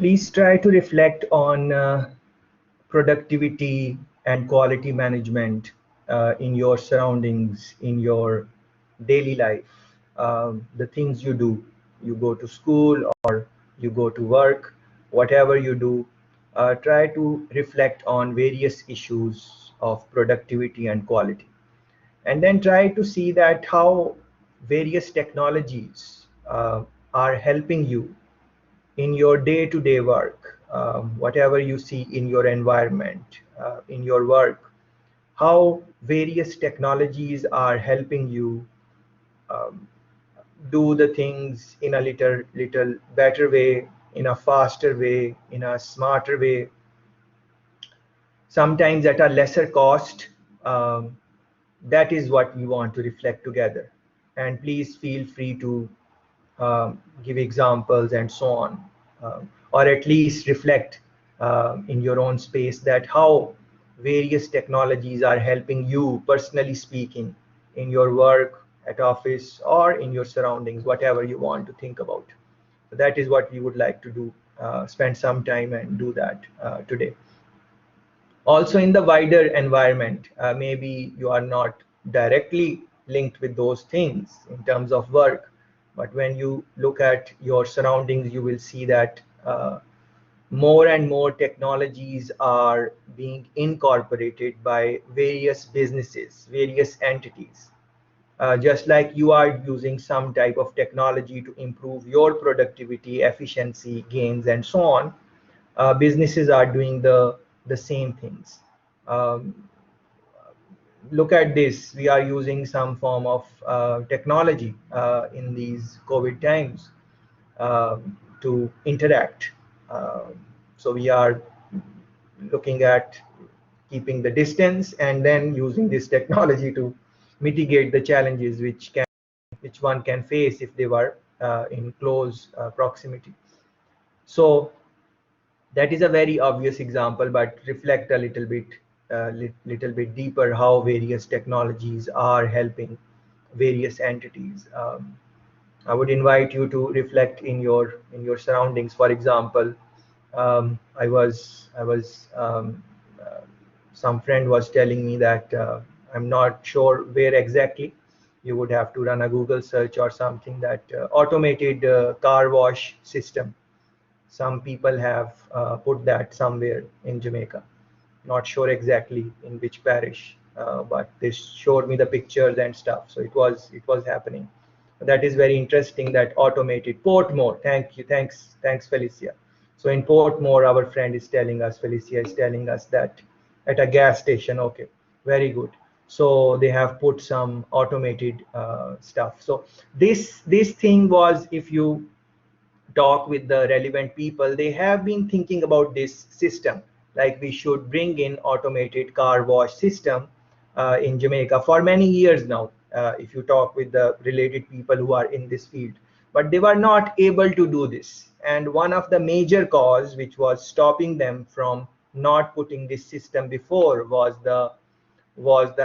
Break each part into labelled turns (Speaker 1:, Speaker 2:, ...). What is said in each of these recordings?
Speaker 1: Please try to reflect on productivity and quality management in your surroundings, in your daily life. The things you do, you go to school or you go to work, whatever you do, try to reflect on various issues of productivity and quality. And then try to see that how various technologies are helping you in your day-to-day work, whatever you see in your environment, in your work, how various technologies are helping you um, do the things in a little better way, in a faster way, in a smarter way, sometimes at a lesser cost. Um, that is what we want to reflect together. And please feel free to give examples and so on, or at least reflect in your own space that how various technologies are helping you, personally speaking, in your work, at office, or in your surroundings, whatever you want to think about. So that is what we would like to do, spend some time and do that today. Also in the wider environment, maybe you are not directly linked with those things in terms of work, but when you look at your surroundings, you will see that more and more technologies are being incorporated by various businesses, various entities. Just like you are using some type of technology to improve your productivity, efficiency gains, and so on, businesses are doing the same things. Um, Look at this, we are using some form of technology in these COVID times to interact. So we are looking at keeping the distance and then using this technology to mitigate the challenges which one can face if they were in close proximity. So that is a very obvious example, but reflect a little bit deeper how various technologies are helping various entities. I would invite you to reflect in your surroundings. For example, I was some friend was telling me that I'm not sure where exactly. You would have to run a Google search or something, that automated car wash system. Some people have put that somewhere in Jamaica. Not sure exactly in which parish, but they showed me the pictures and stuff. So it was happening. That is very interesting. That automated Portmore. Thank you. Thanks, Felicia. So in Portmore, our friend is telling us, Felicia is telling us that at a gas station. Okay, very good. So they have put some automated stuff. So this thing was, if you talk with the relevant people, they have been thinking about this system, like we should bring in automated car wash system in Jamaica for many years now, if you talk with the related people who are in this field. But they were not able to do this. And one of the major cause which was stopping them from not putting this system before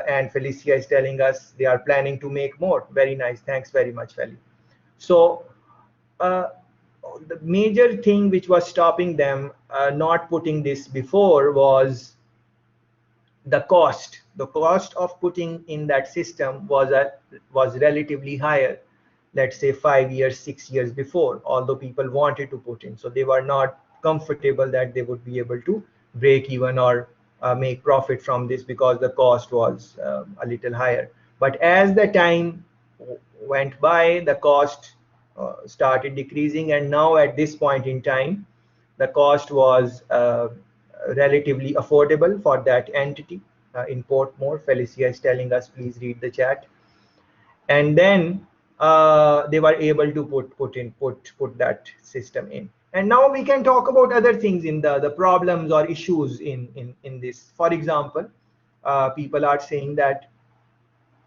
Speaker 1: and Felicia is telling us they are planning to make more. Very nice. Thanks very much, Feli. So uh, the major thing which was stopping them not putting this before was the cost. The cost of putting in that system was relatively higher, let's say 5 years, 6 years before, although people wanted to put in. So they were not comfortable that they would be able to break even or make profit from this, because the cost was a little higher. But as the time went by, the cost started decreasing, and now at this point in time, the cost was relatively affordable for that entity in Portmore. Felicia is telling us, please read the chat. And then they were able to put that system in. And now we can talk about other things in the problems or issues in this. For example, people are saying that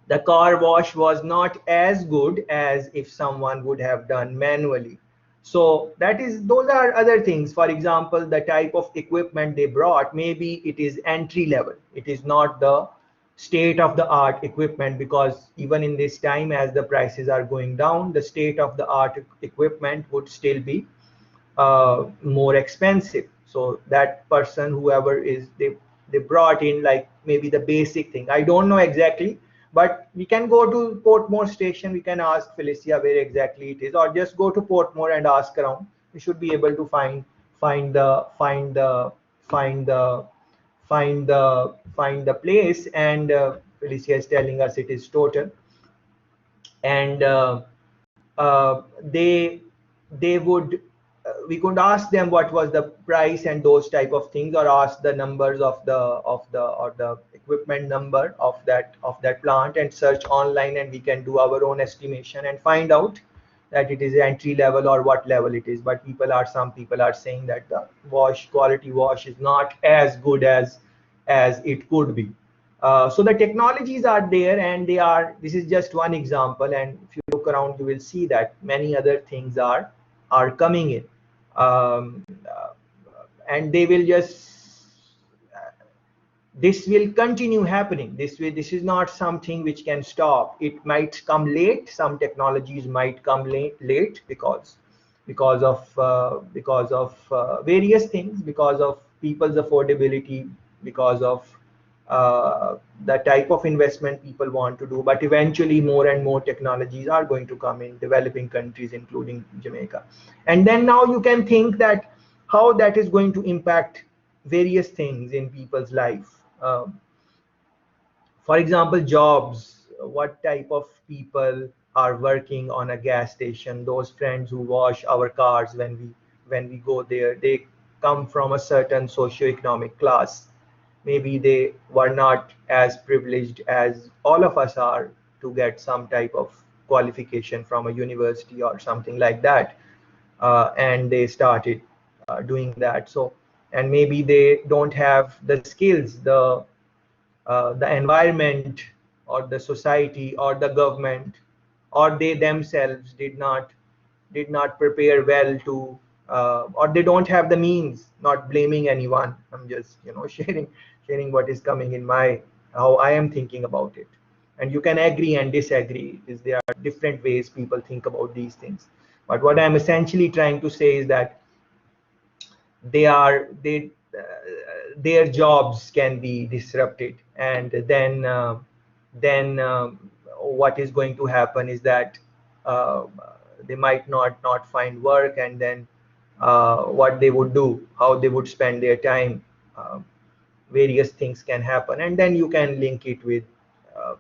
Speaker 1: the car wash was not as good as if someone would have done manually. So those are other things. For example, the type of equipment they brought, maybe it is entry level, it is not the state of the art equipment, because even in this time, as the prices are going down, the state of the art equipment would still be more expensive. So that person, whoever is, they brought in like maybe the basic thing. I don't know exactly, but we can go to Portmore station. We can ask Felicia where exactly it is, or just go to Portmore and ask around. We should be able to find the find the find the find the place. And Felicia is telling us it is total. And they would we could ask them what was the price and those type of things, or ask the numbers of the equipment number of that plant, and search online, and we can do our own estimation and find out that it is entry level or what level it is. But some people are saying that the quality wash is not as good as it could be. So the technologies are there, and this is just one example, and if you look around you will see that many other things are coming in. um, uh, and they will just this will continue happening. This is not something which can stop. It might come late. Some technologies might come late because of various things, because of people's affordability, because of the type of investment people want to do. But eventually more and more technologies are going to come in developing countries, including Jamaica. And then now you can think that how that is going to impact various things in people's life. For example, jobs. What type of people are working on a gas station? Those friends who wash our cars when we go there, they come from a certain socio-economic class. Maybe they were not as privileged as all of us are to get some type of qualification from a university or something like that. And they started doing that. So, and maybe they don't have the skills, the environment or the society or the government, or they themselves did not prepare well to, or they don't have the means. Not blaming anyone, I'm just sharing what is coming in my, how I am thinking about it. And you can agree and disagree, is there are different ways people think about these things. But what I'm essentially trying to say is that their jobs can be disrupted. And then what is going to happen is that uh, they might not find work. And then what they would do, how they would spend their time, various things can happen. And then you can link it with uh,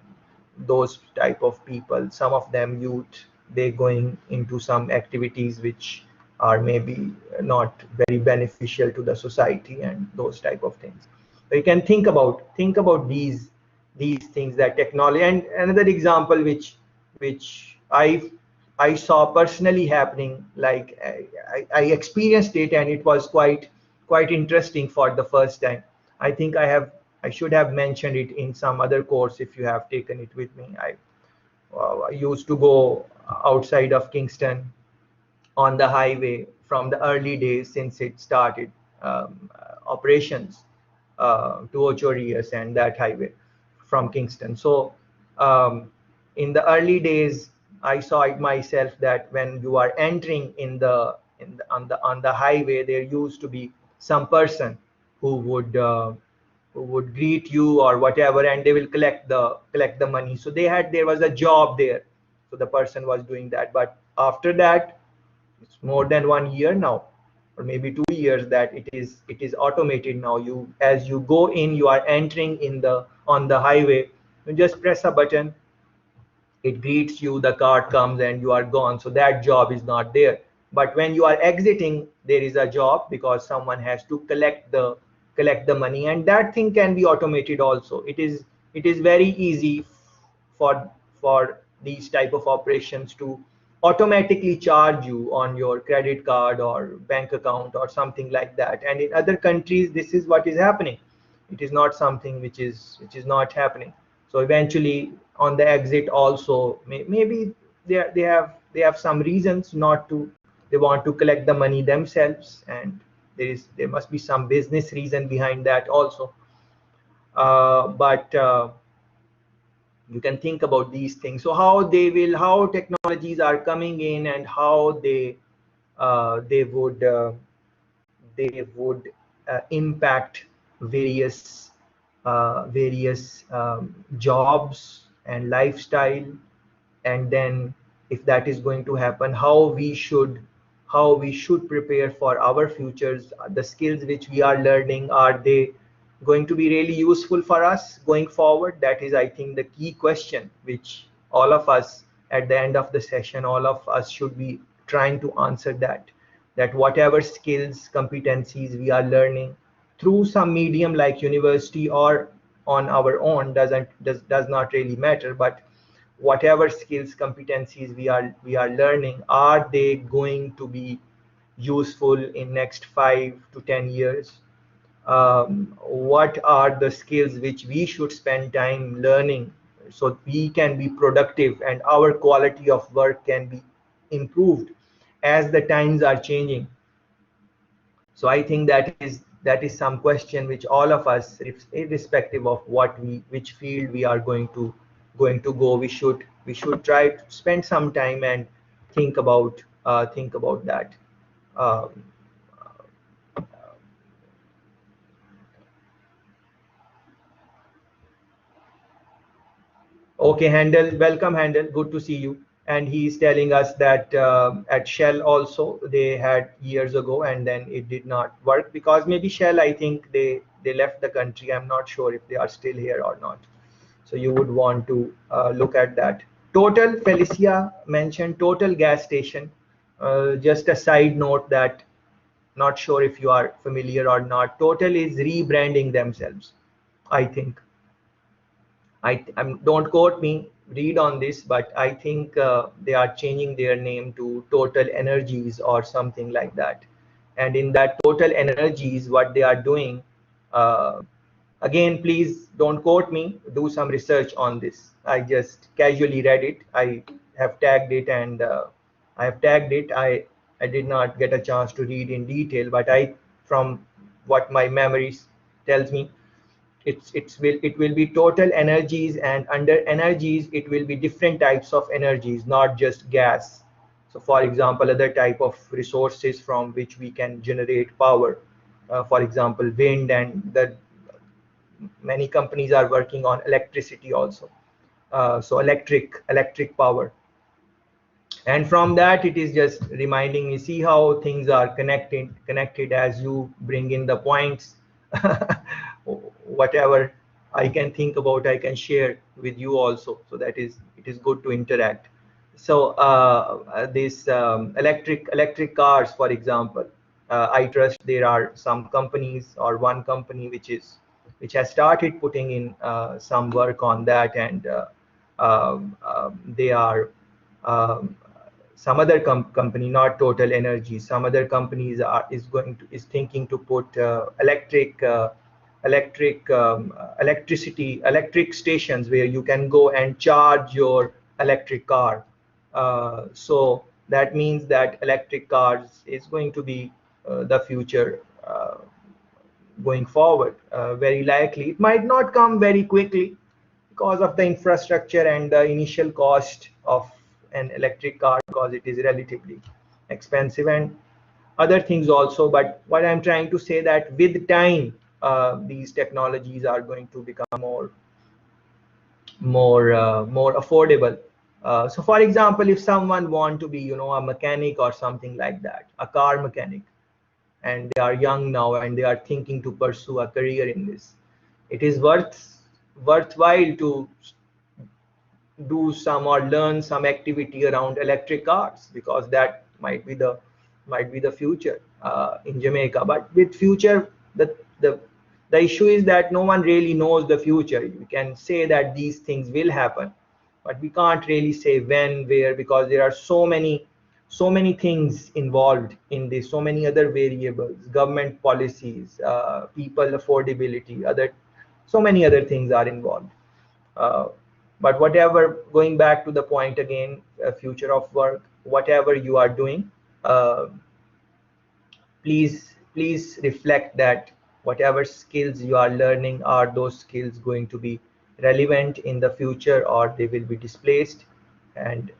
Speaker 1: those type of people, some of them youth, they going into some activities which are maybe not very beneficial to the society, and those type of things. So you can think about these things, that technology. And another example which I saw personally happening, like I experienced it, and it was quite interesting for the first time. I think I should have mentioned it in some other course if you have taken it with me. I used to go outside of Kingston on the highway from the early days since it started operations to Ochorius and that highway from Kingston. So in the early days, I saw it myself that when you are entering on the highway, there used to be some person who would greet you or whatever, and they will collect the money. So there was a job there. So the person was doing that. But after that, it's more than 1 year now, or maybe 2 years, that it is automated now. As you go in, you are entering on the highway, you just press a button, it greets you, the card comes, and you are gone. So that job is not there. But when you are exiting, there is a job, because someone has to collect the money. And that thing can be automated also. It is very easy for these type of operations to automatically charge you on your credit card or bank account or something like that. And in other countries, this is what is happening. It is not something which is not happening. So eventually on the exit also, maybe they have some reasons not to. They want to collect the money themselves, and there must be some business reason behind that also. But you can think about these things. So how technologies are coming in, and how they would impact various jobs and lifestyle. And then if that is going to happen, how we should prepare for our futures. The skills which we are learning, are they going to be really useful for us going forward? That is, I think, the key question which all of us, at the end of the session, all of us should be trying to answer, that whatever skills, competencies we are learning through some medium like university or on our own, does not really matter. But whatever skills, competencies we are learning, are they going to be useful in next 5 to 10 years? What are the skills which we should spend time learning so we can be productive and our quality of work can be improved as the times are changing? So I think that is some question which all of us, irrespective of which field we are going to go, we should try to spend some time and think about that. Um, okay, Handel, welcome, Handel. Good to see you. And he's telling us that at Shell also they had years ago, and then it did not work because maybe Shell, I think they left the country. I'm not sure if they are still here or not. So you would want to look at that. Total, Felicia mentioned Total gas station. Just a side note that, not sure if you are familiar or not, Total is rebranding themselves, I think. Don't quote me, read on this, but I think they are changing their name to Total Energies or something like that. And in that Total Energies, what they are doing, uh, again, please don't quote me, do some research on this. I just casually read it. I have tagged it, and I did not get a chance to read in detail, but from what my memories tells me, it will be total energies, and under energies it will be different types of energies, not just gas. So for example, other type of resources from which we can generate power, for example wind, and the many companies are working on electricity also. So electric power. And from that, it is just reminding me, see how things are connected as you bring in the points. Whatever I can think about, I can share with you also. So it is good to interact. So this electric cars, for example, I trust there are some companies or one company which has started putting in some work on that, and they are um, some other company, not Total Energy, some other companies is thinking to put electric stations where you can go and charge your electric car. So that means that electric cars is going to be the future going forward. Very likely it might not come very quickly because of the infrastructure and the initial cost of an electric car, because it is relatively expensive, and other things also. But what I'm trying to say, that with time these technologies are going to become more affordable. So for example, if someone want to be, a mechanic or something like that, a car mechanic, and they are young now and they are thinking to pursue a career in this, it is worthwhile to do some or learn some activity around electric cars, because that might be the future in Jamaica. But with future, the issue is that no one really knows the future. We can say that these things will happen, but we can't really say when, where, because there are so many things involved in this, so many other variables, government policies, people affordability, so many other things are involved. uh, but whatever, going back to the point again, future of work, whatever you are doing, uh, please reflect that whatever skills you are learning, are those skills going to be relevant in the future, or they will be displaced. And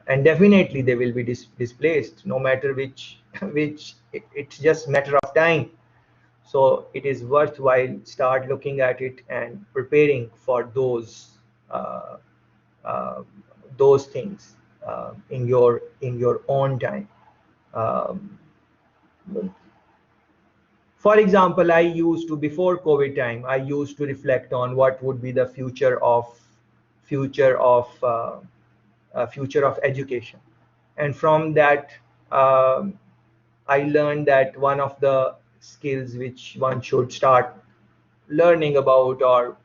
Speaker 1: and definitely they will be displaced, no matter which which it's just matter of time. So it is worthwhile start looking at it and preparing for uh, uh, those things in your own time. Um, for example, I used to, before COVID time, I used to reflect on what would be the future of future of education, and from that, um, I learned that one of the skills which one should start learning about or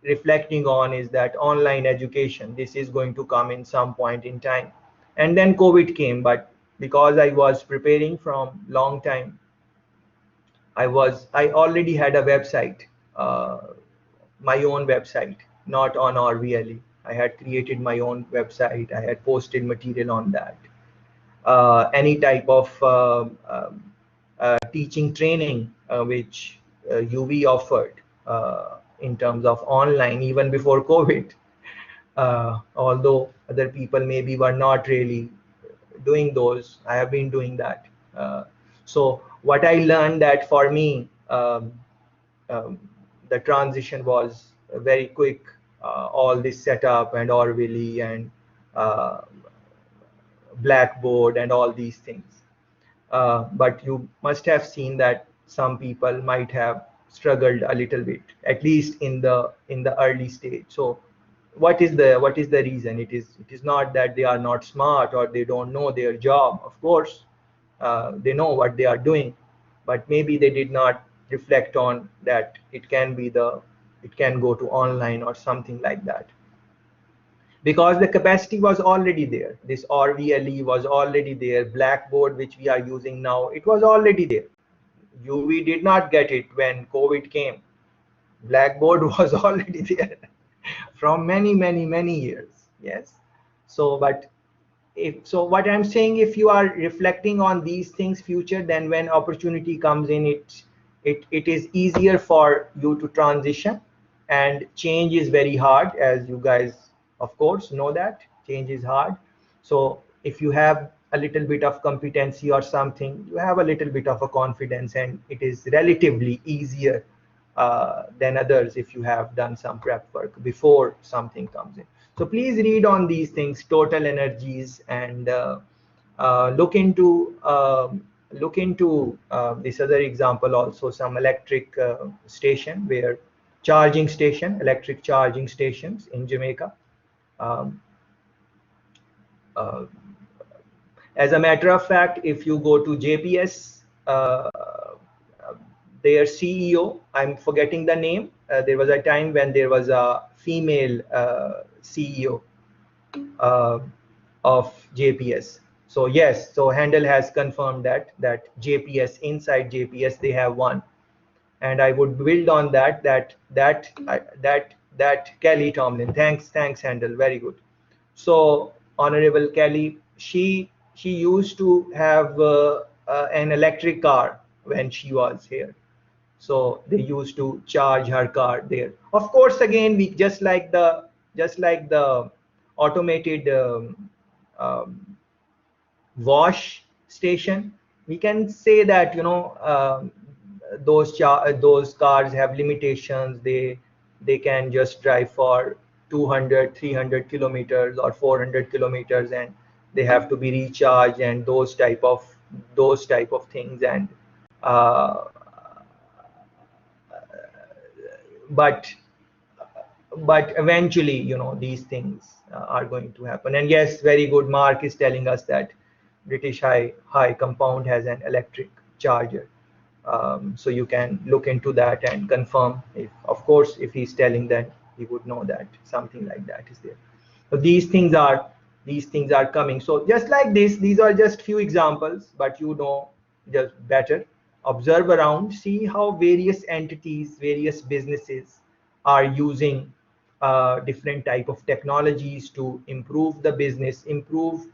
Speaker 1: reflecting on is that online education, this is going to come in some point in time. And then COVID came, but because I was preparing from long time, I already had a website, uh, my own website, not on RVLE. I had created my own website. I had posted material on that. Any type of teaching training which UV offered in terms of online even before COVID. Although other people maybe were not really doing those, I have been doing that. So what I learned that for me, um, the transition was very quick. All this setup and Orwelly and uh, Blackboard and all these things. But you must have seen that some people might have struggled a little bit, at least in the early stage. So what is the reason? It is not that they are not smart or they don't know their job. Of course, they know what they are doing, but maybe they did not reflect on that it can go to online or something like that, because the capacity was already there. This RVLE was already there. Blackboard, which we are using now, it was already there. We did not get it when COVID came. Blackboard was already there from many years. Yes. So, but if so, what I'm saying, if you are reflecting on these things future, then when opportunity comes in, it is easier for you to transition. And change is very hard, as you guys of course know that change is hard. So if you have a little bit of competency or something, you have a little bit of a confidence, and it is relatively easier than others if you have done some prep work before something comes in. So please read on these things, total energies, and look into this other example also, some electric station where electric charging stations in Jamaica. Um, uh, as a matter of fact, if you go to JPS, their CEO, I'm forgetting the name. There was a time when there was a female CEO uh, of JPS. So yes, so Handel has confirmed that JPS, inside JPS they have one, and I would build on that Kelly Tomlin. Thanks Handel, very good. So Honorable Kelly, she used to have an electric car when she was here. So they used to charge her car there. Of course, again, we just like the automated um, wash station, we can say that, those cars have limitations. They can just drive for 200 300 kilometers or 400 kilometers, and they have to be recharged, and those type of things. And uh, but eventually, these things are going to happen. And yes, very good, Mark is telling us that British High compound has an electric charger. So you can look into that and confirm. If of course, if he's telling, that he would know that something like that is there. So these things are coming. So just like this, these are just few examples, but just better observe around, see how various entities, various businesses are using different type of technologies to improve the business, improve.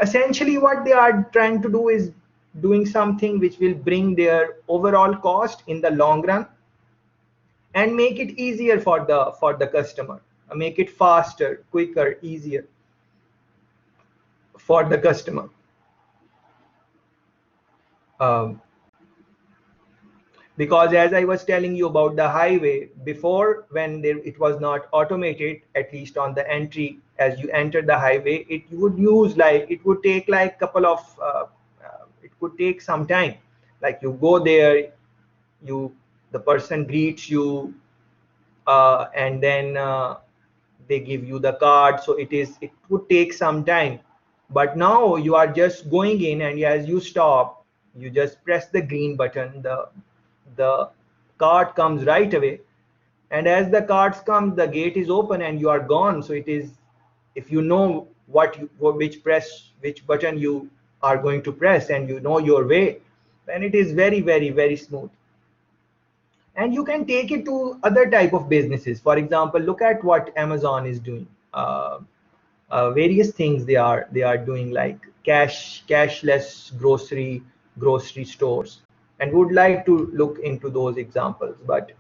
Speaker 1: Essentially, what they are trying to do is doing something which will bring their overall cost in the long run, and make it easier for the customer, make it faster, quicker, easier. for the customer. Because as I was telling you about the highway before, when it was not automated, at least on the entry, as you enter the highway, it would use like, it would take like couple of it could take some time. Like you go there, the person greets you, and then they give you the card. So it would take some time. But now you are just going in, and as you stop, you just press the green button, the card comes right away. And as the cards come, the gate is open and you are gone. So it is, if you know which button you are going to press, and you know your way, then it is very, very, very smooth. And you can take it to other type of businesses. For example, look at what Amazon is doing. Various things they are doing, like cashless grocery stores, and would like to look into those examples. But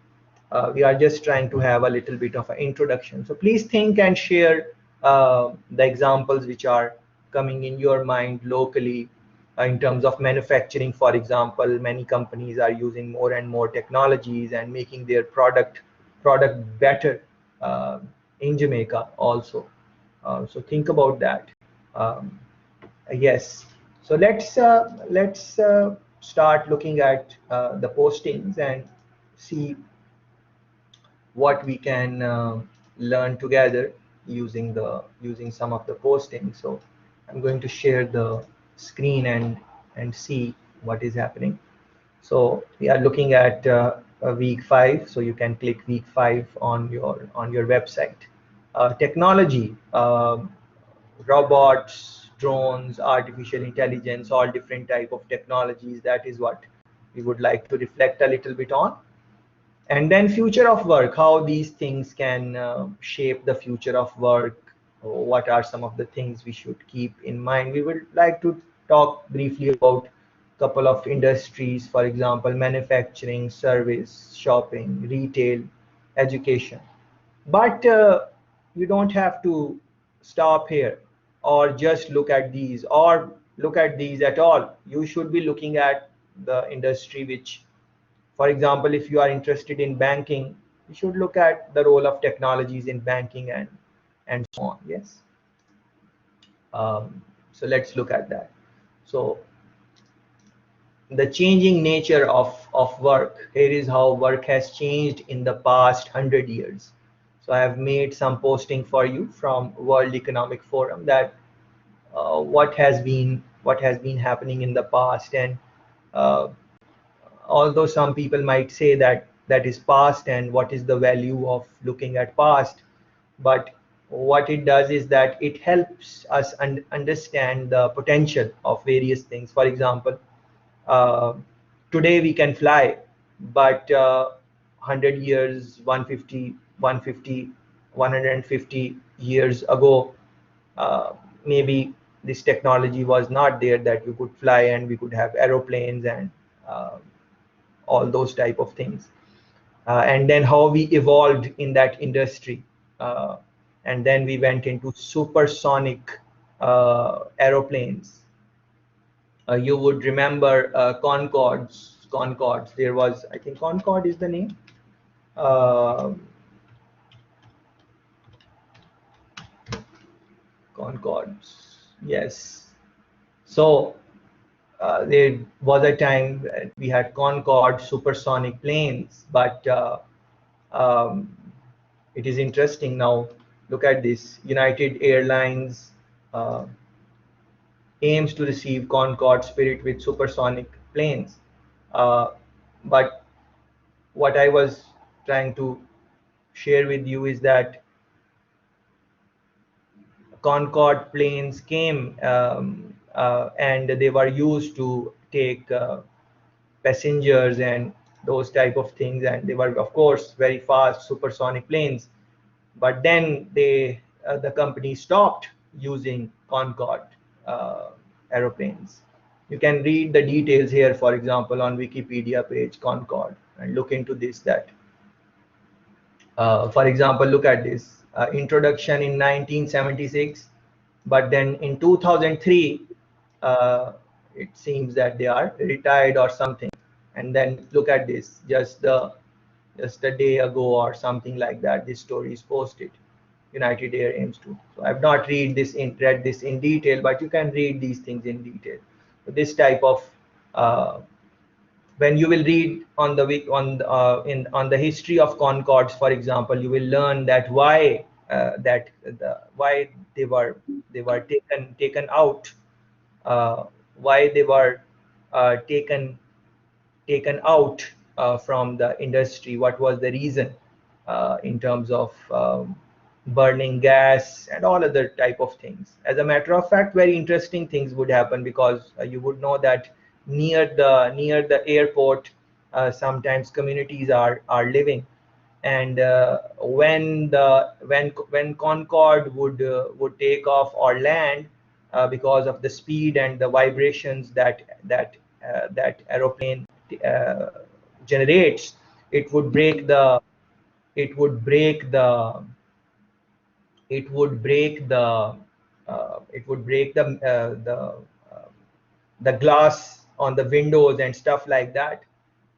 Speaker 1: we are just trying to have a little bit of an introduction. So please think and share the examples which are coming in your mind locally. In terms of manufacturing, for example, many companies are using more and more technologies and making their product better in Jamaica also. So think about that. Um, yes. So let's start looking at the postings and see what we can learn together using some of the postings. So I'm going to share the screen and see what is happening. So we are looking at week 5. So you can click week 5 on your website. Technology, robots, drones, artificial intelligence, all different type of technologies. That is what we would like to reflect a little bit on. And then future of work, how these things can shape the future of work. What are some of the things we should keep in mind? We would like to talk briefly about a couple of industries, for example, manufacturing, service, shopping, retail, education. But you don't have to stop here, or just look at these, or look at these at all. You should be looking at the industry which, for example, if you are interested in banking, you should look at the role of technologies in banking and so on. Yes. So let's look at that. So the changing nature of work. Here is how work has changed in the past 100 years. So I have made some posting for you from World Economic Forum, that what has been happening in the past. And uh, although some people might say that that is past, and what is the value of looking at past, but what it does is that it helps us understand the potential of various things. For example, uh, today we can fly, but 100 years, 150 years ago, maybe this technology was not there, that we could fly and we could have aeroplanes and uh, all those type of things. And then how we evolved in that industry. Uh, and then we went into supersonic aeroplanes. You would remember Concords. There was, I think Concorde is the name. Uh, Concords. Yes. So there was a time that we had Concorde supersonic planes, but um, it is interesting now. Look at this. United Airlines uh, aims to receive Concorde Spirit with supersonic planes. Uh, but what I was trying to share with you is that Concorde planes came, and they were used to take passengers and those type of things, and they were of course very fast supersonic planes. But then the company stopped using Concorde aeroplanes. You can read the details here, for example, on Wikipedia page Concorde, and look into this. That for example, look at this introduction in 1976. but then in 2003, it seems that they are retired or something. And then look at this, just a day ago or something like that, this story is posted. United Air aims to. So I've not read this in detail, but you can read these things in detail. So this type of uh, when you will read on the week on the history of concords, for example, you will learn that why they were taken out, why they were taken out from the industry, what was the reason in terms of burning gas and all other type of things. As a matter of fact, very interesting things would happen, because you would know that near the airport, sometimes communities are living, and when Concorde would take off or land, because of the speed and the vibrations that aeroplane uh, generates, it would break the it would break the it would break the it would break uh, the glass on the windows and stuff like that.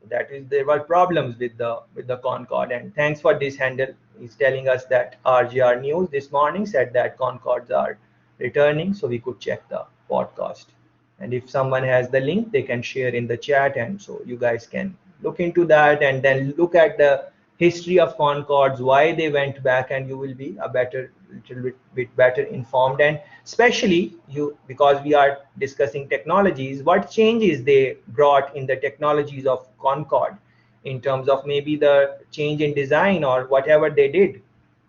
Speaker 1: That is, there were problems with the Concorde. And thanks for this handle. He's telling us that RGR News this morning said that Concords are returning, so we could check the podcast. And if someone has the link, they can share in the chat, and so you guys can look into that and then look at the history of Concords, why they went back, and you will be a little bit better informed. And especially you, because we are discussing technologies, what changes they brought in the technologies of Concorde, in terms of maybe the change in design or whatever they did,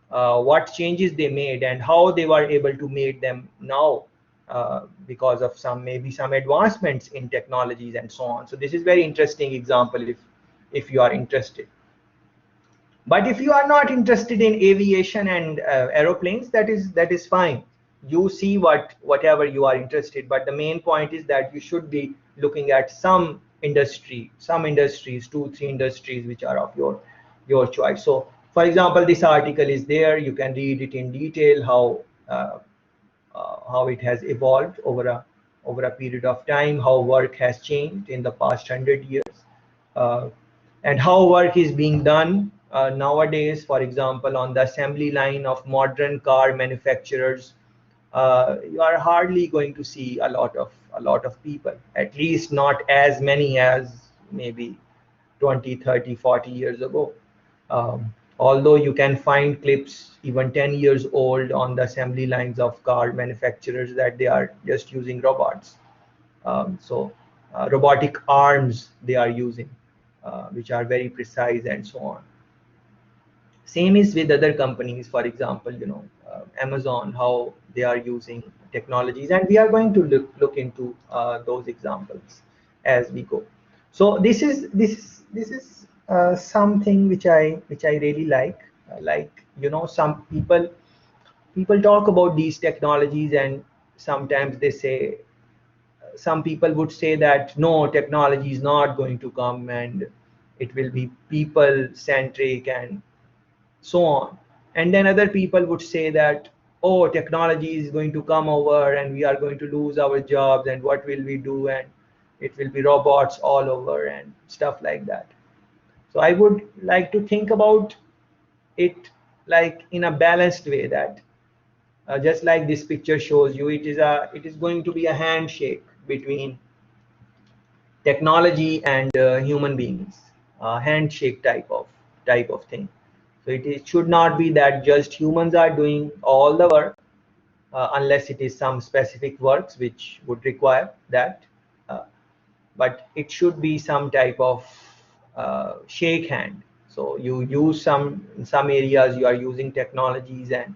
Speaker 1: what changes they made and how they were able to make them now, because of maybe some advancements in technologies and so on. So this is very interesting example if you are interested. But if you are not interested in aviation and aeroplanes, that is fine. You see whatever you are interested. But the main point is that you should be looking at some industries, 2 3 industries which are of your choice. So for example, this article is there. You can read it in detail, how it has evolved over a period of time, how work has changed in the past 100 years, uh, and how work is being done nowadays. For example, on the assembly line of modern car manufacturers, you are hardly going to see a lot of people, at least not as many as maybe 20, 30, 40 years ago. Although you can find clips even 10 years old on the assembly lines of car manufacturers that they are just using robots. Robotic arms they are using, which are very precise and so on. Same is with other companies, for example, Amazon, how they are using technologies, and we are going to look into those examples as we go. So this is something which I really like. Some people talk about these technologies, and sometimes they say, some people would say that no, technology is not going to come, and it will be people centric and so on. And then other people would say that, oh, technology is going to come over and we are going to lose our jobs, and what will we do, and it will be robots all over and stuff like that. So I would like to think about it like in a balanced way, that just like this picture shows you, it is going to be a handshake between technology and human beings, a handshake type of thing. So it should not be that just humans are doing all the work, unless it is some specific works which would require that. Uh, but it should be some type of shake hand. So you use in some areas you are using technologies, and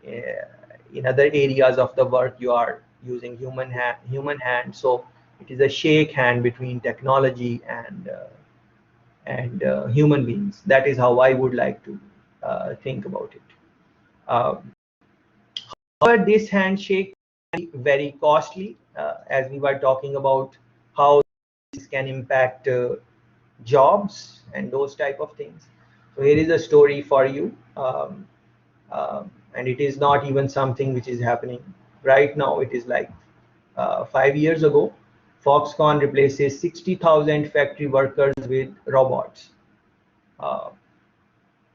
Speaker 1: in other areas of the work you are using human hand. So it is a shake hand between technology and human beings. That is how I would like to think about it. Uh, However, this handshake can be very costly, as we were talking about how this can impact jobs and those type of things. So here is a story for you, and it is not even something which is happening right now it is like 5 years ago, Foxconn replaces 60,000 factory workers with robots. Uh,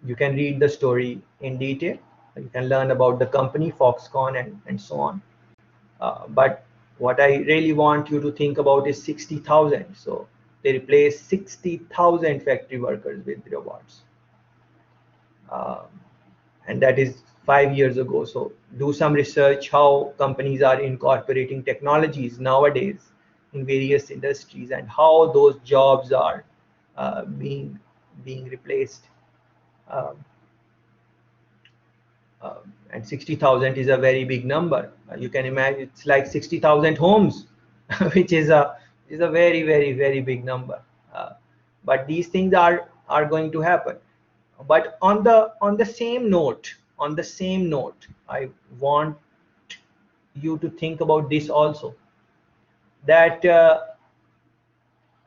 Speaker 1: you can read the story in detail. You can learn about the company Foxconn and so on. But what I really want you to think about is 60,000. So they replace 60,000 factory workers with robots. Um, and that is 5 years ago. So do some research how companies are incorporating technologies nowadays in various industries and how those jobs are being replaced. Um, and 60,000 is a very big number. You can imagine it's like 60,000 homes, which is a very very big number. Uh, but these things are going to happen. But on the same note, I want you to think about this also, that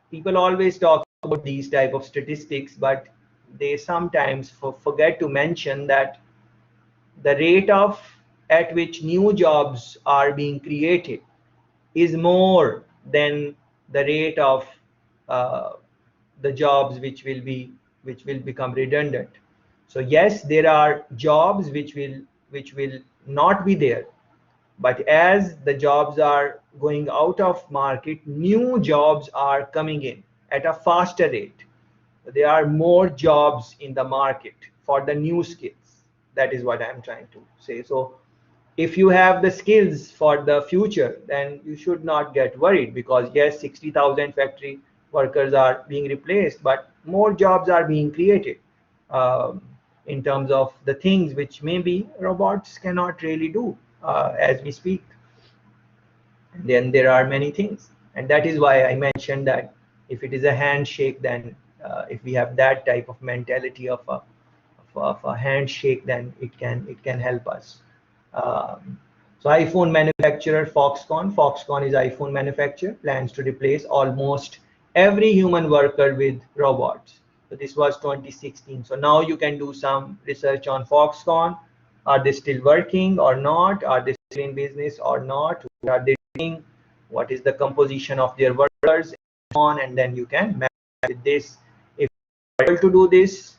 Speaker 1: people always talk about these type of statistics, but they sometimes forget to mention that the rate of at which new jobs are being created is more than the rate of uh, the jobs which will become redundant. So yes, there are jobs which will not be there, but as the jobs are going out of market, new jobs are coming in at a faster rate. There are more jobs in the market for the new skills. That is what I'm trying to say. So if you have the skills for the future, then you should not get worried, because yes, 60,000 factory workers are being replaced, but more jobs are being created um, in terms of the things which maybe robots cannot really do as we speak. Then there are many things, and that is why I mentioned that if it is a handshake, then if we have that type of mentality of a handshake, then it can help us. um, so iPhone manufacturer Foxconn is iPhone manufacturer, plans to replace almost every human worker with robots. So this was 2016. So now you can do some research on Foxconn. Are they still working or not? Are they still in business or not? What are they doing? What is the composition of their workers? On, and then you can match with this. If they are able to do this,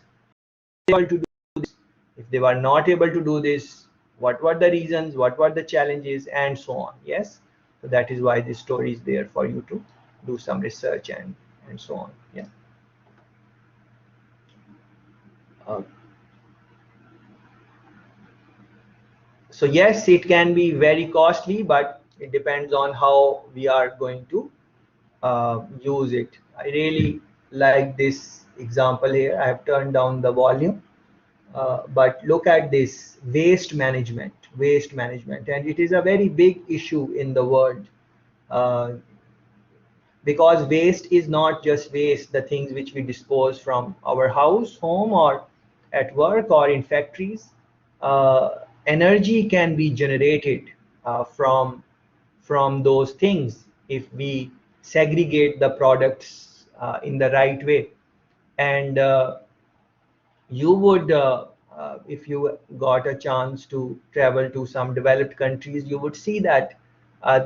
Speaker 1: able to do this. If they were not able to do this, what were the reasons? What were the challenges, and so on? Yes. So that is why this story is there for you to do some research and so on. Yeah. Uh, so yes, it can be very costly, but it depends on how we are going to use it. I really like this example here. I have turned down the volume, but look at this waste management, and it is a very big issue in the world. Uh, because waste is not just waste, the things which we dispose from our house, home, or at work or in factories. Energy can be generated from those things if we segregate the products in the right way. And you would if you got a chance to travel to some developed countries, you would see that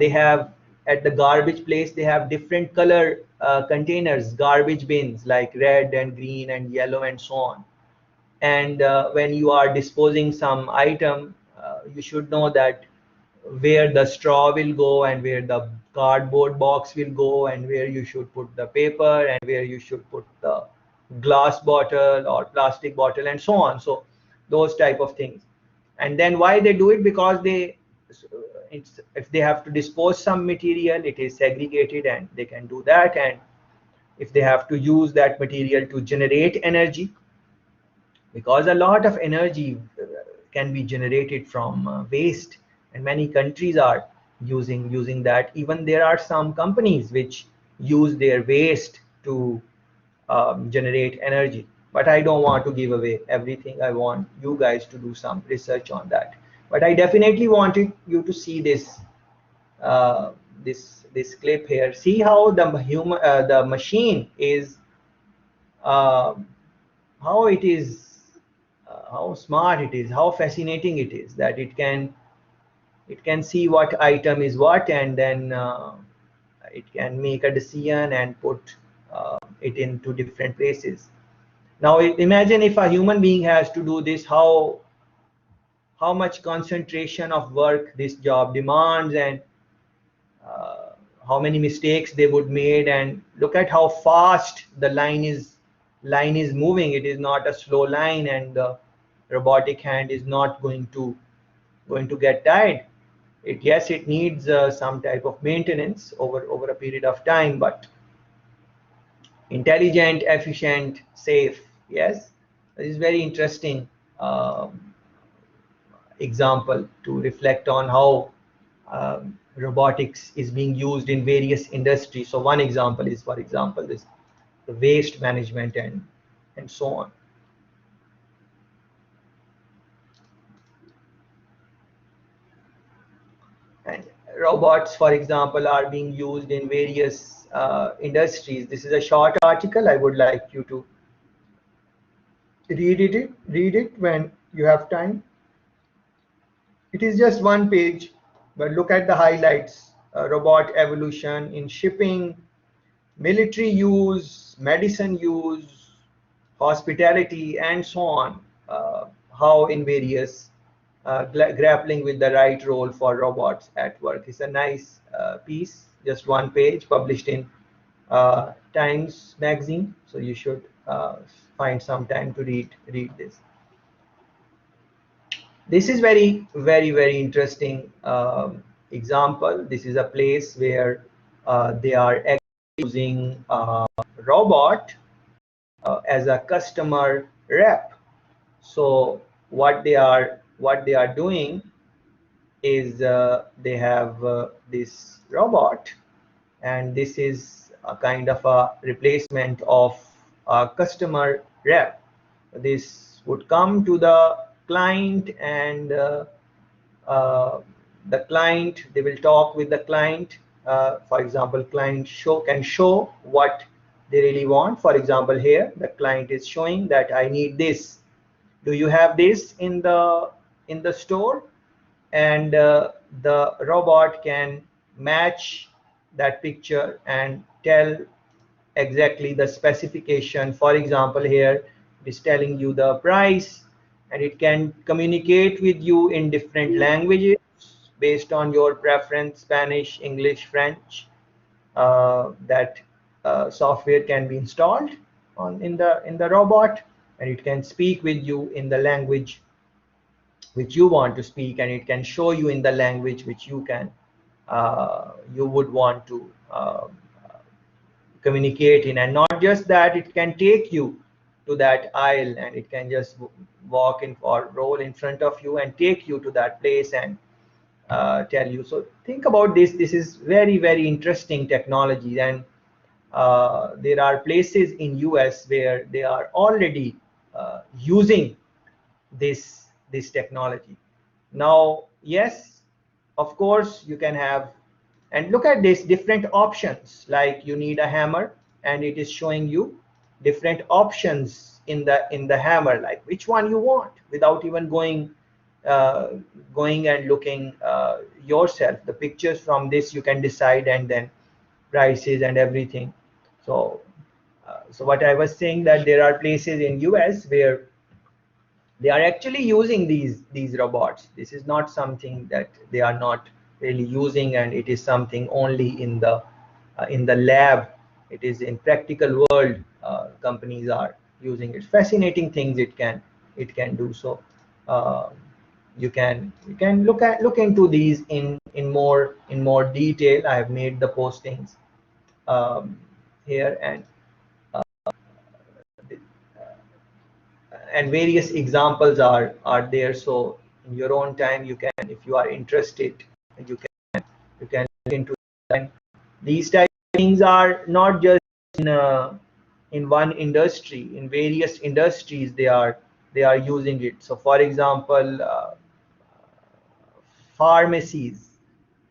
Speaker 1: they have, at the garbage place, they have different color containers, garbage bins, like red and green and yellow and so on. And when you are disposing some item, you should know that where the straw will go and where the cardboard box will go and where you should put the paper and where you should put the glass bottle or plastic bottle and so on. So those type of things. And then why they do it? Because if they have to dispose some material, it is segregated and they can do that. And if they have to use that material to generate energy, because a lot of energy can be generated from waste, and many countries are using that. Even there are some companies which use their waste to generate energy. But I don't want to give away everything. I want you guys to do some research on that. But I definitely wanted you to see uh, this clip here. See how the machine is, uh, how it is, how smart it is, how fascinating it is, that it can It can see what item is what, and then it can make a decision and put it into different places. Now imagine if a human being has to do this, how much concentration of work this job demands, and uh, how many mistakes they would made, and look at how fast the line is moving. It is not a slow line, and the robotic hand is not going to get tired. Yes, it needs some type of maintenance over a period of time, but intelligent, efficient, safe. Yes, this is very interesting example to reflect on how robotics is being used in various industries. So one example is, for example, this the waste management and so on. And robots, for example, are being used in various industries. This is a short article. I would like you to read it when you have time. It is just one page, but look at the highlights. Robot evolution in shipping, military use, medicine use, hospitality, and so on. How in various grappling with the right role for robots at work. It's a nice piece, just one page, published in Times magazine. So you should find some time to read this. This is very interesting example. This is a place where they are actually using robot as a customer rep. So what they are doing is they have this robot, and this is a kind of a replacement of a customer rep. This would come to the client, and uh, the client, they will talk with the client. For example, client can show what they really want. For example, here the client is showing that I need this. Do you have this in the store? And the robot can match that picture and tell exactly the specification. For example, here it is telling you the price, and it can communicate with you in different languages based on your preference: Spanish, English, French. That software can be installed in the robot, and it can speak with you in the language which you want to speak, and it can show you in the language which you would want to communicate in. And not just that, it can take you to that aisle, and it can just walk in or roll in front of you and take you to that place and tell you. So think about this. This is very interesting technology, and there are places in US where they are already using this technology. Now, yes, of course you can have, and look at this, different options. Like you need a hammer, and it is showing you different options in the hammer, like which one you want, without even going and looking yourself. The pictures from this you can decide, and then prices and everything. So what I was saying, that there are places in US where they are actually using these robots. This is not something that they are not really using, and it is something only in the lab. It is in practical world. Companies are using it. Fascinating things it can do. So uh, you can look into these in more detail. I have made the postings here, and various examples are there. So in your own time, you can, if you are interested, you can look into them. These type of things are not just in one industry. In various industries, they are using it. So for example, pharmacies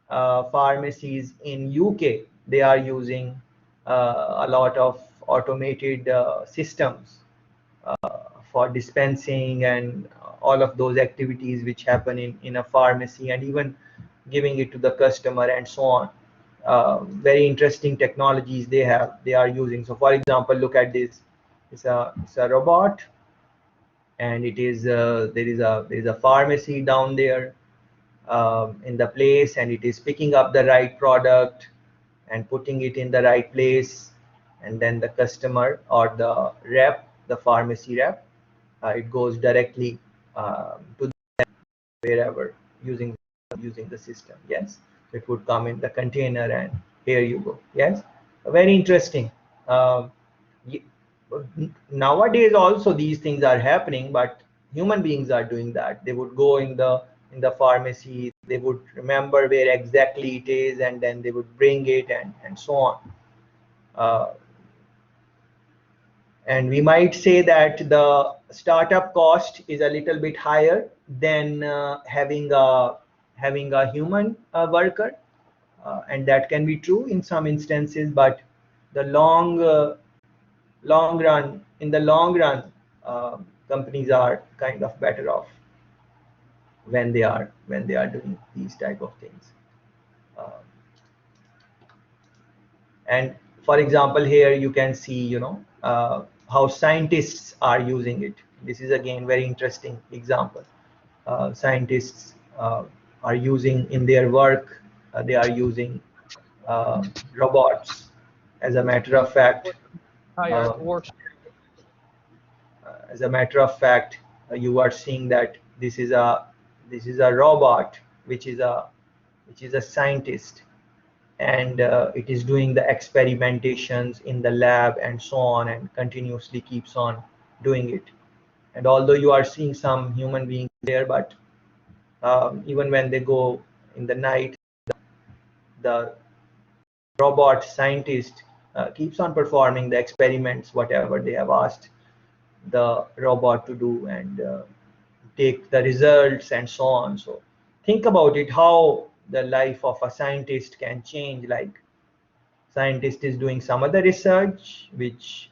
Speaker 1: in UK, they are using a lot of automated systems for dispensing and all of those activities which happen in a pharmacy, and even giving it to the customer and so on. Very interesting technologies they are using. So for example, look at this. It's a robot, and it is there is a pharmacy down there in the place, and it is picking up the right product and putting it in the right place, and then the customer or the rep, the pharmacy rep, it goes directly to wherever using the system. Yes, it would come in the container, and here you go. Yes, very interesting. Um, y- Nowadays also these things are happening, but human beings are doing that. They would go in the pharmacy, they would remember where exactly it is, and then they would bring it, and so on. uh, and we might say that the startup cost is a little bit higher than having a human worker, and that can be true in some instances, but the long run in the long run, companies are kind of better off when they are doing these type of things. Uh, and for example, here you can see, how scientists are using it. This is again very interesting example. Scientists are using in their work, they are using uh, robots. As a matter of fact,
Speaker 2: It
Speaker 1: um,
Speaker 2: works.
Speaker 1: as a matter of fact, you are seeing that this is a robot which is a scientist, and it is doing the experimentations in the lab and so on, and continuously keeps on doing it. And although you are seeing some human beings there, but even when they go in the night, the robot scientist keeps on performing the experiments, whatever they have asked the robot to do, and take the results and so on. So think about it, how the life of a scientist can change. Like, scientist is doing some other research which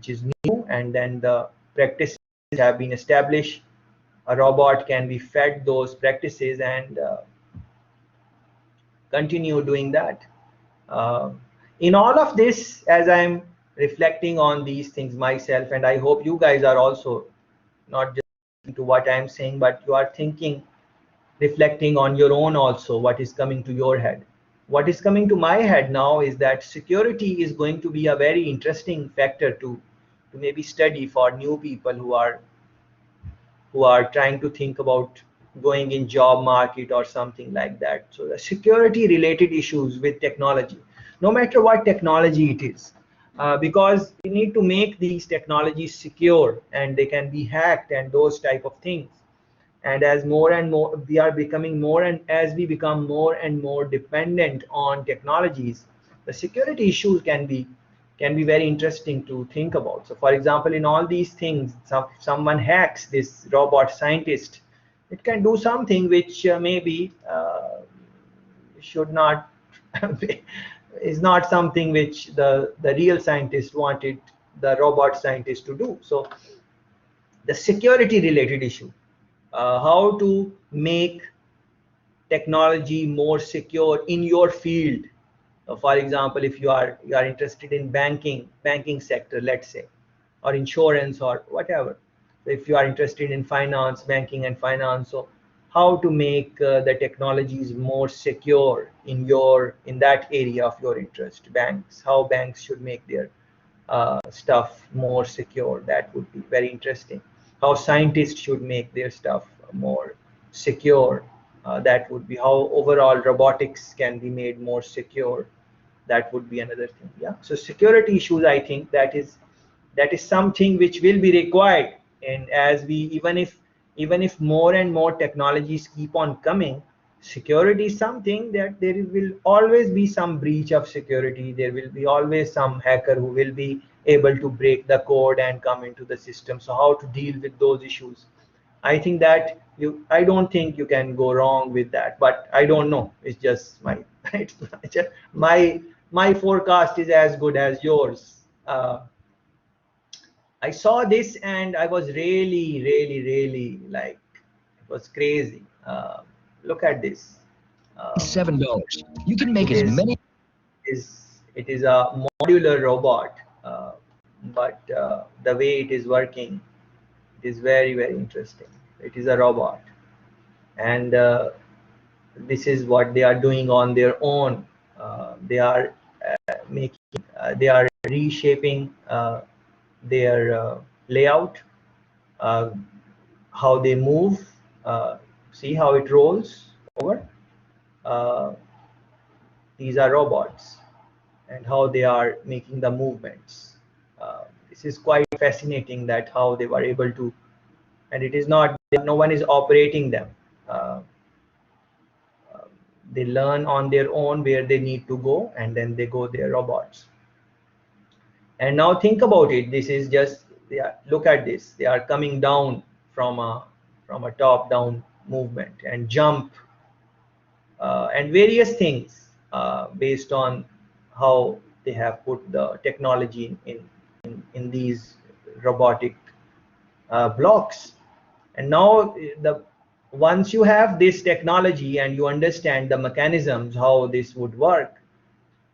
Speaker 1: is new, and then the practices have been established. A robot can be fed those practices and continue doing that. Uh, in all of this, as I'm reflecting on these things myself, and I hope you guys are also not just listening to what I'm saying, but you are thinking, reflecting on your own also, what is coming to your head. What is coming to my head now is that security is going to be a very interesting factor to maybe study for new people who are trying to think about going in job market or something like that. So the security related issues with technology, no matter what technology it is, because we need to make these technologies secure, and they can be hacked and those type of things. And as more and more we are becoming more, and as we become more and more dependent on technologies, the security issues can be very interesting to think about. So for example, in all these things, someone hacks this robot scientist, it can do something which maybe should not is not something which the real scientist wanted the robot scientist to do. So the security related issue, how to make technology more secure in your field. For example, if you are interested in banking sector, let's say, or insurance or whatever. So if you are interested in finance, banking and finance, so how to make the technologies more secure in that area of your interest. Banks, how banks should make their stuff more secure. That would be very interesting. How scientists should make their stuff more secure. That would be how overall robotics can be made more secure. That would be another thing. Yeah. So security issues, I think that is something which will be required. And as we even if more and more technologies keep on coming, security is something that there will always be some breach of security. There will be always some hacker who will be able to break the code and come into the system. So how to deal with those issues? I think that I don't think you can go wrong with that, but I don't know. It's just my it's just my forecast is as good as yours. I saw this and I was really like, it was crazy. Look at this.
Speaker 2: $7. You can make
Speaker 1: It
Speaker 2: as
Speaker 1: is
Speaker 2: many.
Speaker 1: it is a modular robot, but the way it is working, it is very interesting. It is a robot, and this is what they are doing on their own. They are making, they are reshaping their layout, uh, how they move. See how it rolls over. Uh, these are robots, and how they are making the movements. This is quite fascinating that how they were able to, and it is not, no one is operating them. Uh, they learn on their own where they need to go, and then they go their robots. And now think about it. This is just, look at this. They are coming down from a top down movement and jump, and various things based on how they have put the technology in these robotic blocks. And now the once you have this technology and you understand the mechanisms how this would work,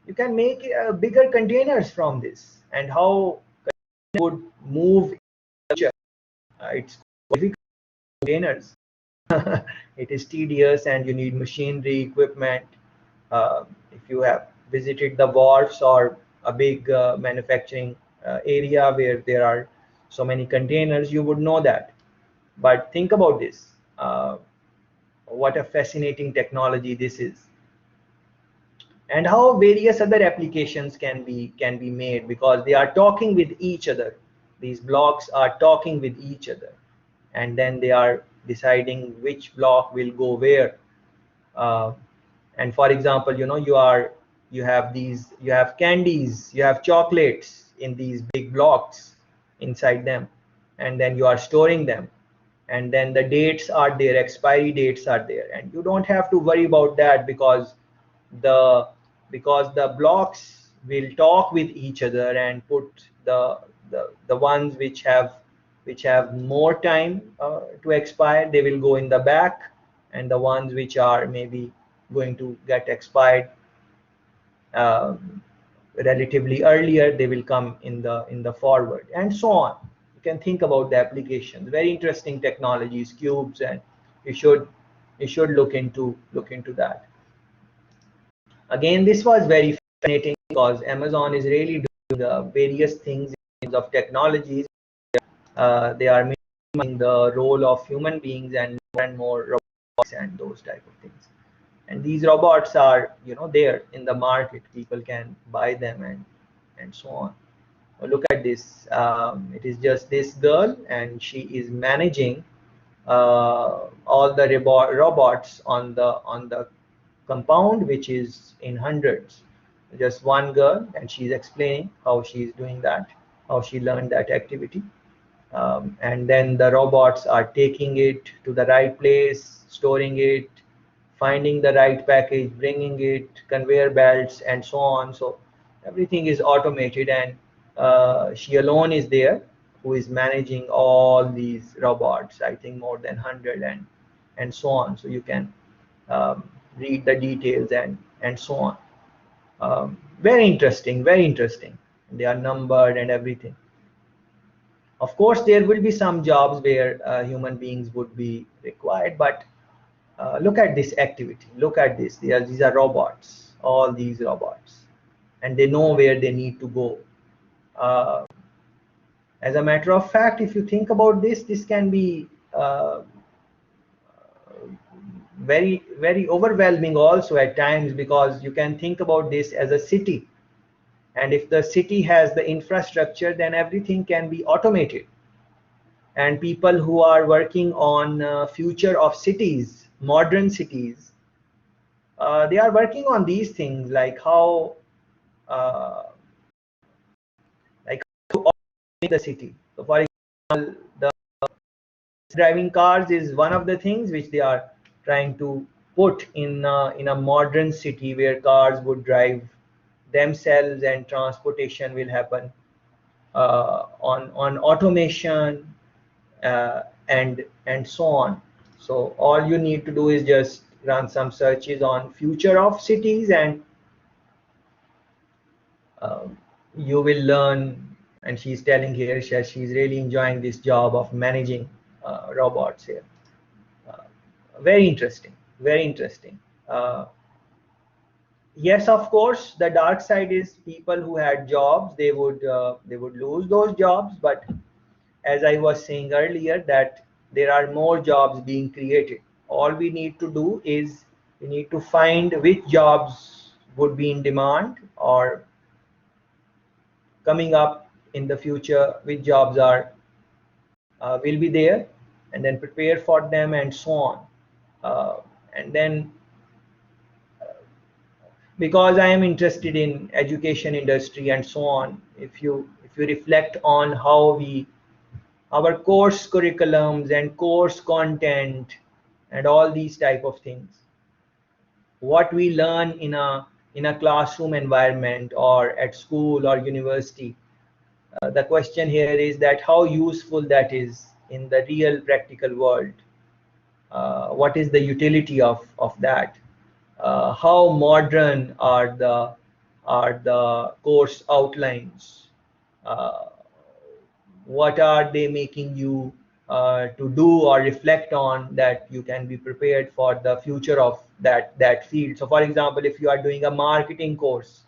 Speaker 1: you can make bigger containers from this, and how would move in the future. It's difficult containers. It is tedious and you need machinery, equipment. If you have visited the wharves or a big manufacturing area where there are so many containers, you would know that. But think about this. What a fascinating technology this is, and how various other applications can be made, because they are talking with each other. These blocks are talking with each other, and then they are deciding which block will go where. uh, and for example, you have candies, you have chocolates in these big blocks inside them, and then you are storing them, and then the dates are there, expiry dates are there, and you don't have to worry about that, the the blocks will talk with each other and put the ones which have more time to expire, they will go in the back, and the ones which are maybe going to get expired um, relatively earlier, they will come in the forward, and so on. You can think about the applications. Very interesting technologies, cubes, and you should look into that. Again, this was very fascinating because Amazon is really doing various things in terms of technologies. They are minimizing the role of human beings and more robots and those type of things. And these robots are, there in the market. People can buy them and so on. Look at this. It is just this girl, and she is managing all the robots on the compound, which is in hundreds. Just one girl, and she's explaining how she's doing that, how she learned that activity. And then the robots are taking it to the right place, storing it, finding the right package, bringing it, conveyor belts, and so on. So everything is automated, and she alone is there who is managing all these robots. I think more than 100, and so on. So you can read the details and so on. Very interesting, very interesting. They are numbered and everything. Of course, there will be some jobs where human beings would be required, but look at this activity. Look at this. These are robots, all these robots, and they know where they need to go. Uh, as a matter of fact, if you think about this, this can be very overwhelming also at times, because you can think about this as a city. And if the city has the infrastructure, then everything can be automated. And people who are working on future of cities, modern cities, they are working on these things, like how uh, like to automate the city. So for example, the driving cars is one of the things which they are trying to put in a modern city, where cars would drive themselves and transportation will happen on automation and so on. So all you need to do is just run some searches on future of cities, and you will learn. And she's telling here that she's really enjoying this job of managing robots here. Uh, Very interesting, very interesting. Yes, of course, the dark side is people who had jobs, they would lose those jobs. But as I was saying earlier, that there are more jobs being created. All we need to do is we need to find which jobs would be in demand or coming up in the future, which jobs are will be there, and then prepare for them and so on. And then because I am interested in education industry and so on, if you reflect on how we our course curriculums and course content and all these type of things, what we learn in a classroom environment or at school or university, the question here is that how useful that is in the real practical world. What is the utility of that? How modern are the course outlines? Uh, what are they making you to do or reflect on, that you can be prepared for the future of that field? So for example, if you are doing a marketing course,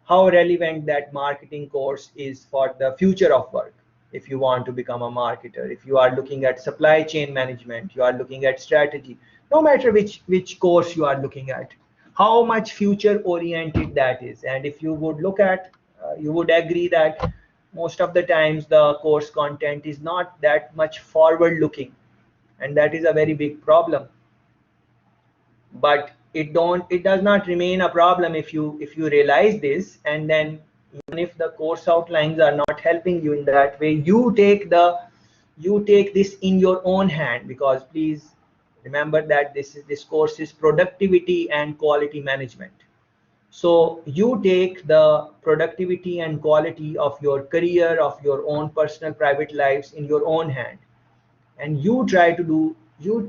Speaker 1: how relevant that marketing course is for the future of work. If you want to become a marketer, if you are looking at supply chain management, you are looking at strategy, no matter which course you are looking at, how much future oriented that is. And if you would look at, you would agree that most of the times the course content is not that much forward looking, and that is a very big problem. But it does not remain a problem if you realize this, and then even if the course outlines are not helping you in that way, you take this in your own hand. Because please remember that this course is productivity and quality management. So you take the productivity and quality of your career, of your own personal private lives in your own hand, and you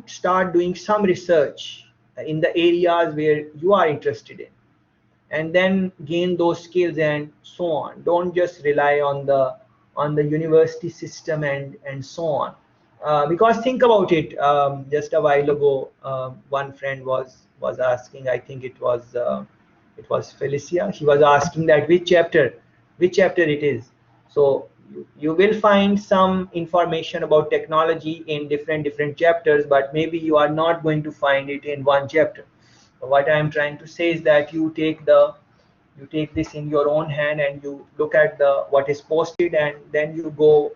Speaker 1: start doing some research in the areas where you are interested in, and then gain those skills and so on. Don't just rely on the university system and so on. Because think about it, just a while ago, one friend was asking, I think it was Felicia. She was asking that which chapter it is. So you will find some information about technology in different chapters, but maybe you are not going to find it in one chapter. What I am trying to say is that you take this in your own hand, and you look at the what is posted, and then you go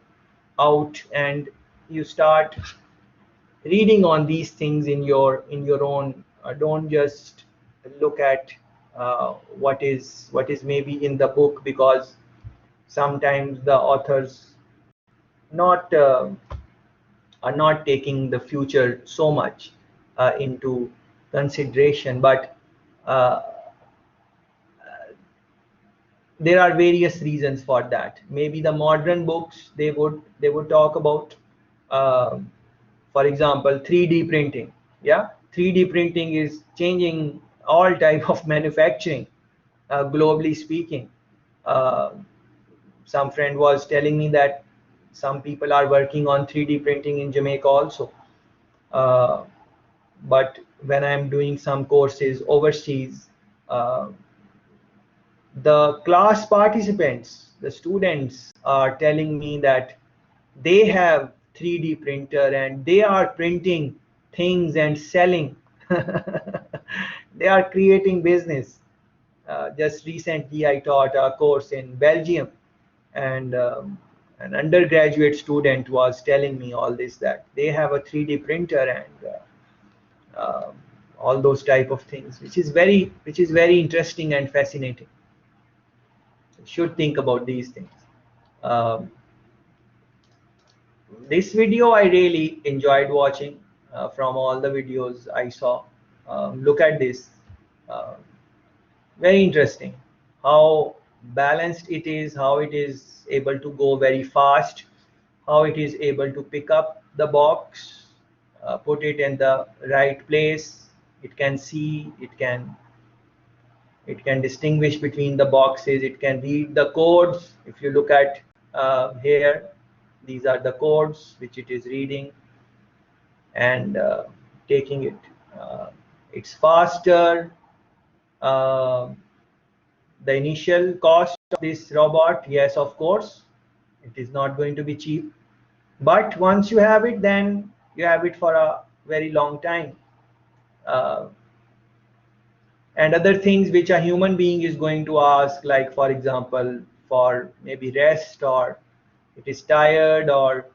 Speaker 1: out and you start reading on these things in your own. Don't just look at what is maybe in the book, because sometimes the authors not are not taking the future so much into consideration. But uh, there are various reasons for that. Maybe the modern books, they would talk about, uh, for example, 3D printing. Yeah, 3D printing is changing all type of manufacturing, globally speaking. Uh, some friend was telling me that some people are working on 3D printing in Jamaica also. Uh, but when I'm doing some courses overseas, uh, the class participants, the students, are telling me that they have 3D printer and they are printing things and selling. They are creating business. Just recently, I taught a course in Belgium, and an undergraduate student was telling me all this, that they have a 3D printer and all those type of things, which is very interesting and fascinating. Should think about these things. Um, this video I really enjoyed watching, from all the videos I saw. Look at this. Uh, Very interesting. How balanced it is, how it is able to go very fast, how it is able to pick up the box, put it in the right place. It can see, it can distinguish between the boxes, it can read the codes. If you look at here, these are the codes which it is reading and taking it. It's faster. Uh, the initial cost of this robot, yes, of course, it is not going to be cheap. But once you have it, then you have it for a very long time. Uh, and other things which a human being is going to ask, like for example, for maybe rest, or it is tired, or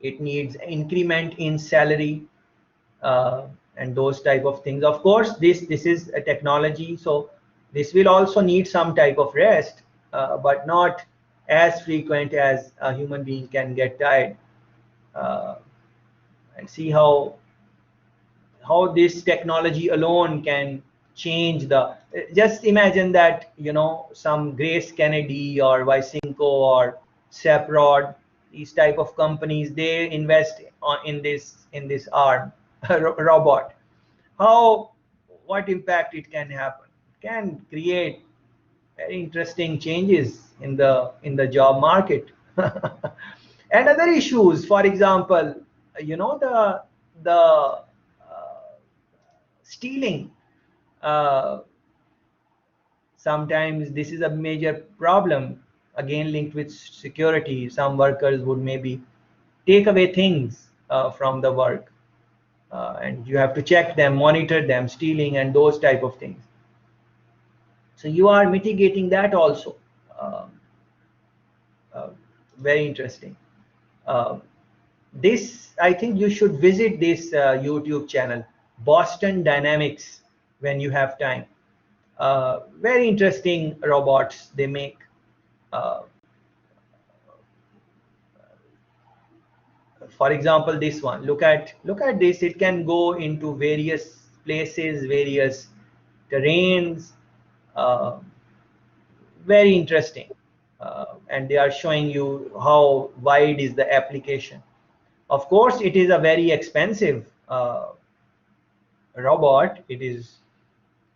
Speaker 1: it needs increment in salary, and those type of things. Of course, this is a technology, so this will also need some type of rest, but not as frequent as a human being can get tired. uh, and see how this technology alone can change the, just imagine that, you know, some Grace Kennedy or Vysinko or Saprod, these type of companies, they invest in this arm robot. How, what impact it can happen? It can create very interesting changes in the job market. And other issues, for example, you know, the stealing. uh, Sometimes this is a major problem, again linked with security. Some workers would maybe take away things from the work, and you have to check them, monitor them, stealing and those type of things. So you are mitigating that also. Um, uh, Very interesting. Um, this, I think you should visit this YouTube channel, Boston Dynamics, when you have time. Very interesting robots they make. Uh, for example, this one. Look at this. It can go into various places, various terrains. Uh, Very interesting. And they are showing you how wide is the application. Of course, it is a very expensive robot.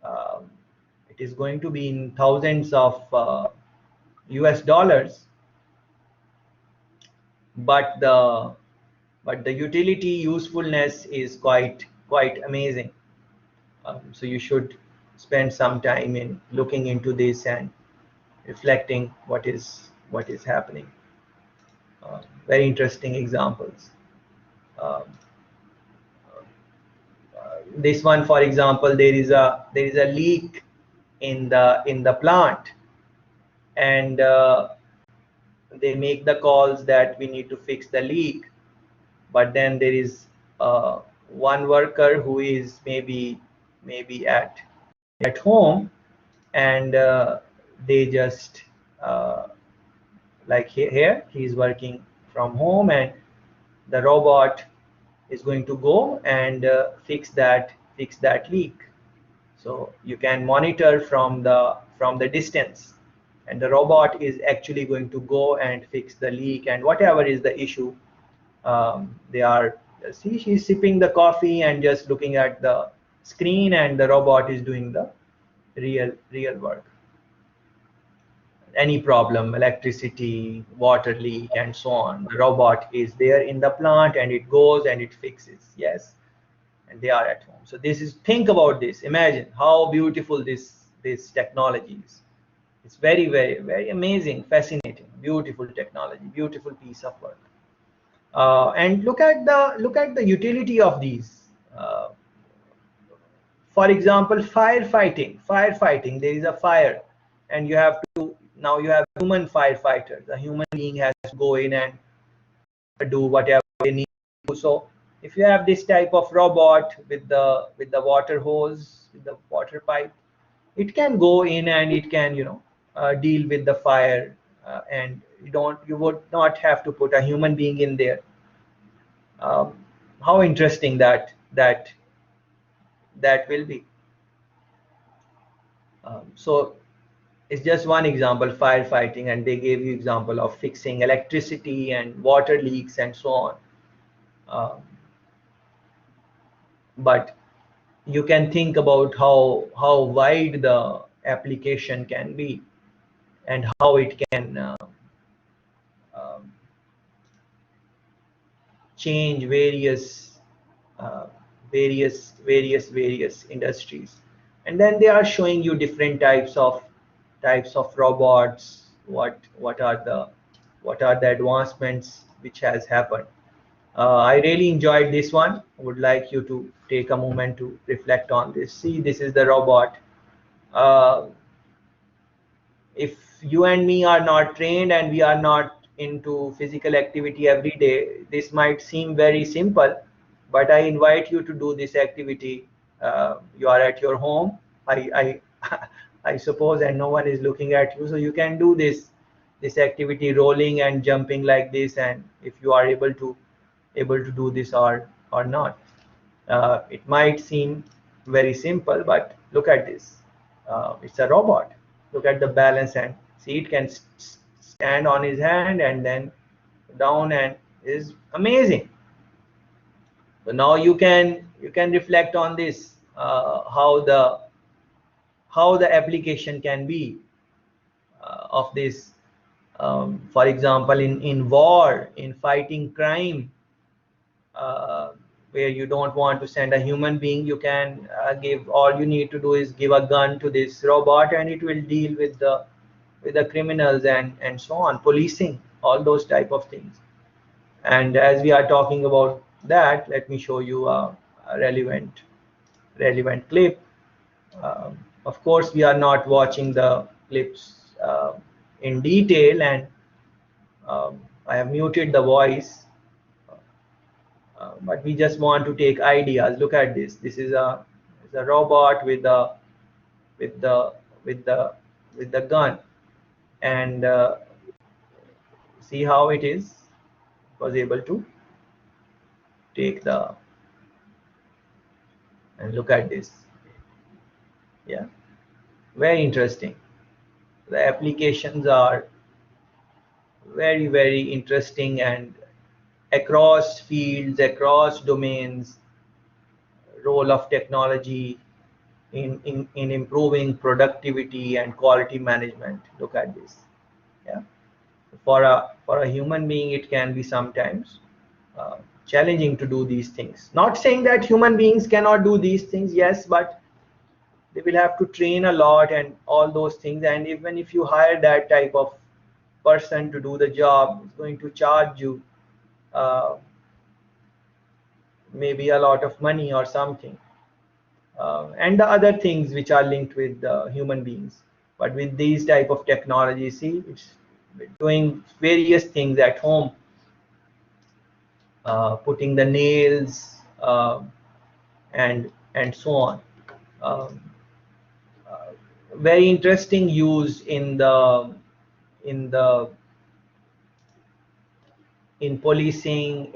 Speaker 1: Um, it is going to be in thousands of US dollars, but the utility usefulness is quite amazing. So you should spend some time in looking into this and reflecting what is happening. Very interesting examples. Um, this one, for example, there is a leak in the plant, and they make the calls that we need to fix the leak. But then there is one worker who is maybe at home, and they just like here he's working from home, and the robot is going to go and fix that leak. So you can monitor from the distance, and the robot is actually going to go and fix the leak, and whatever is the issue. They are, see, she's sipping the coffee and just looking at the screen, and the robot is doing the real work. Any problem, electricity, water leak, and so on, the robot is there in the plant, and it goes and it fixes. Yes, and they are at home. So this is, think about this, imagine how beautiful this technology is. It's very amazing, fascinating, beautiful technology, beautiful piece of work. And look at the utility of these. uh, for example, firefighting, there is a fire, and you have to, now you have human firefighters. A human being has to go in and do whatever they need to do. So if you have this type of robot with the water hose, with the water pipe, it can go in and it can, you know, deal with the fire, and you would not have to put a human being in there. um, how interesting that will be. So It's just one example, firefighting, and they gave you example of fixing electricity and water leaks and so on. But you can think about how wide the application can be and how it can um, change uh, various industries. And then they are showing you different types of robots, what are the advancements which has happened. I really enjoyed this one. I would like you to take a moment to reflect on this. See, this is the robot. uh, if you and me are not trained and we are not into physical activity every day, this might seem very simple, but I invite you to do this activity. You are at your home, I I suppose, and no one is looking at you, so you can do this activity, rolling and jumping like this, and if you are able to do this or not. It might seem very simple, but look at this. It's a robot. Look at the balance, and see, it can stand on his hand and then down, and is amazing. So now you can reflect on this, how the application can be of this. For example, in war, in fighting crime, uh, where you don't want to send a human being, you can give, all you need to do is give a gun to this robot, and it will deal with the criminals and so on, policing, all those type of things. And as we are talking about that, let me show you a relevant clip. Of course, we are not watching the clips in detail, and I have muted the voice, but we just want to take ideas. Look at this. This is a robot with the with the with the gun, and see how it is, was able to take the, and look at this. Yeah, very interesting. The applications are very interesting, and across fields, across domains, role of technology in improving productivity and quality management. Look at this. Yeah, for a human being, it can be sometimes challenging to do these things. Not saying that human beings cannot do these things, yes, but they will have to train a lot and all those things. And even if you hire that type of person to do the job, it's going to charge you uh, maybe a lot of money or something, and the other things which are linked with human beings. But with these type of technology, see, it's doing various things at home, putting the nails, and so on. Um, Very interesting use in the in policing,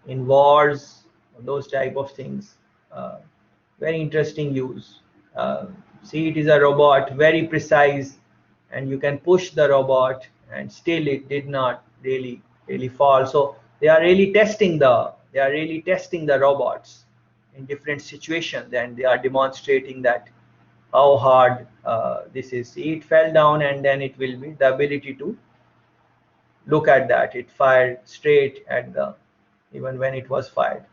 Speaker 1: in wars, those type of things. Uh, Very interesting use. Uh, See, it is a robot, very precise, and you can push the robot, and still it did not really fall. So they are really testing the robots in different situations, and they are demonstrating that how hard this is. See, it fell down, and then it will be the ability to look at that. It fired straight at the, even when it was fired.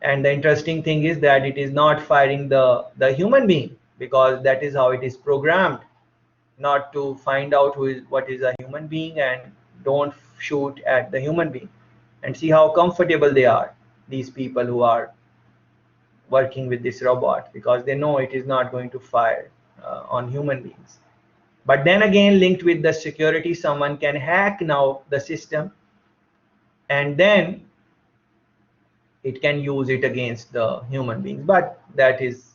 Speaker 1: And the interesting thing is that it is not firing the human being, because that is how it is programmed, not to find out what is a human being, and don't shoot at the human being. And see how comfortable they are, these people who are working with this robot, because they know it is not going to fire on human beings. But then again, linked with the security, someone can hack now the system, and then it can use it against the human beings. But that is,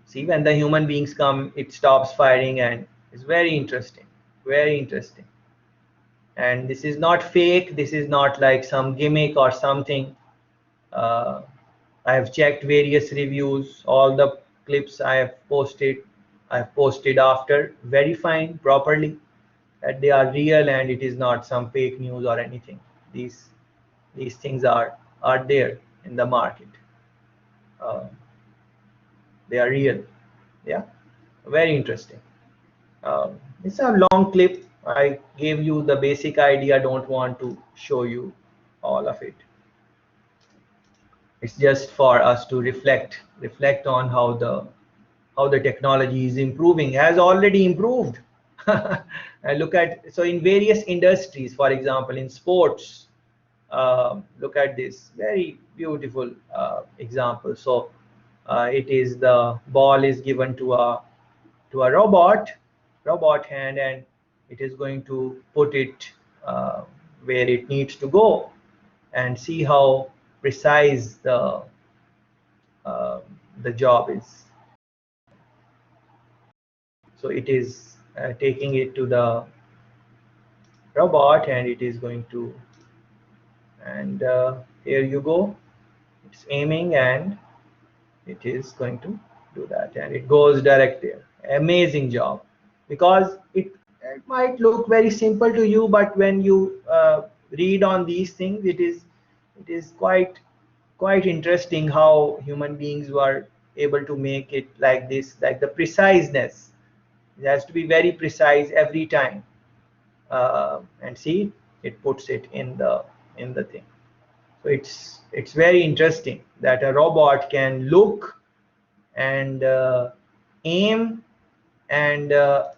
Speaker 1: see, when the human beings come, it stops firing, and it's very interesting, very interesting. And this is not fake, this is not like some gimmick or something. uh, I have checked various reviews, all the clips I have posted, I've posted after verifying properly that they are real and it is not some fake news or anything. These things are there in the market. Uh, they are real. Yeah, very interesting. It's a long clip. I gave you the basic idea. Don't want to show you all of it. It's just for us to reflect on how the technology is improving, has already improved. And look at, so in various industries, for example, in sports, look at this very beautiful example. So it is, the ball is given to a robot hand, and it is going to put it where it needs to go, and see how precise uh, the job is. So it is taking it to the robot, and it is going to, and here you go, it's aiming, and it is going to do that, and it goes direct there. Amazing job. Because it might look very simple to you, but when you read on these things, it is quite interesting how human beings were able to make it like this, like the preciseness. It has to be very precise every time. And see, it puts it in the thing. So it's very interesting that a robot can look and aim and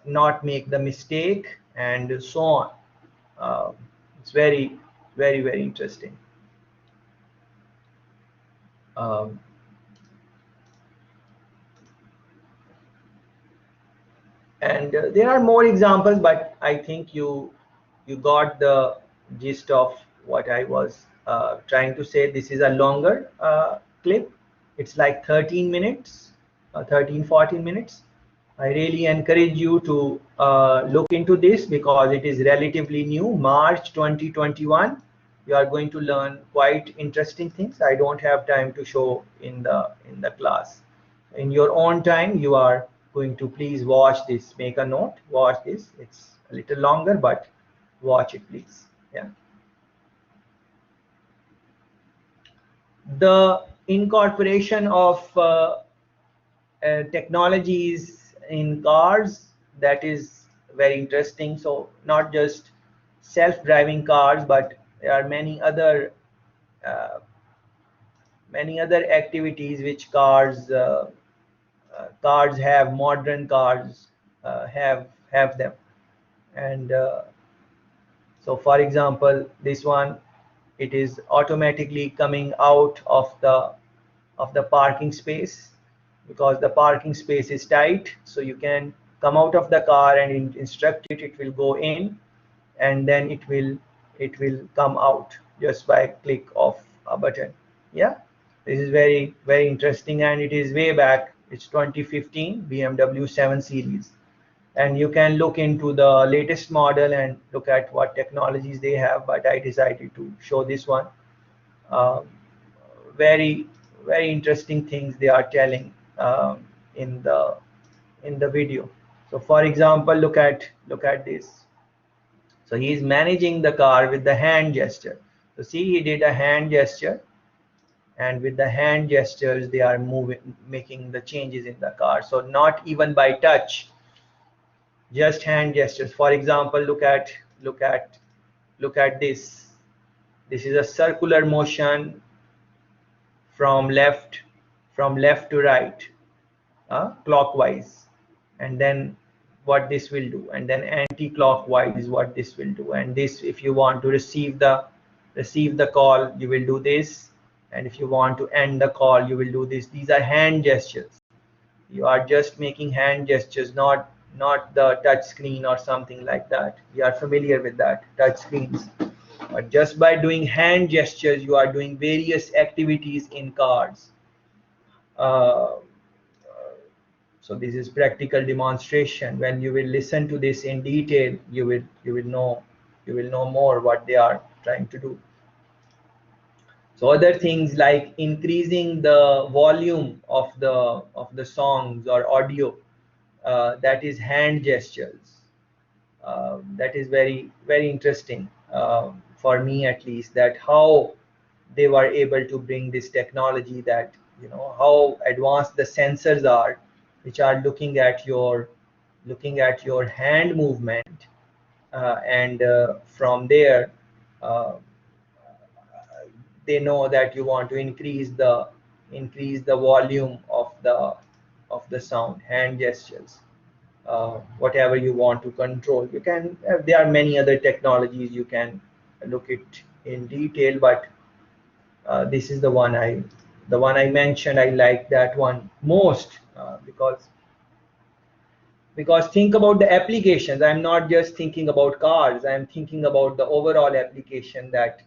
Speaker 1: not make the mistake, and so on. uh, it's very interesting. um, and there are more examples, but I think you got the gist of what I was trying to say. This is a longer clip. It's like 13 minutes, 13-14 minutes. I really encourage you to look into this, because it is relatively new, March 2021. You are going to learn quite interesting things. I don't have time to show in the class. In your own time, you are going to please watch this. Make a note, watch this. It's a little longer, but watch it, please. Yeah. The incorporation of technologies in cars, that is very interesting. So not just self-driving cars, but there are uh, many other activities which cars have, modern cars have them. And so for example, this one, it is automatically coming out of the parking space, because the parking space is tight. So you can come out of the car and instruct it, it will go in, and then it will come out just by click of a button. Yeah, this is very interesting, and it is way back. It's 2015 BMW 7 Series, and you can look into the latest model and look at what technologies they have, but I decided to show this one. um, very interesting things they are telling in the video. So for example, look at this. So he is managing the car with the hand gesture. So see, he did a hand gesture, and with the hand gestures they are moving, making the changes in the car. So not even by touch, just hand gestures. For example, look at look at this. This is a circular motion from left to right, clockwise, and then what this will do, and then anti-clockwise is what this will do. And this, if you want to receive the call, you will do this, and if you want to end the call, you will do this. These are hand gestures. You are just making hand gestures, not the touch screen or something like that. You are familiar with that, touch screens. But just by doing hand gestures, you are doing various activities in cars. uh, so this is practical demonstration. When you will listen to this in detail, you will know more what they are trying to do. So other things like increasing the volume of the songs or audio, that is hand gestures. That is very, very interesting for me, at least, that how they were able to bring this technology, that how advanced the sensors are, which are looking at your hand movement, and from there, uh, they know that you want to increase the volume of the sound. Hand gestures, whatever you want to control, you can. There are many other technologies you can look it in detail, but this is the one I mentioned. I like that one most, because think about the applications. I'm not just thinking about cars, I'm thinking about the overall application, that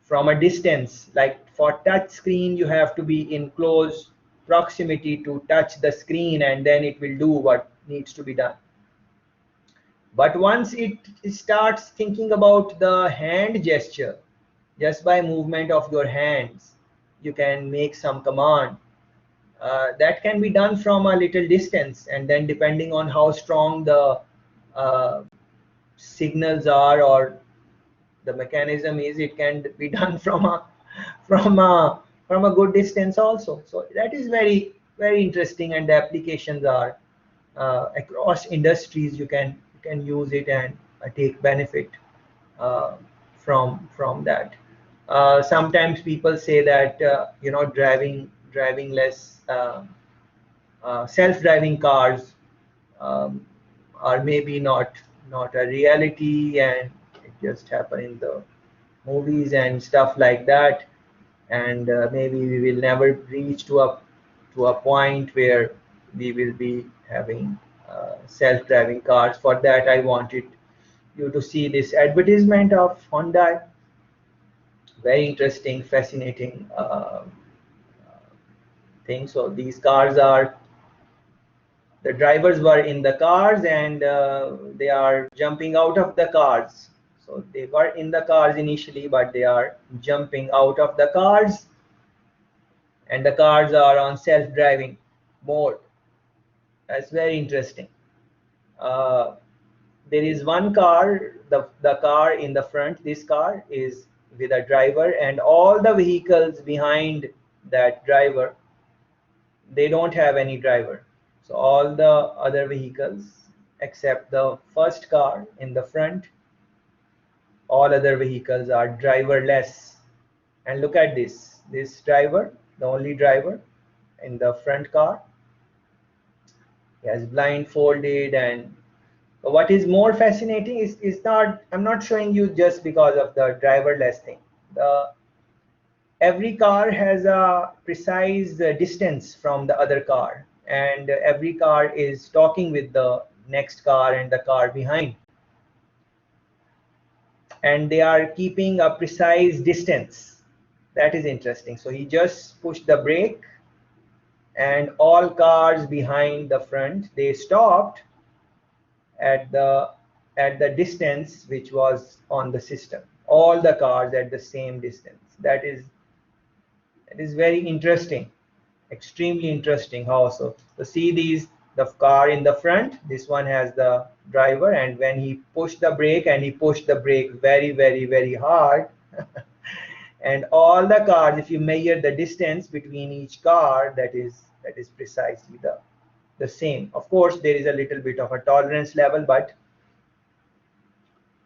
Speaker 1: from a distance, like for touch screen, you have to be in close proximity to touch the screen, and then it will do what needs to be done. But once it starts thinking about the hand gesture, just by movement of your hands, you can make some command that can be done from a little distance, and then depending on how strong the uh, signals are, or the mechanism is, it can be done from a from a good distance also. So that is very, very interesting, and the applications are across industries. You can use it and take benefit uh, from that. Sometimes people say that driving less, self-driving cars um, are maybe not a reality, and it just happen in the movies and stuff like that. And maybe we will never reach to a point where we will be having self-driving cars. For that, I wanted you to see this advertisement of Honda. Very interesting, fascinating thing. So these cars are, the drivers were in the cars, and they are jumping out of the cars. So they were in the cars initially, but they are jumping out of the cars, and the cars are on self-driving mode. That's very interesting. uh, there is one car, the car in the front. This car is with a driver, and all the vehicles behind that driver, they don't have any driver. So all the other vehicles, except the first car in the front, all other vehicles are driverless. And look at this driver, the only driver in the front car. He has blindfolded. And what is more fascinating is not, I'm not showing you just because of the driverless thing. The Every car has a precise distance from the other car, and every car is talking with the next car and the car behind, and they are keeping a precise distance. That is interesting. So he just pushed the brake, and all cars behind the front, they stopped at the distance which was on the system. All the cars at the same distance. That is very interesting, extremely interesting. How so see these, the car in the front, this one has the driver, and when he pushed the brake, and he pushed the brake very, very, very hard, and all the cars, if you measure the distance between each car, that is precisely the same. Of course, there is a little bit of a tolerance level, but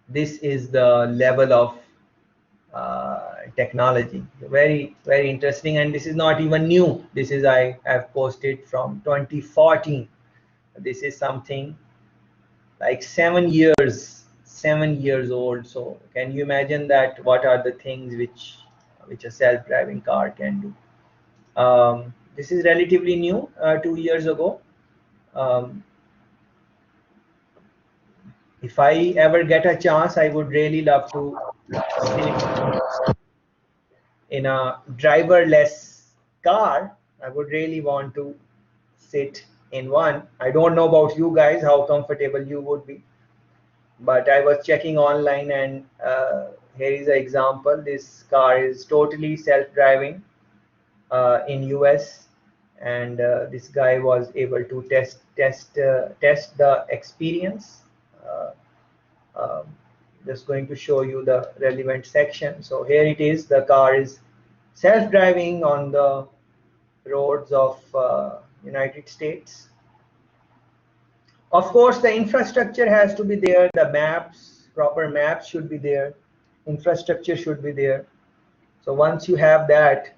Speaker 1: this is the level of technology. Very, very interesting. And this is not even new. This is, I have posted from 2014. This is something like 7 years old. So can you imagine that? What are the things which a self-driving car can do? This is relatively new, 2 years ago. um, if I ever get a chance, I would really love to sit in a driverless car. I would really want to sit in one. I don't know about you guys, how comfortable you would be, but I was checking online, and here is an example. This car is totally self-driving in US, and this guy was able to test the experience. Uh, um, just going to show you the relevant section. So here it is. The car is self-driving on the roads of United States. Of course, the infrastructure has to be there. The maps, proper maps should be there. Infrastructure should be there. So once you have that,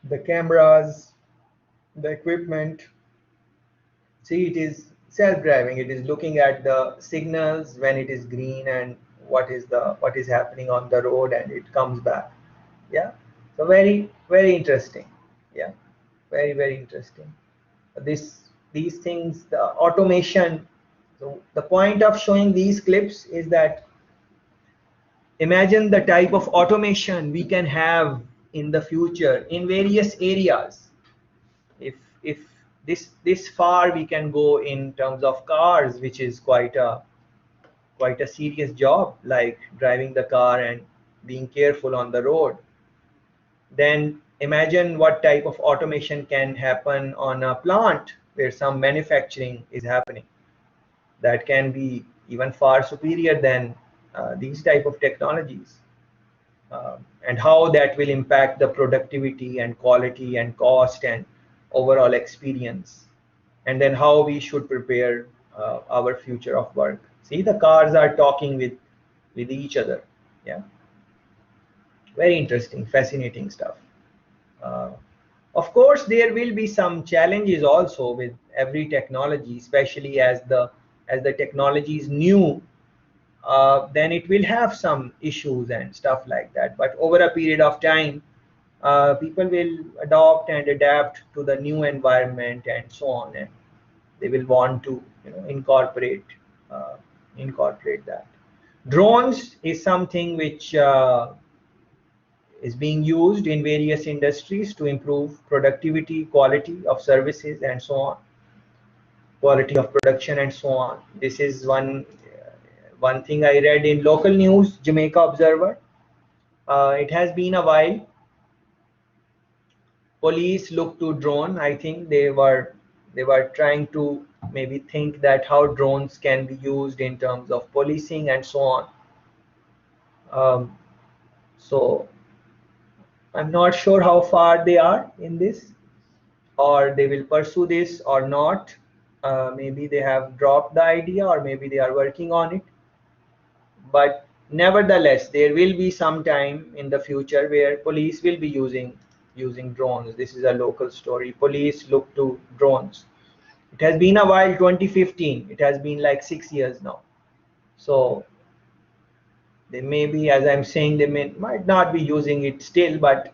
Speaker 1: the cameras, the equipment, see, it is self-driving. It is looking at the signals when it is green and what is happening on the road, and it comes back. Yeah. So very interesting. Yeah. Very interesting. These things, the automation. So the point of showing these clips is that imagine the type of automation we can have in the future in various areas. If this far we can go in terms of cars, which is quite a serious job, like driving the car and being careful on the road, then imagine what type of automation can happen on a plant where some manufacturing is happening. That can be even far superior than these type of technologies. And how that will impact the productivity and quality and cost and overall experience, and then how we should prepare our future of work. See, the cars are talking with each other. Yeah, very interesting, fascinating stuff. uh, of course, there will be some challenges also with every technology, especially as the technology is new. Then it will have some issues and stuff like that. But over a period of time, people will adopt and adapt to the new environment and so on, and they will want to, uh, incorporate that. Drones is something which is being used in various industries to improve productivity, quality of services, and so on, quality of production, and so on. This is one thing I read in local news, Jamaica Observer. It has been a while. Police look to drone. I think they were trying to maybe think that how drones can be used in terms of policing and so on. Um, so I'm not sure how far they are in this, or they will pursue this or not. Maybe they have dropped the idea, or maybe they are working on it. But nevertheless, there will be some time in the future where police will be using drones. This is a local story. Police look to drones. It has been a while, 2015. It has been like 6 years now. So they may be, as I'm saying, they might not be using it still, but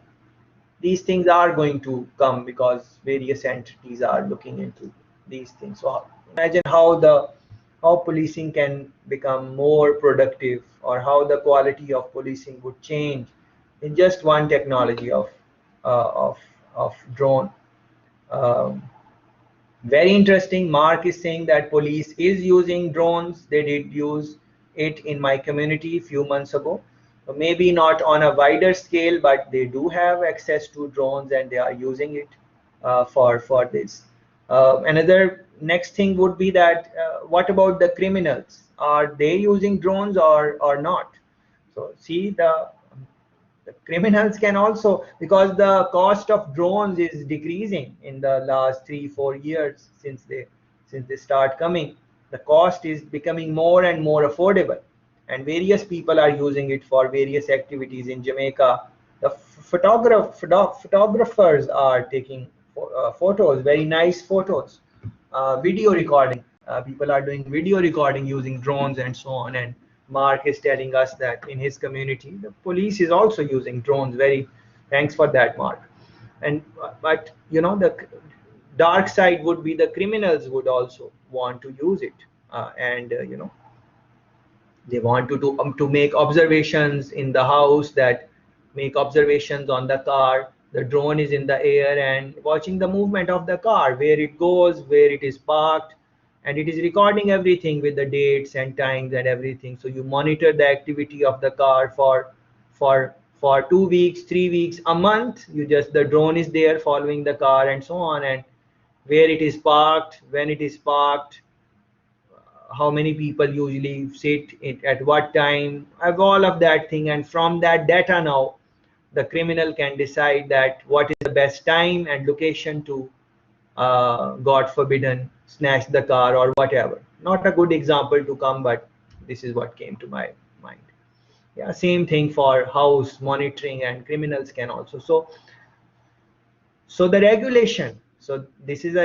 Speaker 1: these things are going to come because various entities are looking into these things. So imagine how policing can become more productive, or how the quality of policing would change in just one technology uh, of of drone. Um, Very interesting. Mark is saying that police is using drones. They did use it in my community a few months ago. Maybe not on a wider scale, but they do have access to drones and they are using it for this. Another next thing would be that what about the criminals? Are they using drones or not? So see, the criminals can also, because the cost of drones is decreasing in the last 3 4 years since they start coming. The cost is becoming more and more affordable, and various people are using it for various activities in Jamaica. The photographers are taking photos, very nice photos, video recording. People are doing video recording using drones and so on. And Mark is telling us that in his community, the police is also using drones. Very thanks for that, Mark. And but the dark side would be the criminals would also want to use it, and they want to make observations in the house, that make observations on the car. The drone is in the air and watching the movement of the car, where it goes, where it is parked, and it is recording everything with the dates and times and everything. So you monitor the activity of the car for for 2 weeks, 3 weeks, a month. The drone is there following the car and so on, and where it is parked, when it is parked, how many people usually sit it at what time, have all of that thing. And from that data now, the criminal can decide that what is the best time and location to, God forbidden, snatch the car or whatever. Not a good example to come, but this is what came to my mind. Yeah, same thing for house monitoring, and criminals can also. So the regulation, so this is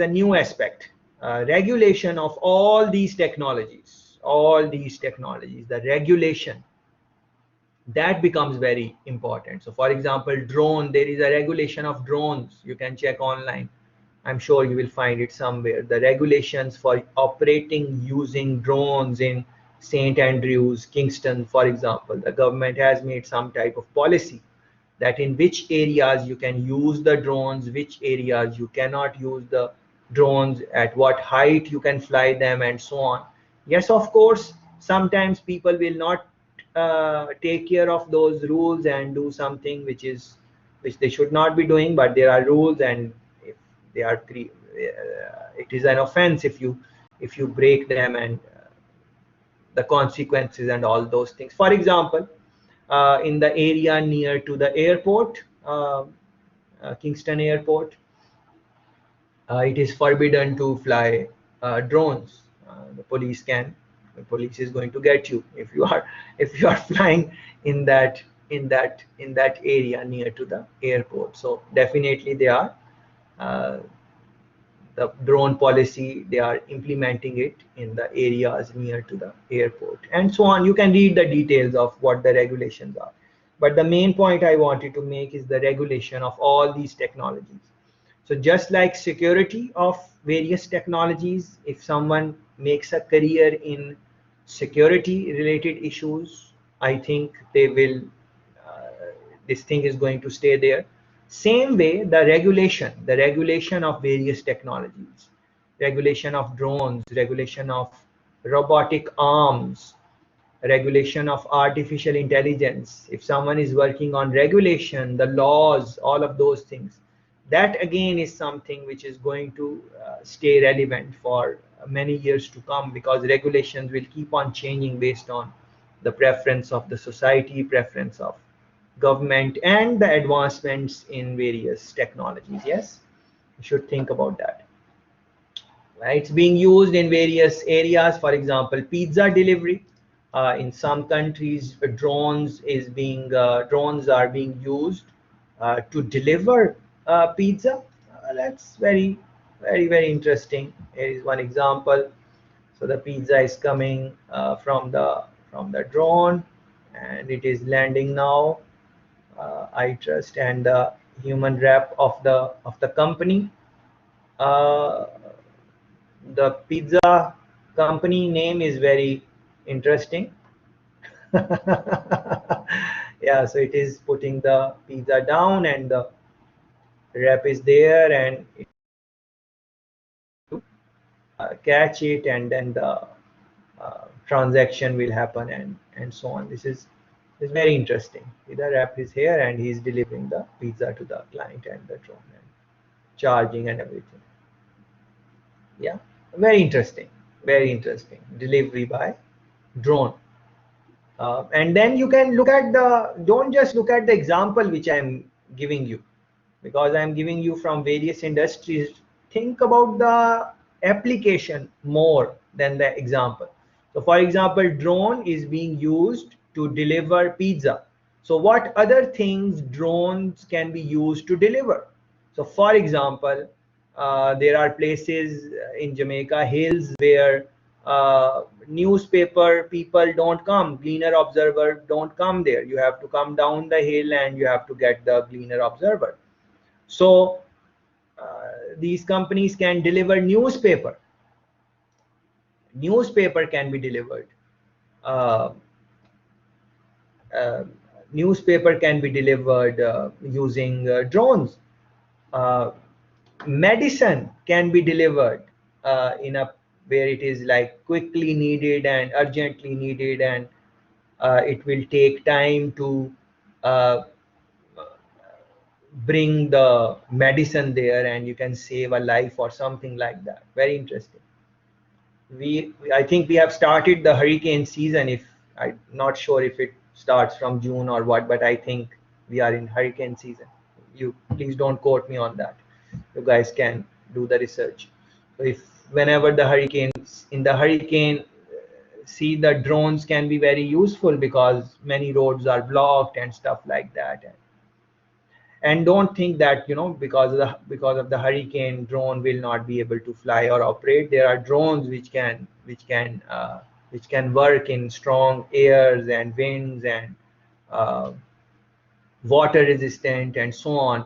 Speaker 1: a new aspect, regulation of all these technologies, the regulation, that becomes very important. So for example, drone, there is a regulation of drones. You can check online, I'm sure you will find it somewhere, the regulations for operating using drones in St. Andrews, Kingston, for example. The government has made some type of policy that in which areas you can use the drones, which areas you cannot use the drones, at what height you can fly them, and so on. Yes, of course, sometimes people will not take care of those rules and do something which they should not be doing, but there are rules, and if they are it is an offense if you break them, and the consequences and all those things. For example, in the area near to the airport, Kingston Airport, it is forbidden to fly drones. The police is going to get you if you are flying in that area near to the airport. So definitely they are, uh, the drone policy, they are implementing it in the areas near to the airport, and so on. You can read the details of what the regulations are, but the main point I wanted to make is the regulation of all these technologies. So just like security of various technologies, if someone makes a career in security related issues, I think they will, this thing is going to stay there. Same way, the regulation of various technologies, regulation of drones, regulation of robotic arms, regulation of artificial intelligence. If someone is working on regulation, the laws, all of those things, that again is something which is going to stay relevant for many years to come, because regulations will keep on changing based on the preference of the society, preference of government, and the advancements in various technologies. Yes, you should think about that. Right? It's being used in various areas. For example, pizza delivery. In some countries, drones are being used to deliver pizza. That's very, very, very interesting. Here is one example. So the pizza is coming from the drone, and it is landing now. I trust, and the human rep of the company. Uh, the pizza company name is very interesting. Yeah, so it is putting the pizza down, and the rep is there, and it to catch it, and then the transaction will happen, and so on. This is very interesting. The rep is here, and he's delivering the pizza to the client and the drone, and charging and everything. Yeah, very interesting delivery by drone. And then you can look at don't just look at the example which I'm giving you, because I'm giving you from various industries. Think about the application more than the example. So for example, drone is being used to deliver pizza. So what other things drones can be used to deliver? So for example, there are places in Jamaica hills where newspaper people don't come, Gleaner Observer don't come there. You have to come down the hill, and you have to get the Gleaner Observer. So these companies can deliver newspaper can be delivered, uh, uh, newspaper can be delivered using drones. uh, Medicine can be delivered in a where it is like quickly needed and urgently needed, and it will take time to uh, bring the medicine there and you can save a life or something like that. Very interesting. I think we have started the hurricane season. If I'm not sure if it starts from June or what, but I think we are in hurricane season. You please don't quote me on that. You guys can do the research. So if whenever the hurricanes in the hurricane, see, the drones can be very useful because many roads are blocked and stuff like that. And don't think that, you know, because of the hurricane, drone will not be able to fly or operate. There are drones which can work in strong airs and winds and uh, water resistant and so on.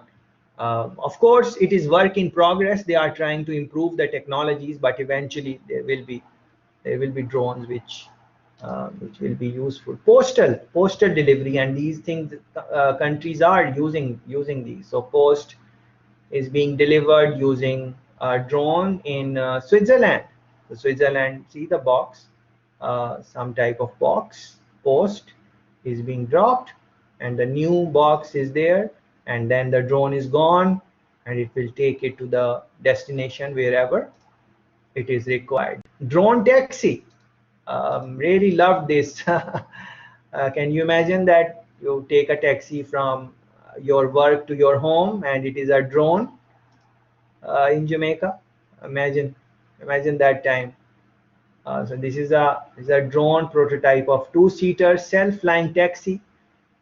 Speaker 1: Of course, it is work in progress. They are trying to improve the technologies, but eventually there will be drones which will be useful. Postal delivery, and these things, countries are using these. So post is being delivered using a drone in Switzerland. So Switzerland, see the box, some type of box, post is being dropped, and the new box is there, and then the drone is gone, and it will take it to the destination wherever it is required. Drone taxi, really loved this. Can you imagine that you take a taxi from your work to your home and it is a drone in Jamaica? Imagine, imagine that time. So this is a drone prototype of two-seater self-flying taxi.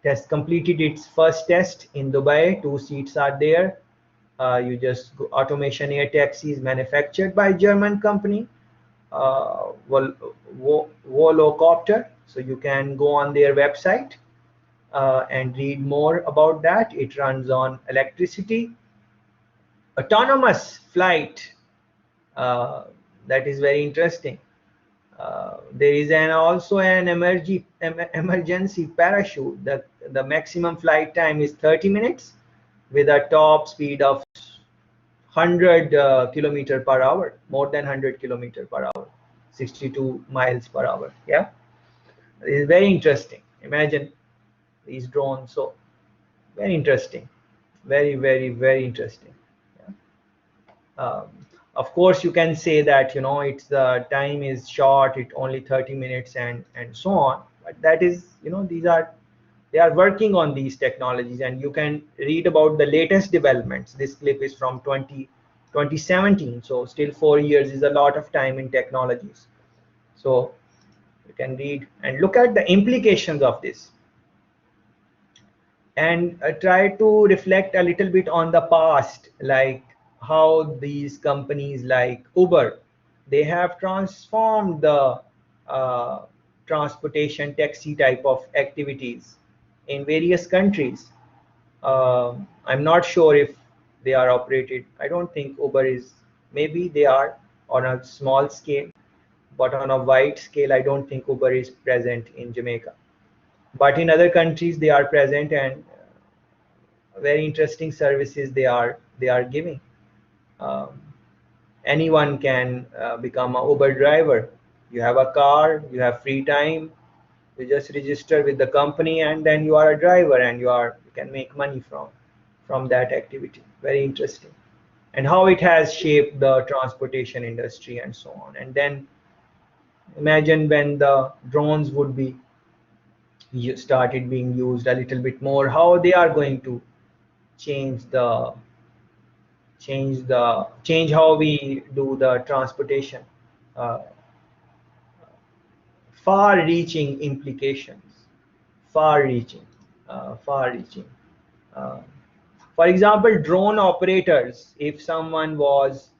Speaker 1: Has completed its first test in Dubai. Two seats are there. You just go, Automation Air Taxi is manufactured by German company, Volocopter. So you can go on their website and read more about that. It runs on electricity. Autonomous flight, uh, that is very interesting. There is also an emergency parachute. The maximum flight time is 30 minutes with a top speed of 100 kilometer per hour, more than 100 kilometer per hour, 62 miles per hour. Yeah, it is very interesting. Imagine these drones. So very interesting, very interesting. Yeah. um, of course you can say that, you know, it's the time is short, it only 30 minutes and so on, but that is, you know, they are working on these technologies, and you can read about the latest developments. This clip is from 2017, so still 4 years is a lot of time in technologies. So you can read and look at the implications of this, and try to reflect a little bit on the past, like how these companies like Uber, they have transformed the uh, transportation taxi type of activities in various countries. I'm not sure if they are operated. I don't think Uber is. Maybe they are on a small scale, but on a wide scale, I don't think Uber is present in Jamaica. But in other countries, they are present, and very interesting services they are giving. Um, Anyone can become a Uber driver. You have a car, you have free time, you just register with the company, and then you are a driver, and you can make money from that activity. Very interesting, and how it has shaped the transportation industry and so on. And then imagine when the drones would be started being used a little bit more, how they are going to change the change how we do the transportation. uh, Far-reaching implications, far-reaching, far-reaching. Uh, for example, drone operators. If someone was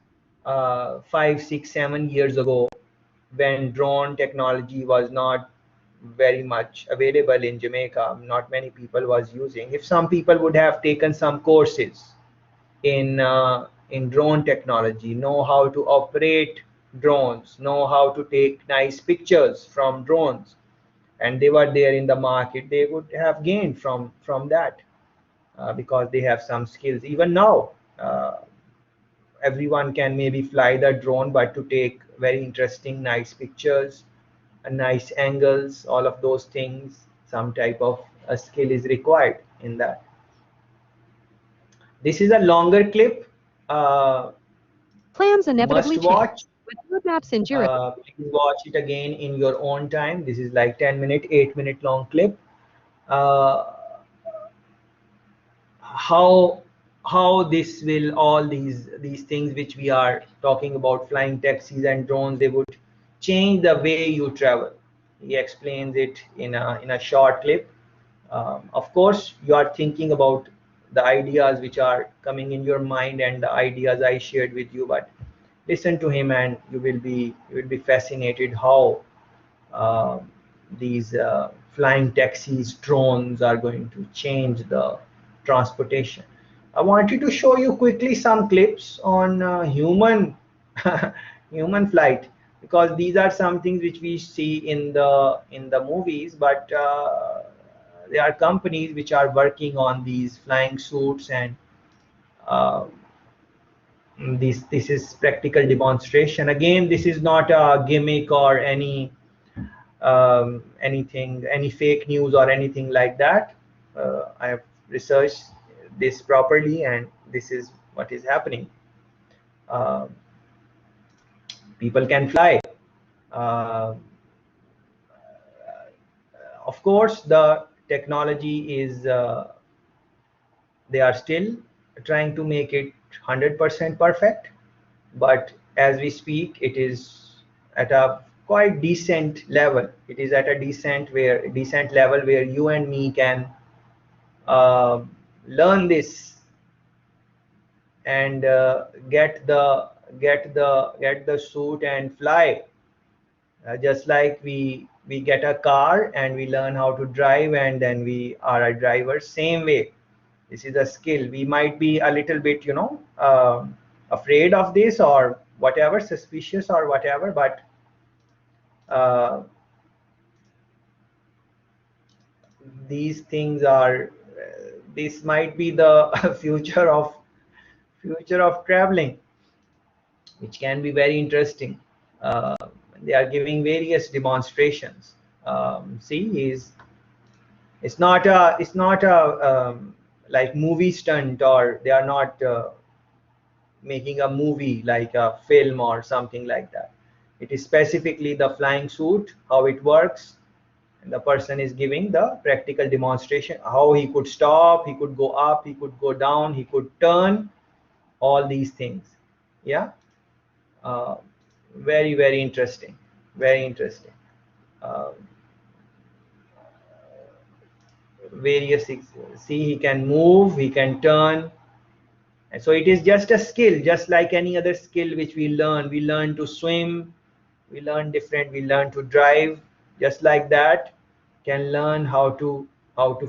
Speaker 1: 5, 6, 7 years ago, when drone technology was not very much available in Jamaica, not many people was using. If some people would have taken some courses in drone technology, know how to operate drones, know how to take nice pictures from drones, and they were there in the market, they would have gained from that, because they have some skills. Even now, everyone can maybe fly the drone, but to take very interesting, nice pictures, nice angles, all of those things, some type of a skill is required. in that. This is a longer clip.
Speaker 3: Plans inevitably
Speaker 1: Must
Speaker 3: change.
Speaker 1: watch.
Speaker 3: With roadmaps in Jira.
Speaker 1: Please watch it again in your own time. This is like 10-minute, 8-minute long clip. How this will, all these things which we are talking about, flying taxis and drones, they would change the way you travel. He explains it in a short clip. Of course, you are thinking about the ideas which are coming in your mind and the ideas I shared with you, but listen to him and you will be fascinated how uh, these flying taxis, drones are going to change the transportation. I wanted to show you quickly some clips on human human flight, because these are some things which we see in the movies, but there are companies which are working on these flying suits, and uh, this is practical demonstration. Again, this is not a gimmick or anything, any fake news or anything like that. I have researched this properly, and this is what is happening. Uh, People can fly. Uh, of course, the technology is, they are still trying to make it 100% perfect, but as we speak, it is at a quite decent level. It is at a decent level where you and me can uh, learn this and get the suit and fly, just like we get a car and we learn how to drive and then we are a driver. Same way, this is a skill. We might be a little bit, afraid of this or whatever, suspicious or whatever, but uh, these things are, this might be the future of traveling, which can be very interesting. Uh, they are giving various demonstrations. See, is it's not a like movie stunt, or they are not making a movie like a film or something like that. It is specifically the flying suit, how it works, and the person is giving the practical demonstration, how he could stop, he could go up, he could go down, he could turn, all these things. Yeah. uh, very interesting, very interesting. uh, Various, see, he can move, he can turn. And so it is just a skill, just like any other skill which we learn to swim, we learn to drive, just like that, can learn how to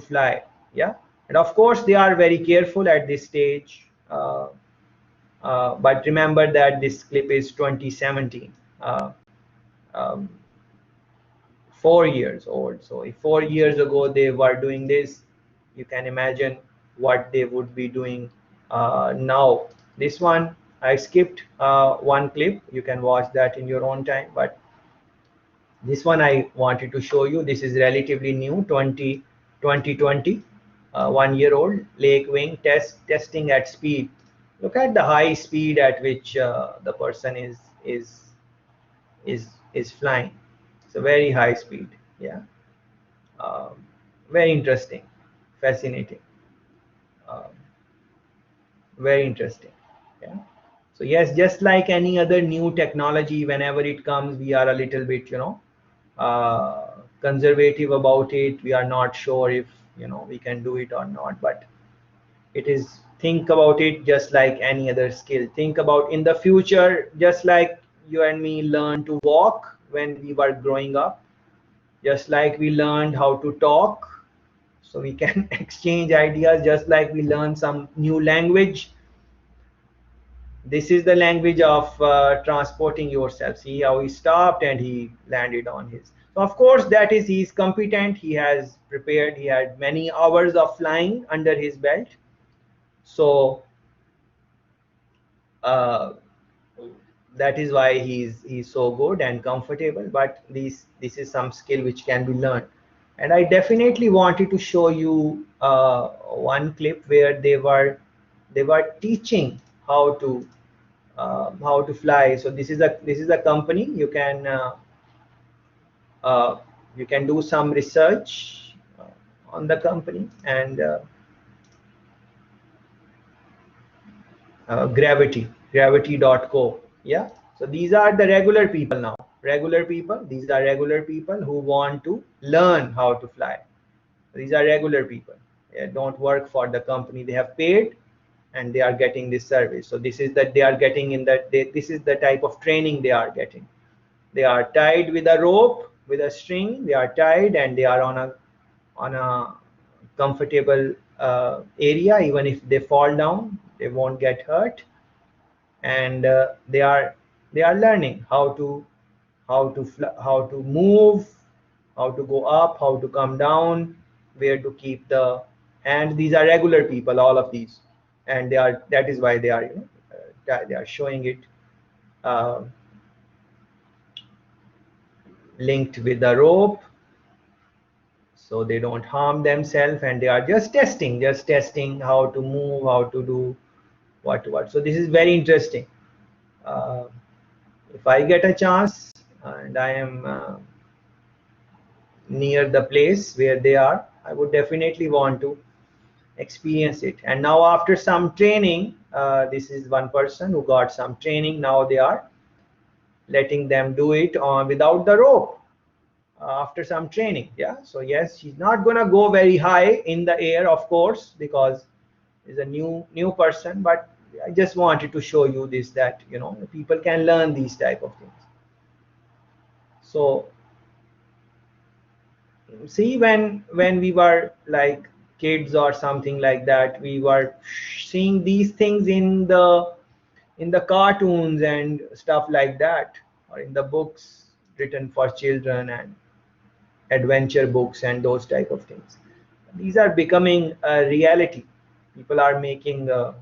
Speaker 1: fly. Yeah. And of course they are very careful at this stage, but remember that this clip is 2017, uh, um, 4 years old. So if 4 years ago they were doing this, you can imagine what they would be doing now. This one I skipped one clip. You can watch that in your own time. But this one I wanted to show you. This is relatively new, 2020, 1 year old. Lake wing testing at speed. Look at the high speed at which the person is flying. It's a very high speed. Yeah. um, Very interesting, fascinating, um, very interesting. Yeah. So yes, just like any other new technology, whenever it comes, we are a little bit, conservative about it. We are not sure if we can do it or not. But it is, think about it just like any other skill. Think about in the future, just like you and me learned to walk when we were growing up, just like we learned how to talk, so we can exchange ideas, just like we learn some new language. This is the language of transporting yourself. See how he stopped and he landed on his, so of course that is, he's competent, he has prepared, he had many hours of flying under his belt. So uh, that is why he's so good and comfortable. But this is some skill which can be learned. And I definitely wanted to show you one clip where they were teaching how to fly. So this is a company. Uh, you can do some research on the company, and gravity.co. Yeah, so these are the regular people now. These are regular people who want to learn how to fly. These are regular people. They don't work for the company. They have paid and they are getting this service. So this is that they are getting in that this is the type of training they are getting. They are tied with a rope, with a string. They are tied and they are on a comfortable area. Even if they fall down, they won't get hurt. And they are learning how to move, how to go up, how to come down, where to keep the hand. These are regular people, all of these, and that is why they are they are showing it uh, linked with the rope, so they don't harm themselves, and they are just testing how to move, how to do what. So this is very interesting. uh, if I get a chance and I am near the place where they are, I would definitely want to experience it. And now after some training, this is one person who got some training. Now they are letting them do it on without the rope after some training. Yeah, so yes, she's not gonna go very high in the air, of course, because is a new person, but I just wanted to show you this, that people can learn these type of things. So see, when we were like kids or something like that, we were seeing these things in the cartoons and stuff like that, or in the books written for children and adventure books and those type of things. These are becoming a reality. People are making uh,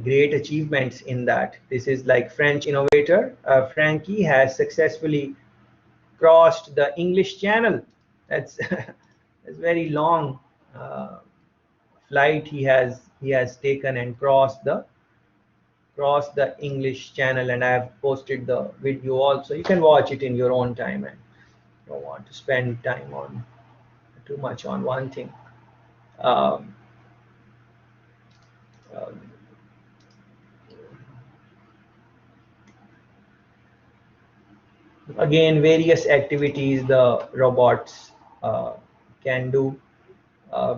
Speaker 1: great achievements in that. This is like French innovator Frankie has successfully crossed the English Channel. That's that's very long flight he has taken and crossed the English Channel, and I have posted the video also. You can watch it in your own time, and don't want to spend time on too much on one thing. Um, um, Again, various activities the robots can do.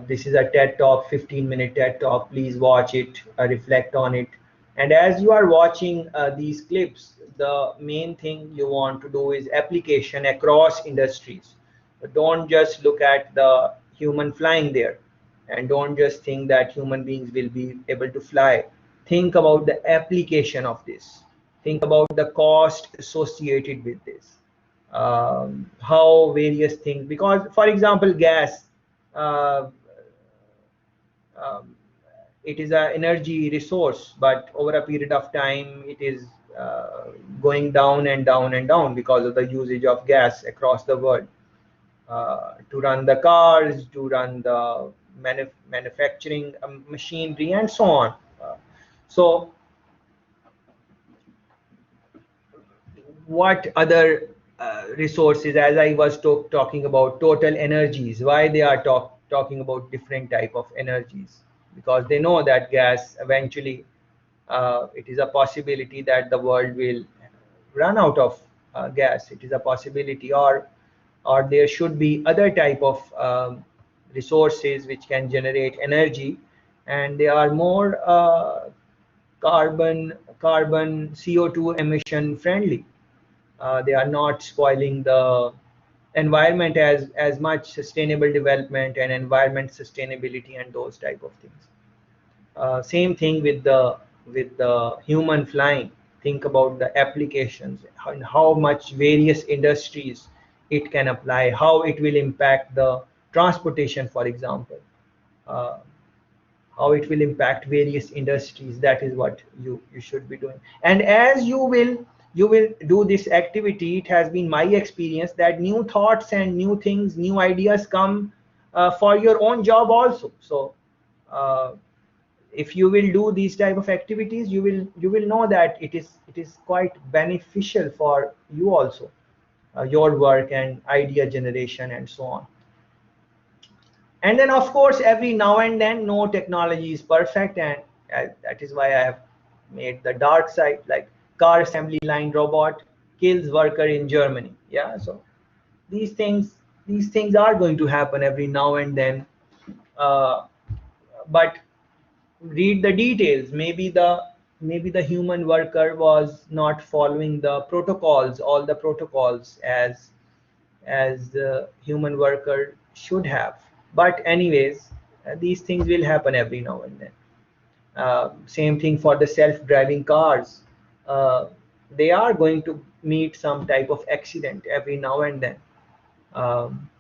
Speaker 1: This is a TED Talk, 15-minute TED Talk. Please watch it, reflect on it. And as you are watching these clips, the main thing you want to do is application across industries. But don't just look at the human flying there, and don't just think that human beings will be able to fly. Think about the application of this. Think about the cost associated with this. How various things, because for example, gas, uh, um, it is an energy resource, but over a period of time it is going down and down and down because of the usage of gas across the world, to run the cars, to run the manufacturing machinery, and so on. So what other resources, as I was talking about total energies, why they are talking about different type of energies? Because they know that gas eventually, it is a possibility that the world will run out of gas. It is a possibility, or there should be other type of resources which can generate energy, and they are more carbon CO2 emission friendly. They are not spoiling the environment as much. Sustainable development and environment sustainability and those type of things. Same thing with the human flying. Think about the applications and how much various industries it can apply, how it will impact the transportation, for example, uh, how it will impact various industries. That is what you should be doing. And as you will you will do this activity, it has been my experience that new thoughts and new things, new ideas come for your own job also. So if you will do these type of activities, you will know that it is quite beneficial for you also, your work and idea generation and so on. And then of course every now and then, no technology is perfect, and that is why I have made the dark side, like car assembly line robot kills worker in Germany. Yeah, so these things are going to happen every now and then, but read the details. Maybe the human worker was not following the protocols, all the protocols as the human worker should have. But anyways, these things will happen every now and then. Same thing for the self-driving cars. They are going to meet some type of accident every now and then. Um,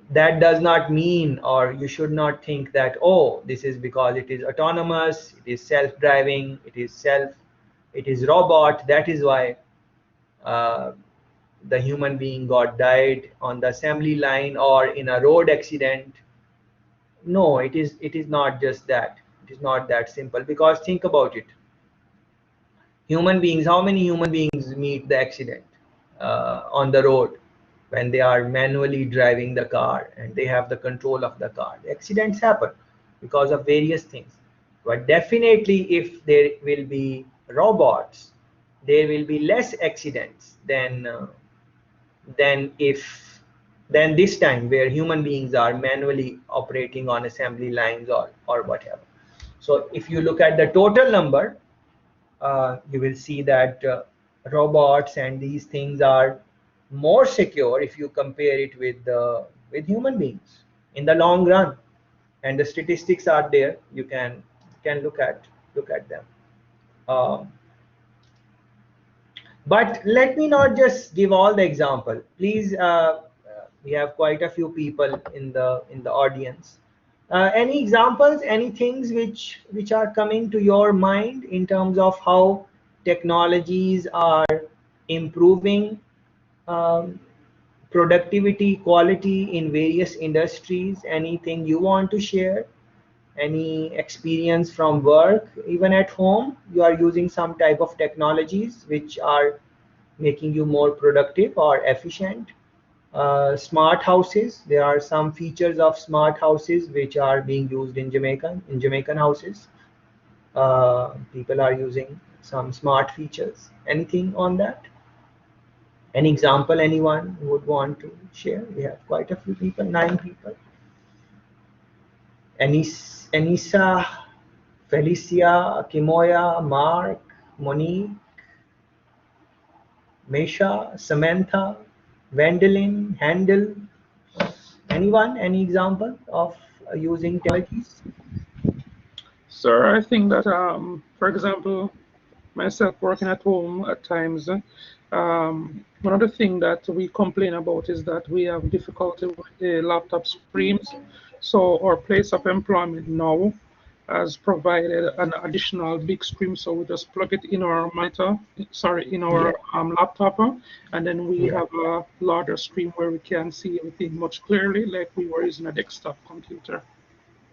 Speaker 1: that does not mean, or you should not think that, oh, this is because it is autonomous, it is self-driving, it is robot, that is why uh, the human being got died on the assembly line or in a road accident. No, it is not just that. It is not that simple, because think about it. Human beings, how many human beings meet the accident on the road when they are manually driving the car and they have the control of the car? The accidents happen because of various things. But definitely if there will be robots, there will be less accidents than if than this time where human beings are manually operating on assembly lines or whatever. So if you look at the total number, you will see that robots and these things are more secure if you compare it with human beings in the long run. And the statistics are there. You can look at them. Um, but let me not just give all the example, please. We have quite a few people in the audience. Any examples, any things which are coming to your mind in terms of how technologies are improving um, productivity, quality in various industries? Anything you want to share? Any experience from work? Even at home, you are using some type of technologies which are making you more productive or efficient. Smart houses, there are some features of smart houses which are being used in Jamaican houses. People are using some smart features. Anything on that? Any example anyone would want to share? We have quite a few people, 9 people. Anissa, Felicia, Kimoya, Mark, Monique, Mesha, Samantha, Wendelin, Handel. Anyone? Any example of using technologies?
Speaker 4: Sir, I think that, for example, myself working at home at times, one of the things that we complain about is that we have difficulty with the laptop streams. So our place of employment now has provided an additional big stream. So we just plug it in our monitor, sorry, in our laptop, and then we have a larger stream where we can see everything much clearly, like we were using a desktop computer.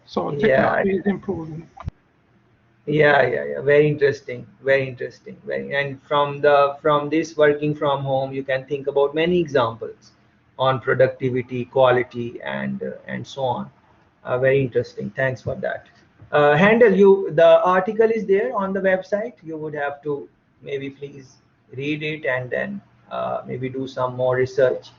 Speaker 4: So technology is improving.
Speaker 1: Yeah. Very interesting. Very interesting. And from this working from home, you can think about many examples on productivity, quality, and so on. Very interesting. Thanks for that. Handle, the article is there on the website. You would have to maybe please read it and then maybe do some more research.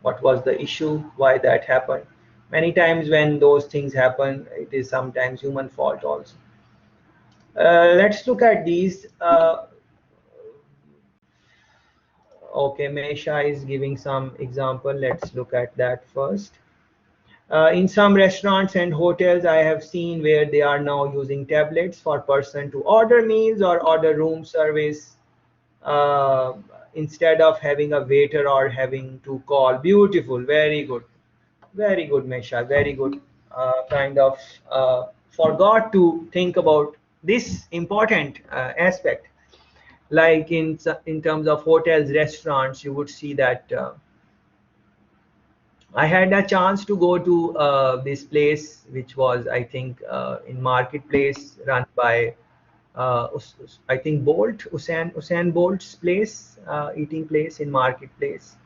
Speaker 1: What was the issue? Why that happened? Many times when those things happen, it is sometimes human fault also. Let's look at these. Okay, Mesha is giving some example. Let's look at that first. In some restaurants and hotels, I have seen where they are now using tablets for person to order meals or order room service instead of having a waiter or having to call. Beautiful, very good, Mesha, very good. Kind of forgot to think about this important aspect. like in terms of hotels, restaurants, you would see that I had a chance to go to this place, which was, I think, in Marketplace, run by I think Usain Bolt's place, eating place in Marketplace.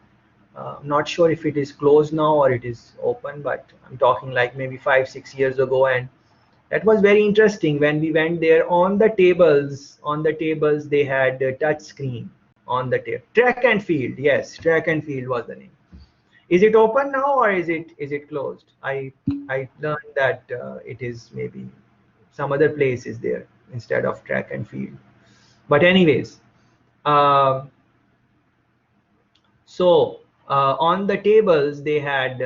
Speaker 1: I'm not sure if it is closed now or it is open, but I'm talking like maybe 5 6 years ago, and that was very interesting. When we went there, on the tables they had a touch screen on the table. Track and Field, yes, Track and Field was the name. Is it open now or is it closed? I learned that it is maybe some other place is there instead of Track and Field. But anyways, uh, so on the tables they had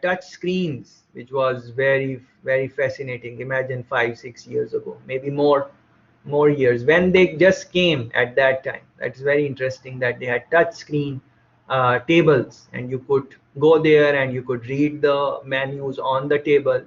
Speaker 1: touch screens, which was very very fascinating. Imagine 5 6 years ago, maybe more years, when they just came at that time. That's very interesting that they had touch screen tables, and you could go there and you could read the menus on the table,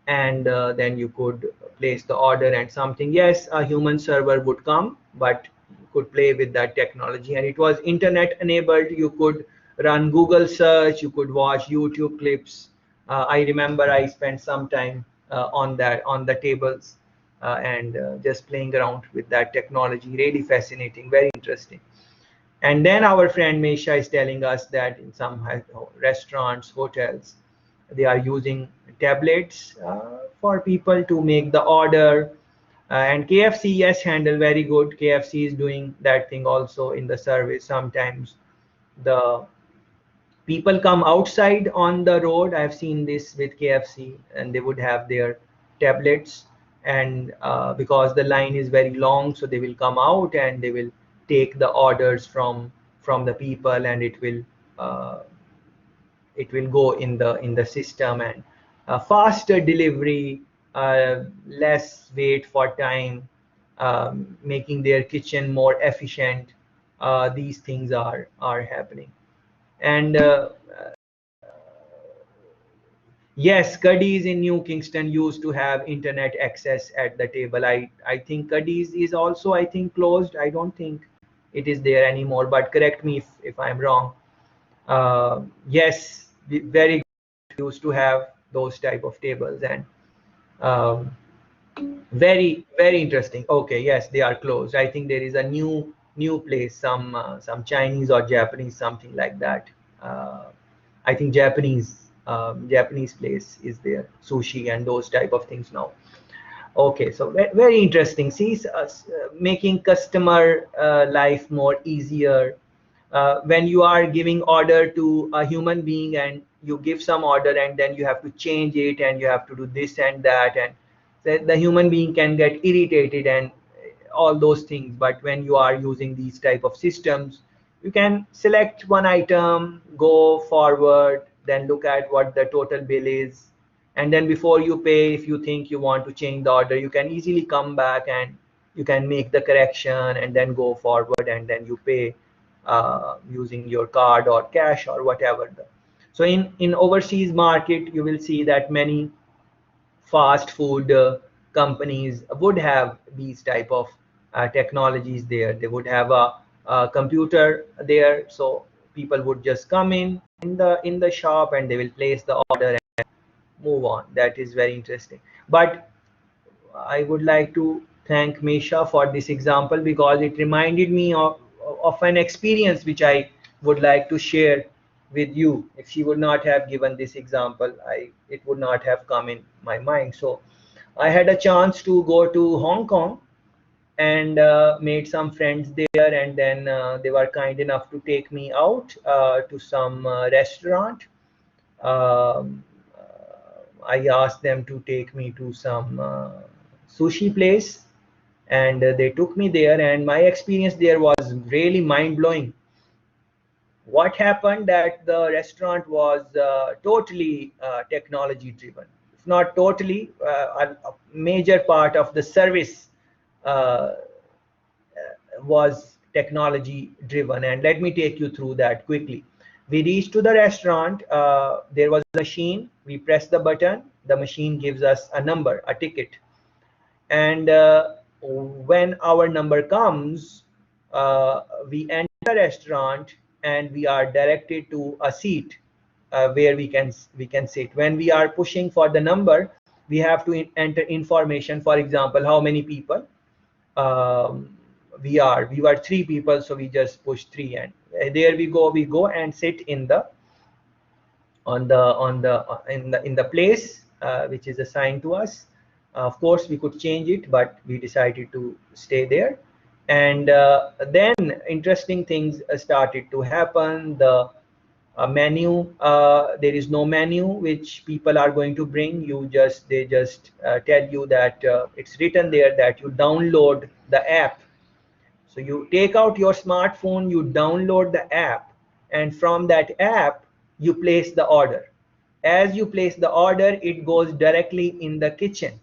Speaker 1: and then you could place the order and something. Yes, a human server would come, but you could play with that technology, and it was internet enabled. You could run Google search, you could watch YouTube clips. I remember I spent some time on the tables, and just playing around with that technology. Really fascinating, very interesting. And then our friend Mesha is telling us that in some restaurants, hotels, they are using tablets for people to make the order. And KFC, yes, handle very good. KFC is doing that thing also in the service. Sometimes the people come outside on the road. I've seen this with KFC, and they would have their tablets, and because the line is very long, so they will come out and they will take the orders from the people, and uh, it will go in the system, and faster delivery, less wait for time, making their kitchen more efficient. These things are happening. And yes, Cuddies in New Kingston used to have internet access at the table. I think Cuddies is also, I think, closed. I don't think it is there anymore, but correct me if I'm wrong. Yes, very good. Used to have those type of tables, and um, very very interesting. Okay, yes, they are closed. I think there is a new place, some Chinese or Japanese, something like that. uh, I think Japanese place is there, sushi and those type of things now. Okay, so very interesting. See, making customer life more easier. When you are giving order to a human being, and you give some order, and then you have to change it, and you have to do this and that, and the human being can get irritated and all those things. But when you are using these type of systems, you can select one item, go forward, then look at what the total bill is, and then before you pay, if you think you want to change the order, you can easily come back and you can make the correction and then go forward, and then you pay using your card or cash or whatever. So in overseas market, you will see that many fast food companies would have these type of technologies there. They would have a computer there, so people would just come in the shop, and they will place the order and move on. That is very interesting. But I would like to thank Mesha for this example, because it reminded me of an experience which I would like to share with you. If she would not have given this example, it would not have come in my mind. So I had a chance to go to Hong Kong, and made some friends there, and then they were kind enough to take me out to some restaurant. um, I asked them to take me to some sushi place, and they took me there, and my experience there was really mind blowing. What happened that the restaurant was totally technology driven. If not totally, a major part of the service uh, was technology driven, and let me take you through that quickly. We reached to the restaurant. There was a machine. We press the button, the machine gives us a number, a ticket, and when our number comes, we enter the restaurant and we are directed to a seat where we can sit. When we are pushing for the number, we have to enter information. For example, how many people we were 3 people, so we just push 3, and there we go and sit in the in the place which is assigned to us. Of course we could change it, but we decided to stay there. And then interesting things started to happen. The menu, there is no menu which people are going to bring. They just tell you that it's written there that you download the app. So you take out your smartphone, you download the app, and from that app you place the order. As you place the order, it goes directly in the kitchen,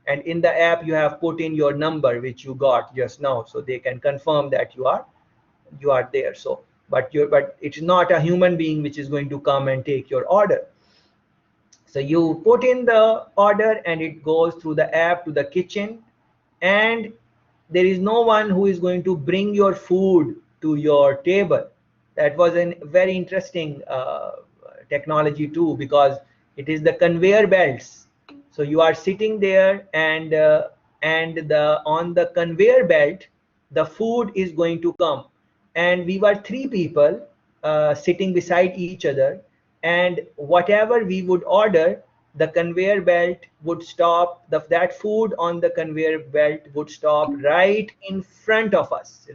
Speaker 1: and in the app you have put in your number which you got just now, so they can confirm that you are there. So but it's not a human being which is going to come and take your order. So you put in the order and it goes through the app to the kitchen, and there is no one who is going to bring your food to your table. That was a very interesting technology too, because it is the conveyor belts. So you are sitting there, and on the conveyor belt the food is going to come, and we were 3 people sitting beside each other, and whatever we would order, the conveyor belt would stop, that food on the conveyor belt would stop right in front of us,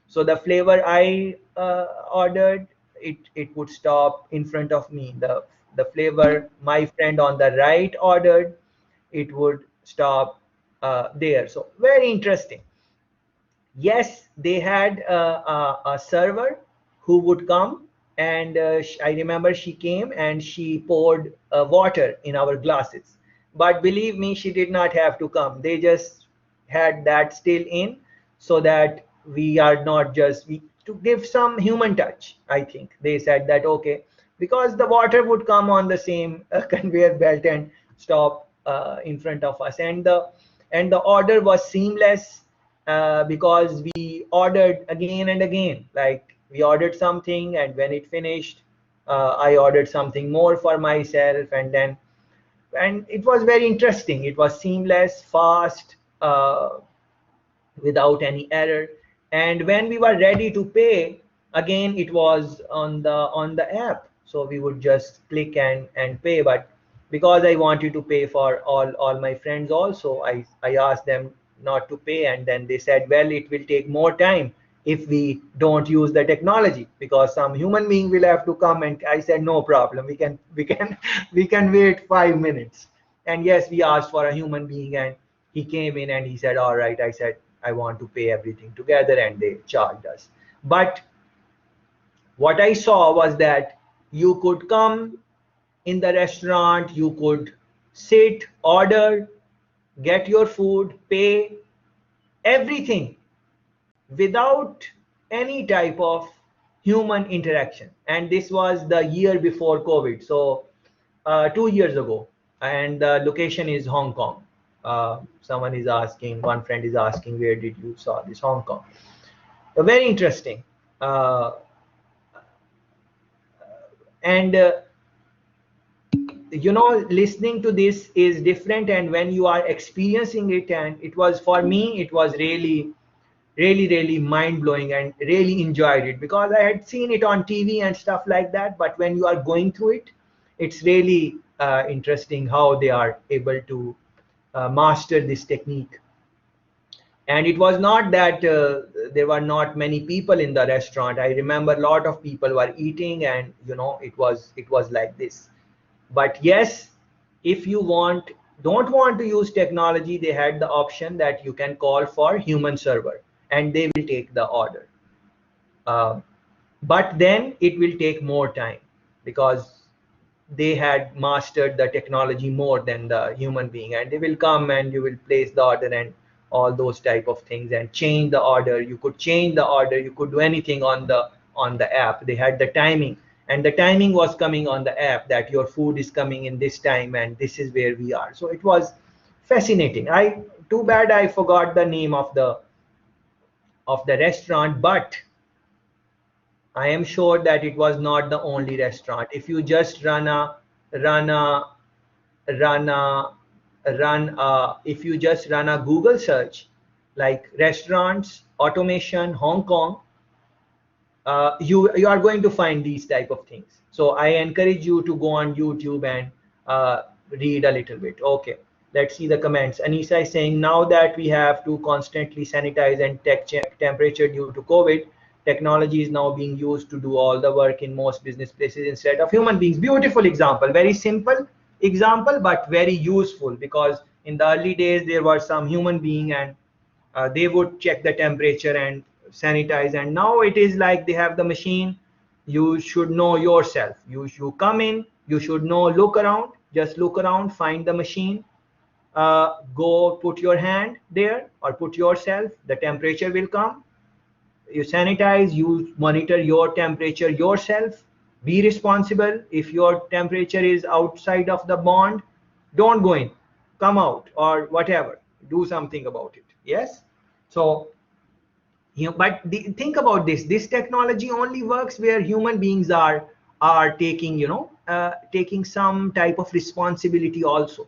Speaker 1: so the flavor I ordered, it would stop in front of me. The flavor my friend on the right ordered, it would stop there. So very interesting. Yes, they had a server who would come, and I remember she came and she poured water in our glasses. But believe me, she did not have to come. They just had that still in, so that we are not just to give some human touch. I think they said that okay, because the water would come on the same conveyor belt and stop in front of us, and the order was seamless. Because we ordered again and again, like we ordered something, and when it finished, I ordered something more for myself, and it was very interesting. It was seamless, fast, without any error. And when we were ready to pay, again it was on the app, so we would just click and pay. But because I wanted to pay for all my friends also, I asked them not to pay, and then they said, well, it will take more time if we don't use the technology, because some human being will have to come. And I said, no problem, we can wait 5 minutes. And yes, we asked for a human being, and he came in and he said, all right. I said, I want to pay everything together, and they charged us. But what I saw was that you could come in the restaurant, you could sit, order, get your food, pay, everything without any type of human interaction. And this was the year before COVID, so 2 years ago, and the location is Hong Kong. Someone is asking, one friend is asking, where did you saw this? Hong Kong. So very interesting. And listening to this is different, and when you are experiencing it, and it was, for me, it was really mind-blowing, and really enjoyed it, because I had seen it on TV and stuff like that. But when you are going through it, it's really interesting how they are able to master this technique. And it was not that there were not many people in the restaurant. I remember a lot of people were eating, and it was like this. But yes, if you don't want to use technology, they had the option that you can call for human server, and they will take the order. But then it will take more time, because they had mastered the technology more than the human being, and they will come and you will place the order and all those type of things, and change the order. You could change the order, you could do anything on the app. They had the timing, and the timing was coming on the app that your food is coming in this time, and this is where we are. So it was fascinating. too bad I forgot the name of the restaurant, but I am sure that it was not the only restaurant. If you just run a run a if you just run a Google search like restaurants automation Hong Kong, you are going to find these type of things. So I encourage you to go on YouTube and read a little bit. Okay, let's see the comments. Anissa is saying, now that we have to constantly sanitize and check temperature due to COVID, technology is now being used to do all the work in most business places instead of human beings. Beautiful example, very simple example, but very useful, because in the early days there was some human being and they would check the temperature and sanitize, and now it is like they have the machine. You should know yourself. You come in, you should know, look around, just look around, find the machine, go put your hand there or put yourself, the temperature will come, you sanitize, you monitor your temperature yourself, be responsible. If your temperature is outside of the bond, don't go in, come out or whatever, do something about it. Yes. So but think about this technology only works where human beings are taking, taking some type of responsibility also,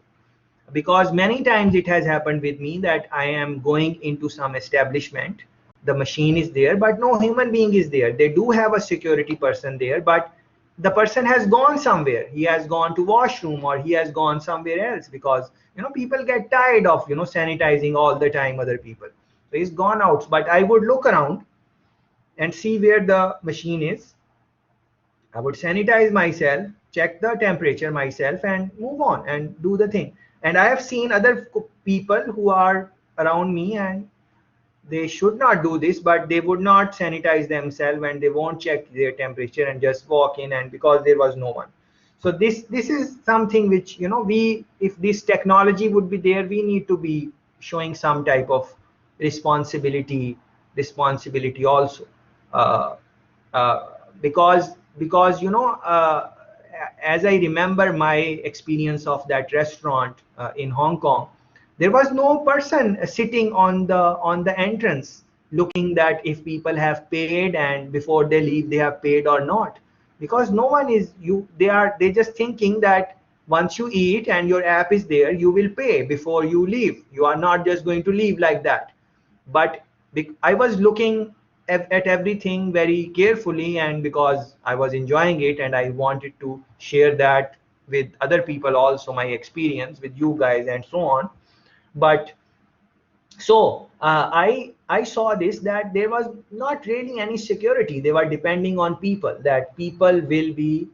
Speaker 1: because many times it has happened with me that I am going into some establishment, the machine is there but no human being is there. They do have a security person there, but the person has gone somewhere, he has gone to washroom or he has gone somewhere else, because people get tired of sanitizing all the time other people. So he's gone out, but I would look around and see where the machine is. I would sanitize myself, check the temperature myself and move on and do the thing. And I have seen other people who are around me and they should not do this, but they would not sanitize themselves and they won't check their temperature and just walk in, and because there was no one. So this is something which, we, if this technology would be there, we need to be showing some type of responsibility also, uh, because as I remember my experience of that restaurant in Hong Kong, there was no person sitting on the entrance looking that if people have paid and before they leave they have paid or not, because no one is, they just thinking that once you eat and your app is there, you will pay before you leave. You are not just going to leave like that. But I was looking at everything very carefully, and because I was enjoying it and I wanted to share that with other people also, my experience with you guys and so on. But so I saw this, that there was not really any security. They were depending on people, that people will be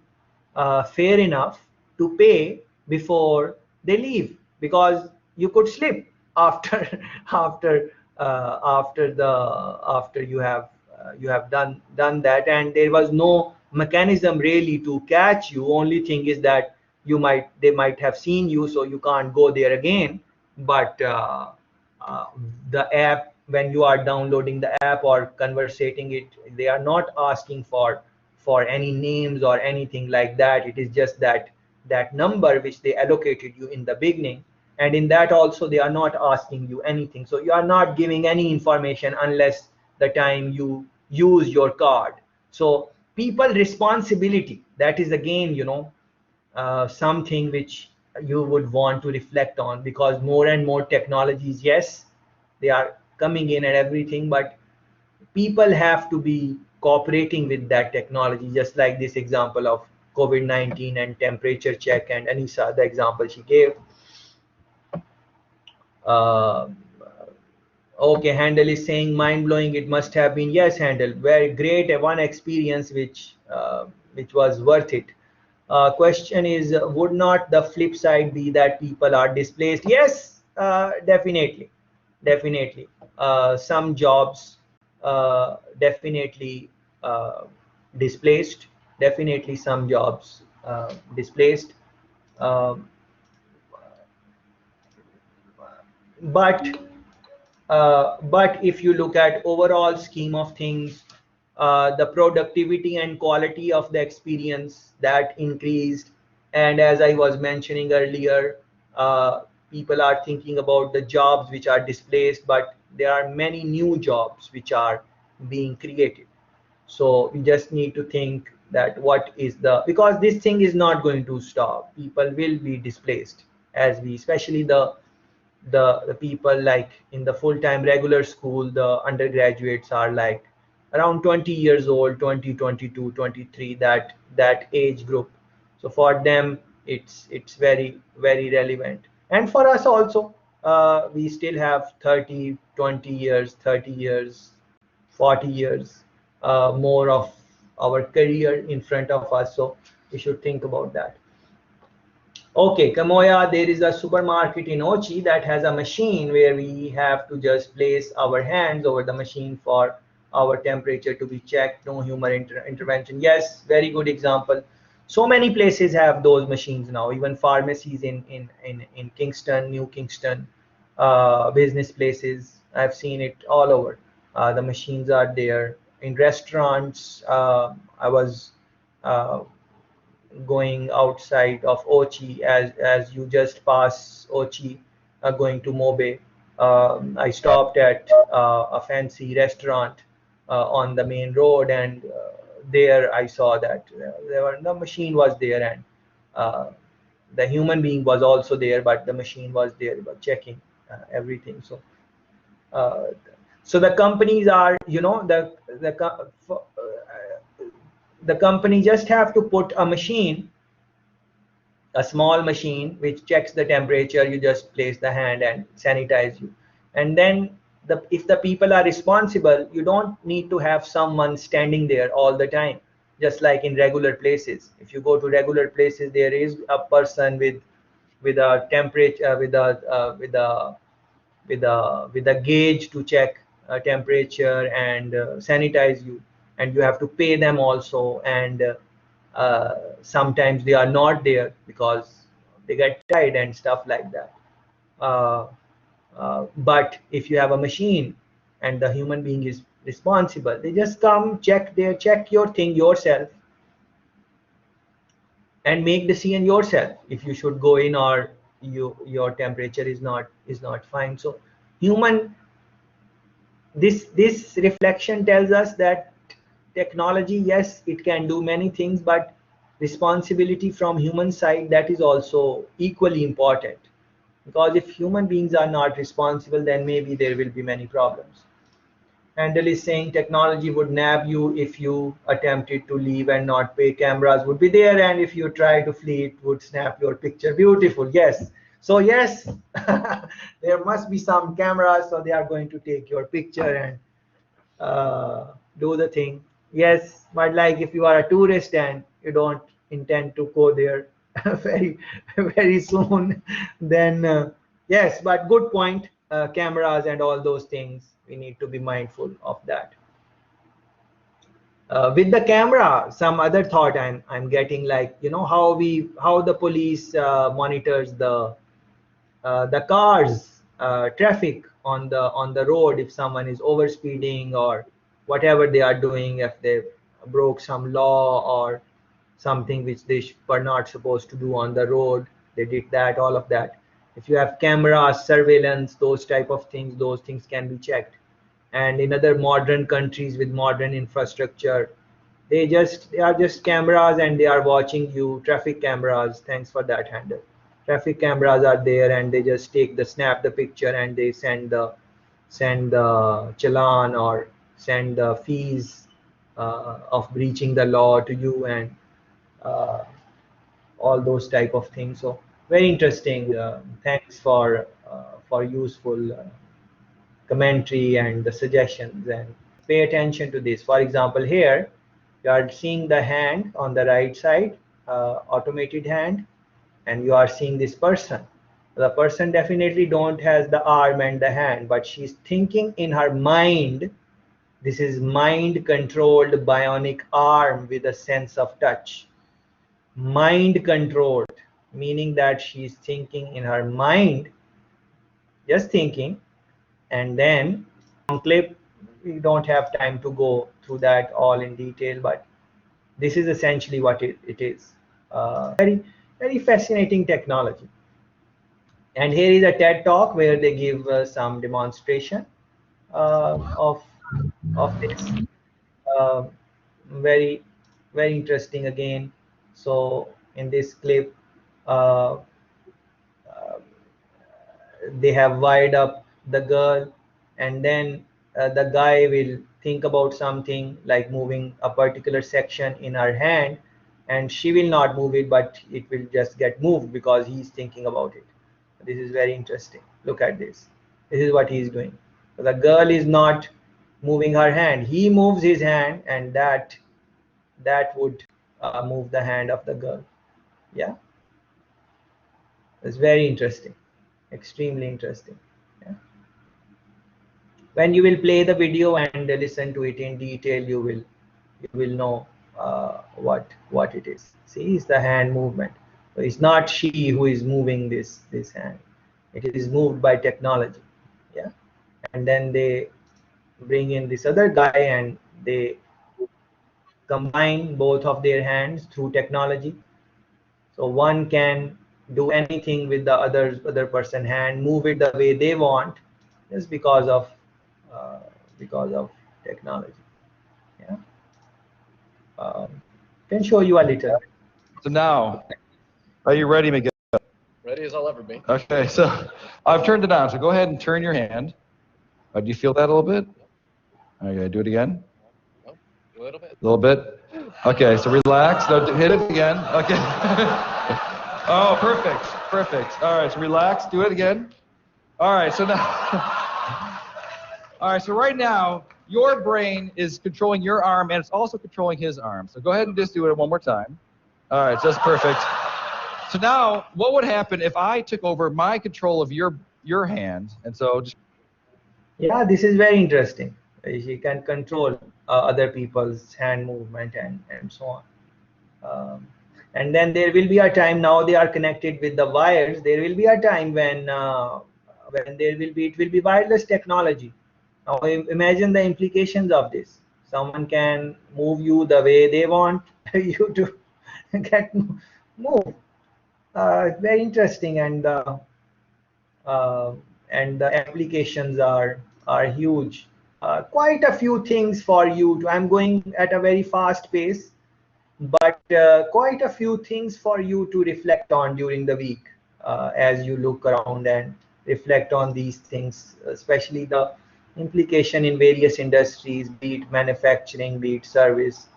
Speaker 1: fair enough to pay before they leave, because you could slip after after you have done that, and there was no mechanism really to catch you. Only thing is that they might have seen you, so you can't go there again. But the app, when you are downloading the app or conversating it, they are not asking for any names or anything like that. It is just that number which they allocated you in the beginning, and in that also they are not asking you anything. So you are not giving any information unless the time you use your card. So people responsibility, that is again something which you would want to reflect on, because more and more technologies, yes, they are coming in and everything, but people have to be cooperating with that technology, just like this example of COVID-19 and temperature check, and Anissa, the example she gave. uh, okay, Handel is saying mind-blowing, it must have been. Yes, Handel, very great, one experience which was worth it. Question is, would not the flip side be that people are displaced? Yes, definitely. Some jobs definitely displaced. Definitely some jobs displaced. Um, but if you look at overall scheme of things, the productivity and quality of the experience that increased. And as I was mentioning earlier, people are thinking about the jobs which are displaced, but there are many new jobs which are being created. So we just need to think that what is the, because this thing is not going to stop. People will be displaced, as we, especially the people like in the full-time regular school, the undergraduates are like around 20 years old, 20, 22, 23, that age group. So for them it's very very relevant, and for us also. We still have 30, 20 years, 30 years, 40 years more of our career in front of us, so we should think about that. Okay, Kamoya, there is a supermarket in Ochi that has a machine where we have to just place our hands over the machine for our temperature to be checked, no human intervention. Yes, very good example. So many places have those machines now, even pharmacies in Kingston, New Kingston, business places. I've seen it all over. The machines are there. In restaurants, I was uh, going outside of Ochi, as you just pass Ochi, going to Mobe. I stopped at a fancy restaurant on the main road, and there I saw that the machine was there, and uh, the human being was also there, but the machine was there, was checking everything. Uh, so the companies are, the company just have to put a machine, a small machine which checks the temperature. You just place the hand and sanitize you, and then if the people are responsible, you don't need to have someone standing there all the time. Just like in regular places, if you go to regular places, there is a person with a temperature, with a gauge to check temperature and sanitize you, and you have to pay them also. And sometimes they are not there because they get tired and stuff like that. uh, but if you have a machine and the human being is responsible, they just come, check your thing yourself, and make decision yourself if you should go in, or your temperature is not fine. So human, this reflection tells us that technology, yes, it can do many things, but responsibility from human side, that is also equally important. Because if human beings are not responsible, then maybe there will be many problems. Handel is saying technology would nab you if you attempted to leave and not pay. Cameras would be there, and if you try to flee, it would snap your picture. Beautiful. Yes. So yes, there must be some cameras, so they are going to take your picture and do the thing. Yes, but like if you are a tourist and you don't intend to go there very very soon, then yes. But good point. Cameras and all those things, we need to be mindful of that. With the camera, some other thought I'm getting, like, how the police monitors the cars, traffic on the road, if someone is over speeding or whatever they are doing, if they broke some law or something which they were not supposed to do on the road, they did that, all of that. If you have cameras, surveillance, those type of things, those things can be checked. And in other modern countries with modern infrastructure, they are just cameras, and they are watching you. Traffic cameras, thanks for that handle. Traffic cameras are there, and they just snap the picture, and they send the challan, or send the fees of breaching the law to you, and uh, all those type of things. So very interesting. Thanks for useful commentary and the suggestions, and pay attention to this. For example, here you are seeing the hand on the right side, automated hand, and you are seeing this person. The person definitely don't has the arm and the hand, but she's thinking in her mind. This is mind controlled bionic arm with a sense of touch. Mind controlled, meaning that she's thinking in her mind, just thinking. And then clip, we don't have time to go through that all in detail, but this is essentially what it is. Very very fascinating technology. And here is a TED talk where they give some demonstration of this. Uh, very very interesting again. So in this clip, uh, they have wired up the girl, and then the guy will think about something like moving a particular section in her hand, and she will not move it, but it will just get moved because he's thinking about it. This is very interesting. Look at this. This is what he's doing. So the girl is not moving her hand, he moves his hand, and that would move the hand of the girl. Yeah, it's very interesting, extremely interesting. Yeah. When you will play the video and listen to it in detail, you will know what it is. See, it's the hand movement. So it's not she who is moving this hand. It is moved by technology. Yeah, and then they bring in this other guy and they combine both of their hands through technology. So one can do anything with the other person hand, move it the way they want, just uh, because of technology. Yeah, can show you a little.
Speaker 5: So now, are you ready, Miguel?
Speaker 2: Ready as I'll ever be.
Speaker 5: Okay, so I've turned it on. So go ahead and turn your hand. Do you feel that a little bit? Okay, do it again.
Speaker 2: Oh, a little bit.
Speaker 5: A little bit. Okay, so relax. No, hit it again. Okay. Oh, perfect. Perfect. All right, so relax. Do it again. All right, so now. All right, so right now, your brain is controlling your arm, and it's also controlling his arm. So go ahead and just do it one more time. All right, just perfect. So now, what would happen if I took over my control of your hand? And so just.
Speaker 1: Yeah, this is very interesting. You can control other people's hand movement and so on. And then there will be a time, now they are connected with the wires, there will be a time when it will be wireless technology. Now imagine the implications of this. Someone can move you the way they want you to get moved. Very interesting, uh, and the applications are huge. Quite a few things for you to, I'm going at a very fast pace, but quite a few things for you to reflect on during the week as you look around and reflect on these things, especially the implication in various industries, be it manufacturing, be it service,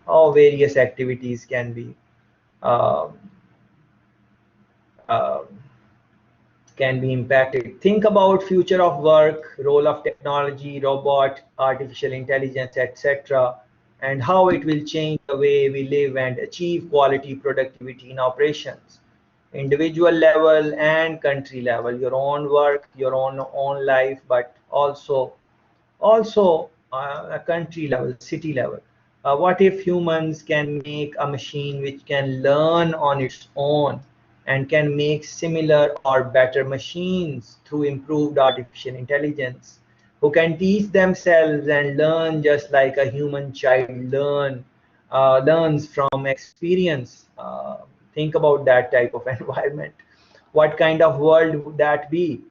Speaker 1: how various activities um, um, can be impacted. Think about future of work, role of technology, robot, artificial intelligence, etc., and how it will change the way we live and achieve quality productivity in operations. Individual level and country level, your own work, your own life, but also a country level, city level. What if humans can make a machine which can learn on its own and can make similar or better machines through improved artificial intelligence, who can teach themselves and learn just like a human child learns from experience? Think about that type of environment. What kind of world would that be,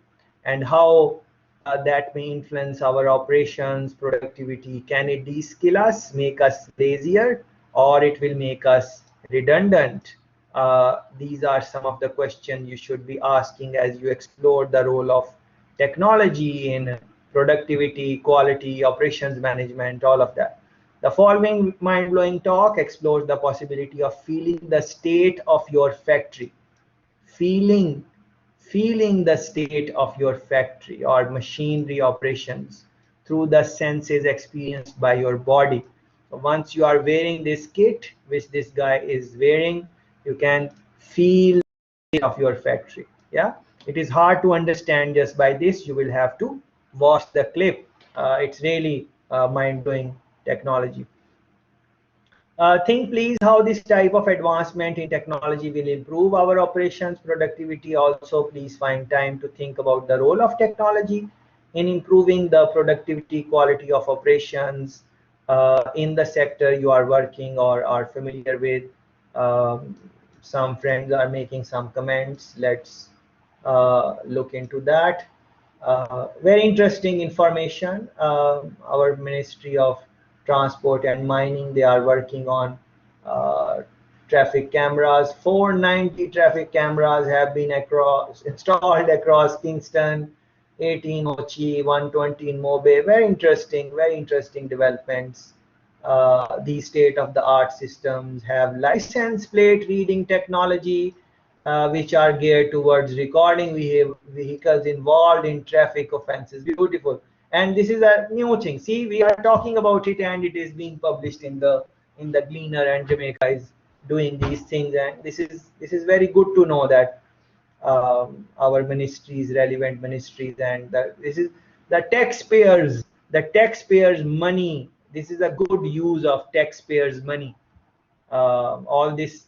Speaker 1: and how that may influence our operations, productivity? Can it de-skill us, make us lazier, or it will make us redundant? These are some of the questions you should be asking as you explore the role of technology in productivity, quality, operations management, all of that. The following mind-blowing talk explores the possibility of feeling the state of your factory, feeling feeling the state of your factory or machinery operations through the senses experienced by your body. So once you are wearing this kit, which this guy is wearing, you can feel the state of your factory. Yeah, it is hard to understand just by this. You will have to watch the clip. It's really mind-blowing technology. Think please how this type of advancement in technology will improve our operations productivity. Also, please find time to think about the role of technology in improving the productivity quality of operations in the sector you are working or are familiar with. Um, some friends are making some comments. Let's look into that. Very interesting information. Our Ministry of Transport and Mining, they are working on traffic cameras. 490 traffic cameras have been installed across Kingston, 18 Hochi, 120 in Mobe. Very interesting developments. These state-of-the-art systems have license plate reading technology, which are geared towards recording vehicles involved in traffic offenses. Beautiful. And this is a new thing. See, we are talking about it, and it is being published in the Gleaner, and Jamaica is doing these things. And this is very good to know that our ministries, relevant ministries, and this is the taxpayers' money. This is a good use of taxpayers' money. All these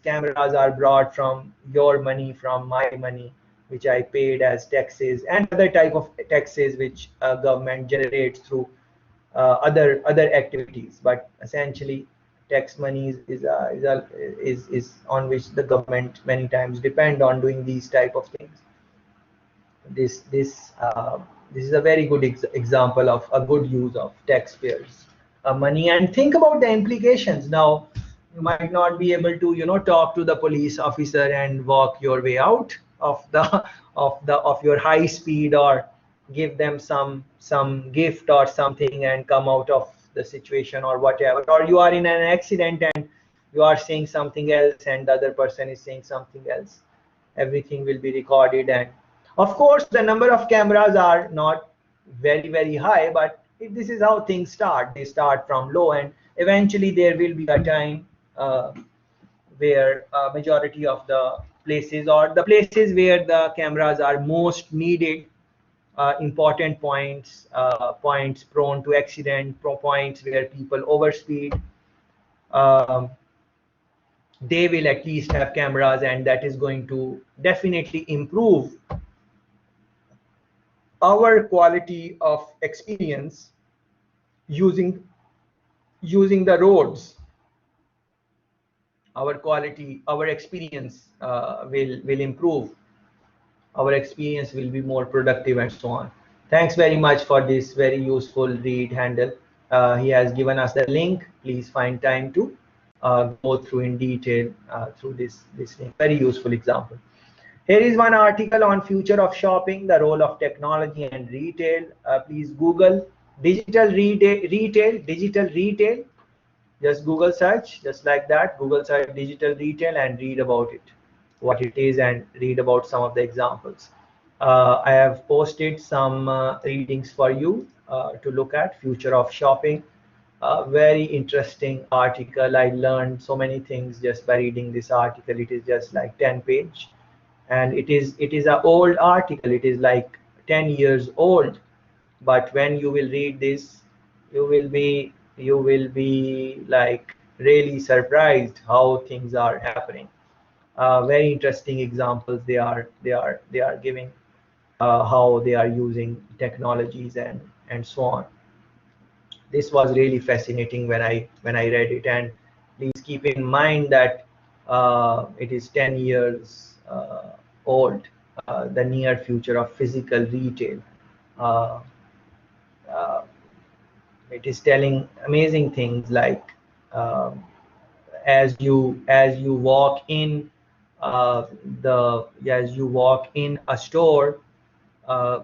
Speaker 1: cameras are brought from your money, from my money, which I paid as taxes, and other type of taxes which government generates through other activities. But essentially, tax money is on which the government many times depend on doing these type of things. This is a very good example of a good use of taxpayers' money. And think about the implications. Now, you might not be able to talk to the police officer and walk your way out of the of your high speed, or give them some gift or something and come out of the situation, or whatever. Or you are in an accident and you are saying something else and the other person is saying something else. Everything will be recorded. And of course, the number of cameras are not very high, but this is how things start. They start from low, and eventually there will be a time where majority of the places, or the places where the cameras are most needed, important points, points prone to accident, points where people overspeed, um, they will at least have cameras, and that is going to definitely improve our quality of experience using the roads. Our experience will improve. Our experience will be more productive, and so on. Thanks very much for this very useful read handle. He has given us the link. Please find time to go through in detail through this link. Very useful example. Here is one article on future of shopping, the role of technology and retail. Please Google digital retail. Just Google search, just like that. Google search digital retail and read about it, what it is, and read about some of the examples. I have posted some readings for you to look at. Future of shopping. Very interesting article. I learned so many things just by reading this article. It is just like 10 page. And it is an old article. It is like 10 years old, but when you will read this, you will be like really surprised how things are happening. Very interesting examples they are giving, how they are using technologies and so on. This was really fascinating when I read it. And please keep in mind that it is 10 years old, the near future of physical retail. It is telling amazing things, like as you walk in as you walk in a store, uh,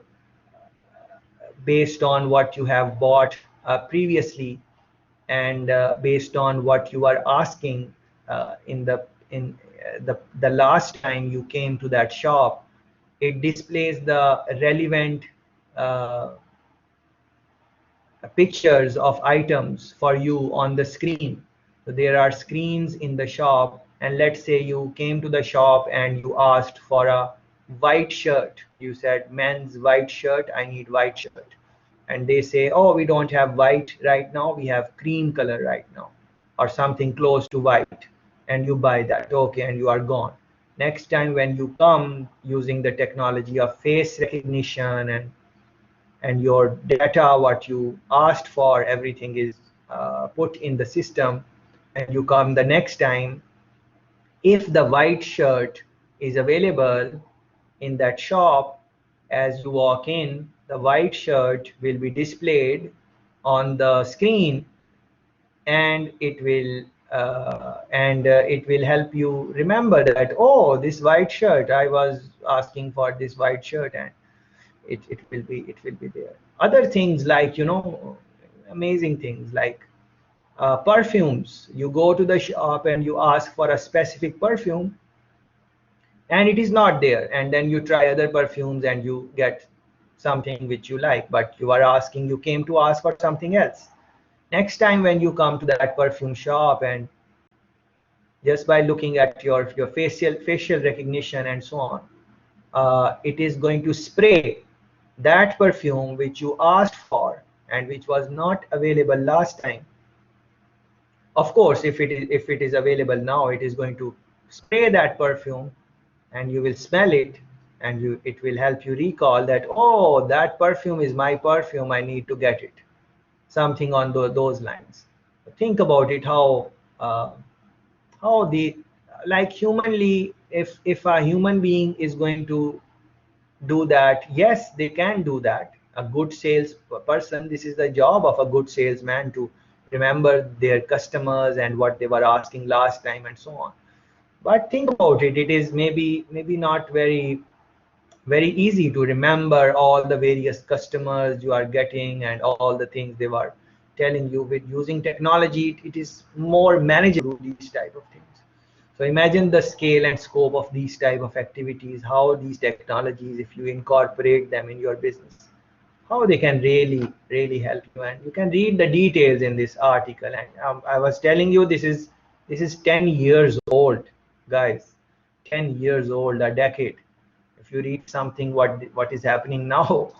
Speaker 1: based on what you have bought previously, and based on what you are asking in the last time you came to that shop, it displays the relevant pictures of items for you on the screen. So there are screens in the shop, and let's say you came to the shop and you asked for a white shirt. You said, men's white shirt, I need white shirt. And they say, oh, we don't have white right now, we have cream color right now, or something close to white. And you buy that, okay, and you are gone. Next time when you come, using the technology of face recognition and your data, what you asked for, everything is put in the system, and you come the next time. If the white shirt is available, in that shop, as you walk in, the white shirt will be displayed on the screen, and it will help you remember that, oh, this white shirt, I was asking for this white shirt, and it will be there. Other things like, you know, amazing things like perfumes. You go to the shop and you ask for a specific perfume, and it is not there, and then you try other perfumes and you get something which you like, but you came to ask for something else. Next time when you come to that perfume shop, and just by looking at your facial recognition and so on, it is going to spray that perfume which you asked for and which was not available last time. Of course, if it is available now, it is going to spray that perfume, and you will smell it, and it will help you recall that, oh, that perfume is my perfume, I need to get it. Something on those lines. Think about it, how the, like, humanly, if a human being is going to do that, yes, they can do that. A good sales person, this is the job of a good salesman, to remember their customers and what they were asking last time and so on. But think about it, it is maybe not very easy to remember all the various customers you are getting and all the things they were telling you. With using technology, it is more manageable, these type of things. So imagine the scale and scope of these type of activities, how these technologies, if you incorporate them in your business, how they can really help you. And you can read the details in this article. And I was telling you, this is 10 years old, guys. 10 years old, a decade. If you read something what is happening now,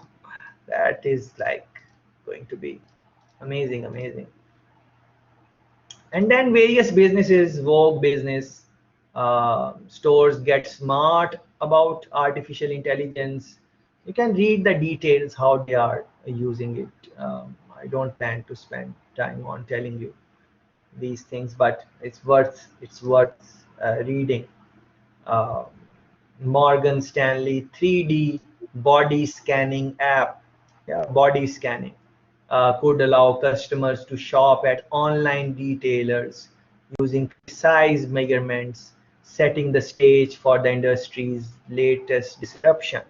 Speaker 1: that is like going to be amazing. And then various businesses, Vogue business, stores get smart about artificial intelligence. You can read the details how they are using it. I don't plan to spend time on telling you these things, but it's worth reading. uh, Morgan Stanley 3D body scanning app, yeah, body scanning, could allow customers to shop at online retailers using precise measurements, setting the stage for the industry's latest disruption.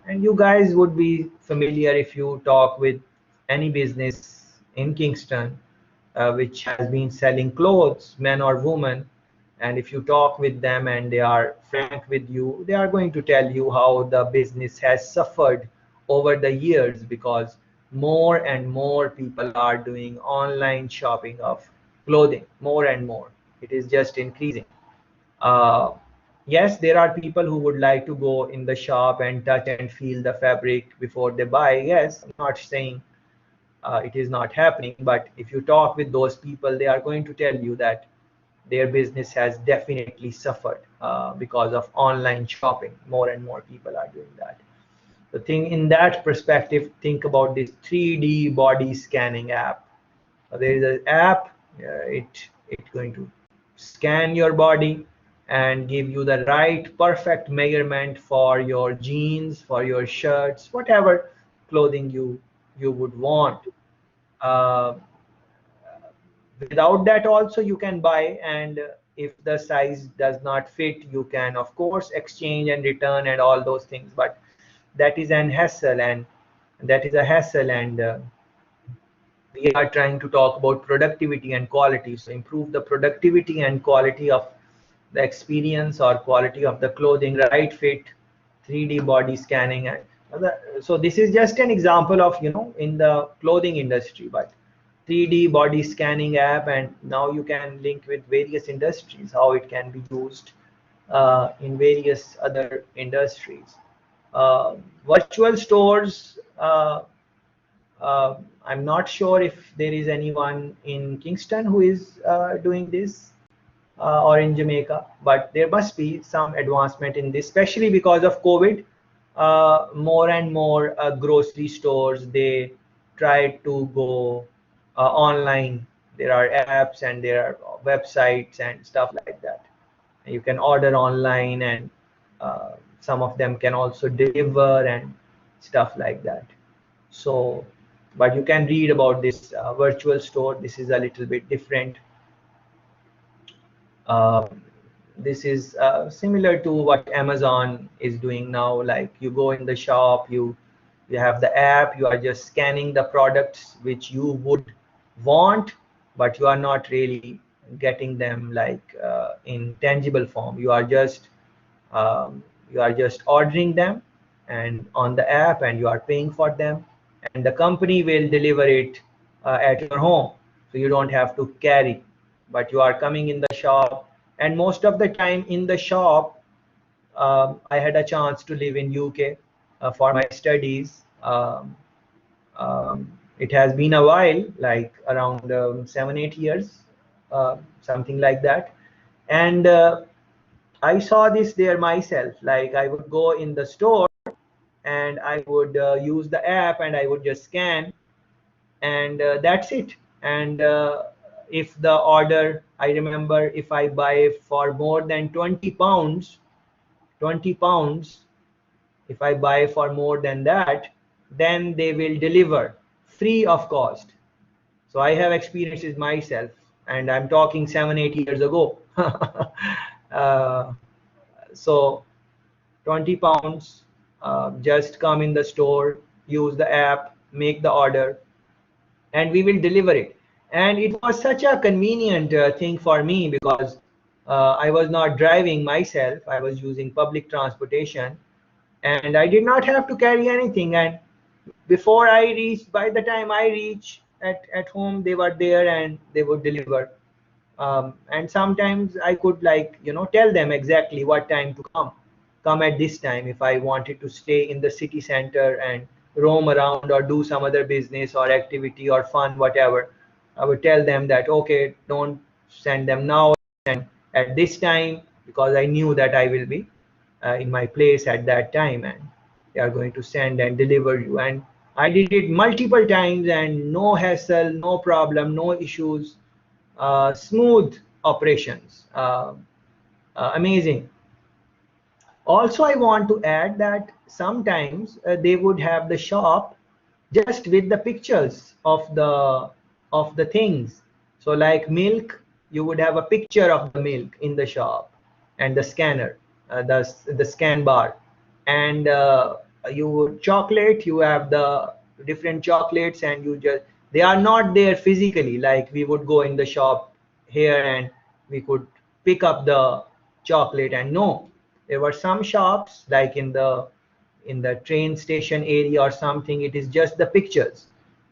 Speaker 1: And you guys would be familiar if you talk with any business in Kingston, which has been selling clothes, men or women, and if you talk with them and they are frank with you, they are going to tell you how the business has suffered over the years, because more and more people are doing online shopping of clothing, more and more. It is just increasing. uh, yes, there are people who would like to go in the shop and touch and feel the fabric before they buy. Yes, I'm not saying it is not happening, but if you talk with those people, they are going to tell you that their business has definitely suffered because of online shopping. More and more people are doing that. The thing in that perspective, think about this 3D body scanning app. There is an app, it's going to scan your body and give you the right perfect measurement for your jeans, for your shirts, whatever clothing you would want. Uh, Without that also you can buy, and if the size does not fit, you can of course exchange and return and all those things. But that is an hassle, and that is a hassle. And we are trying to talk about productivity and quality. So improve the productivity and quality of the experience or quality of the clothing, right fit, 3D body scanning. And so this is just an example of, you know, in the clothing industry, but 3D body scanning app, and now you can link with various industries, how it can be used in various other industries. Virtual stores, I'm not sure if there is anyone in Kingston who is doing this, or in Jamaica, but there must be some advancement in this, especially because of COVID. More and more grocery stores, they try to go online. There are apps and there are websites and stuff like that. You can order online and some of them can also deliver and stuff like that. So, but you can read about this virtual store. This is a little bit different. This is similar to what Amazon is doing now. Like you go in the shop, you have the app, you are just scanning the products which you would want, but you are not really getting them like in tangible form. Um, you are just ordering them and on the app, and you are paying for them, and the company will deliver it at your home, so you don't have to carry, but you are coming in the shop. And most of the time in the shop, I had a chance to live in UK for my studies. It has been a while, like around 7-8 years, something like that. And I saw this there myself. Like I would go in the store and I would use the app and I would just scan, and that's it. And if the order, I remember, if I buy for more than 20 pounds, if I buy for more than that, then they will deliver free of cost. So I have experiences myself, and I'm talking 7-8 years ago. So 20 pounds, just come in the store, use the app, make the order, and we will deliver it. And it was such a convenient thing for me, because I was not driving myself, I was using public transportation, and I did not have to carry anything. And before I reached, by the time I reach at home, they were there and they would deliver. And sometimes I could, like, tell them exactly what time to come at this time. If I wanted to stay in the city center and roam around or do some other business or activity or fun, whatever, I would tell them that, okay, don't send them now, and at this time, because I knew that I will be in my place at that time, and they are going to send and deliver you. And I did it multiple times, and no hassle, no problem, no issues, smooth operations, amazing. Also, I want to add that sometimes they would have the shop just with the pictures of the things. So like milk, you would have a picture of the milk in the shop, and the scanner, the scan bar. And you would chocolate, you have the different chocolates, and you just, they are not there physically. Like we would go in the shop here and we could pick up the chocolate, and no, there were some shops like in the train station area or something, it is just the pictures,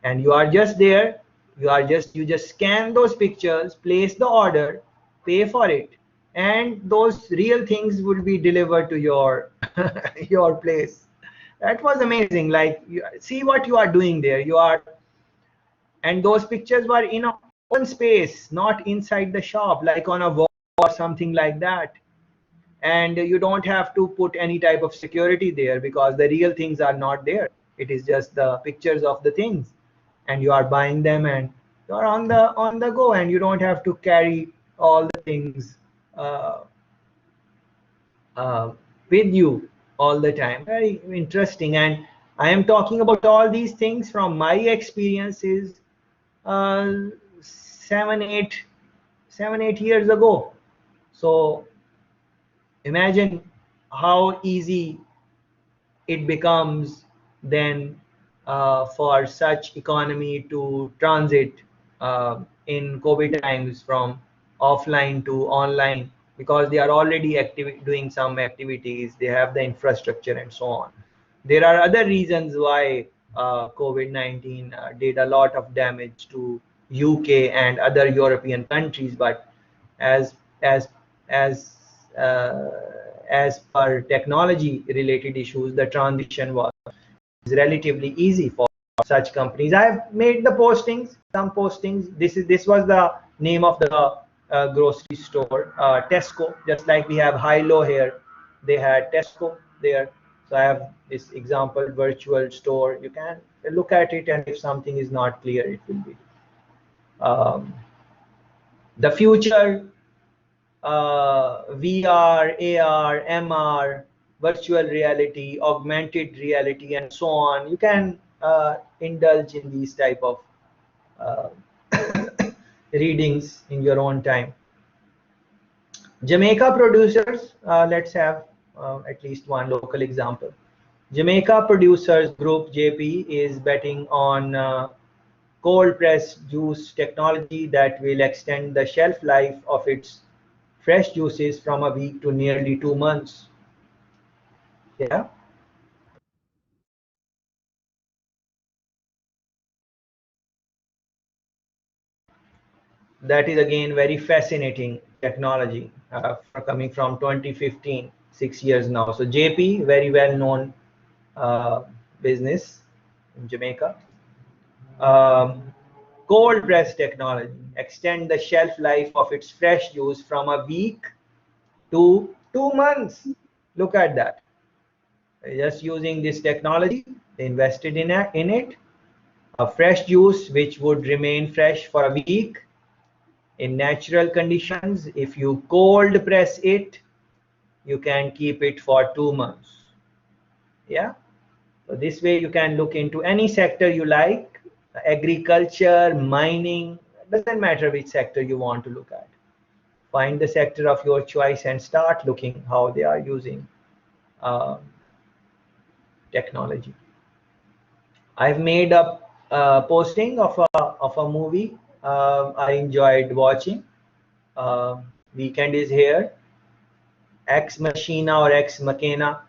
Speaker 1: and you are just there, you just scan those pictures, place the order, pay for it, and those real things will be delivered to your your place. That was amazing. Like, you see what you are doing there, you are, and those pictures were in a open space, not inside the shop, like on a wall or something like that. And you don't have to put any type of security there, because the real things are not there. It is just the pictures of the things, and you are buying them, and you are on the go, and you don't have to carry all the things uh, uh, with you all the time. Very interesting. And I am talking about all these things from my experiences, uh, 7-8 years ago. So imagine how easy it becomes then for such economy to transit in COVID times from offline to online, because they are already doing some activities, they have the infrastructure and so on. There are other reasons why COVID-19 did a lot of damage to UK and other European countries, but as as as uh, as per technology related issues, the transition was relatively easy for such companies. I have made the postings, some postings. This was the name of the grocery store, Tesco. Just like we have high-low here, they had Tesco there. So I have this example virtual store. You can look at it, and if something is not clear, it will be. Um, the future, VR, AR, MR, virtual reality, augmented reality, and so on. You can indulge in these type of uh, readings in your own time. Jamaica producers, let's have at least one local example. Jamaica Producers Group JP is betting on cold pressed juice technology that will extend the shelf life of its fresh juices from a week to nearly 2 months. Yeah. That is again very fascinating technology coming from 2015, 6 years now. So JP, very well known business in Jamaica. Cold press technology extend the shelf life of its fresh juice from a week to 2 months. Look at that. Just using this technology, they invested in it. A fresh juice which would remain fresh for a week in natural conditions. If you cold press it, you can keep it for 2 months. Yeah. So this way you can look into any sector you like, agriculture, mining, doesn't matter which sector you want to look at. Find the sector of your choice and start looking how they are using technology. I've made a posting of a movie I enjoyed watching. Weekend is here. Ex Machina or Ex Machina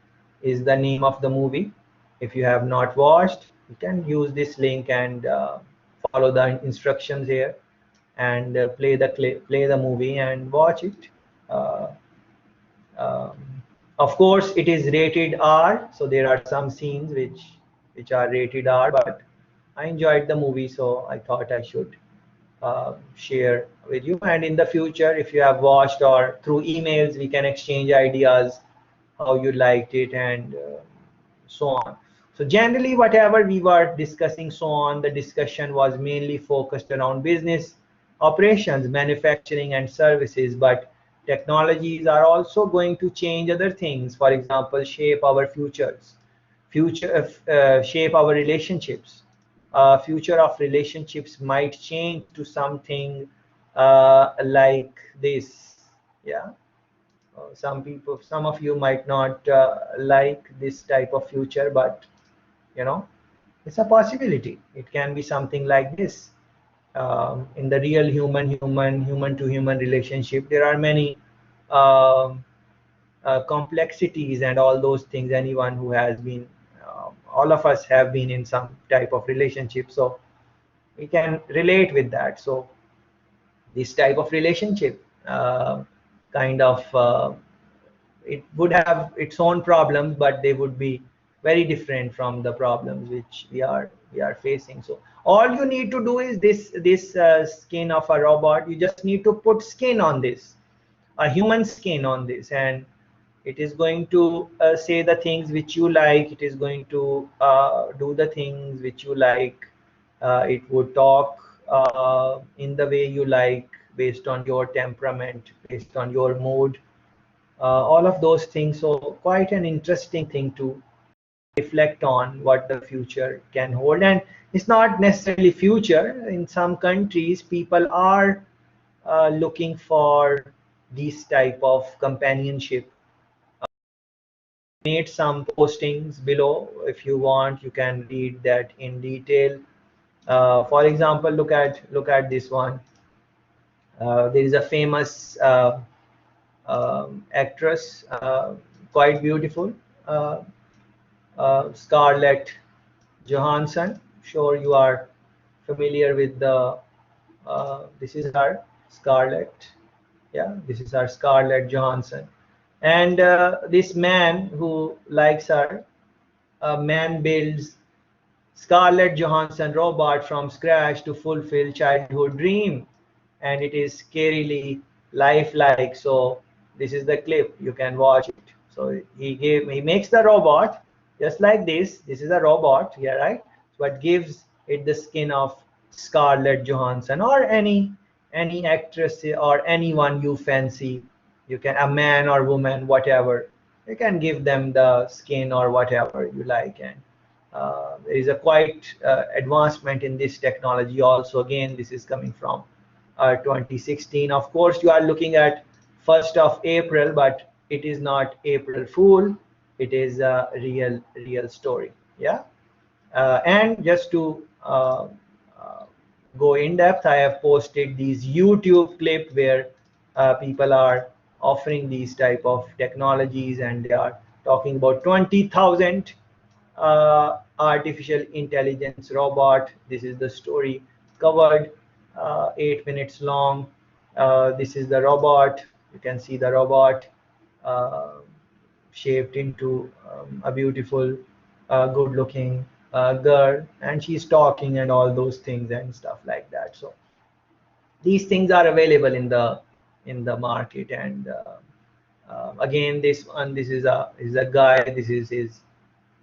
Speaker 1: is the name of the movie. If you have not watched, you can use this link and follow the instructions here and play the movie and watch it. Uh, um, of course, it is rated R, so there are some scenes which are rated R. But I enjoyed the movie, so I thought I should share with you. And in the future, if you have watched or through emails, we can exchange ideas how you liked it and so on. So generally, whatever we were discussing, so on, the discussion was mainly focused around business operations, manufacturing, and services. But technologies are also going to change other things. For example, shape our futures, shape our relationships. Future of relationships might change to something like this. Yeah. Some of you might not like this type of future, but you know, it's a possibility. It can be something like this. In the real human to human relationship, there are many um, complexities and all those things. Anyone who has been, all of us have been in some type of relationship, so we can relate with that. So this type of relationship kind of it would have its own problems, but they would be very different from the problems which we are facing. So all you need to do is this skin of a robot. You just need to put skin on this, a human skin on this, and it is going to say the things which you like. It is going to do the things which you like. It would talk in the way you like, based on your temperament, based on your mood, all of those things. So quite an interesting thing to reflect on what the future can hold. And it's not necessarily future. In some countries, people are looking for these type of companionship. Made some postings below. If you want, you can read that in detail. For example, look at this one. There is a famous actress, quite beautiful, uh, Scarlett Johansson. Sure, you are familiar with the. This is her, Scarlett. Yeah, this is her, Scarlett Johansson. And this man who likes her, a man builds Scarlett Johansson robot from scratch to fulfill childhood dream, and it is scarily lifelike. So this is the clip. You can watch it. So he makes the robot just like this. This is a robot, yeah, right? But gives it the skin of Scarlett Johansson or any actress or anyone you fancy. You can, a man or woman, whatever. you can give them the skin or whatever you like. And there is a quite advancement in this technology also. Again, this is coming from 2016. Of course, you are looking at 1st of April, but it is not April Fool. It is a real story. Yeah. And just to go in depth, I have posted these YouTube clip where people are offering these type of technologies, and they are talking about 20,000 artificial intelligence robot. This is the story covered, 8 minutes long. This is the robot. You can see the robot uh, shaped into a beautiful, good looking girl, and she's talking and all those things and stuff like that. So these things are available in the market. And again, this one, this is a guy, this is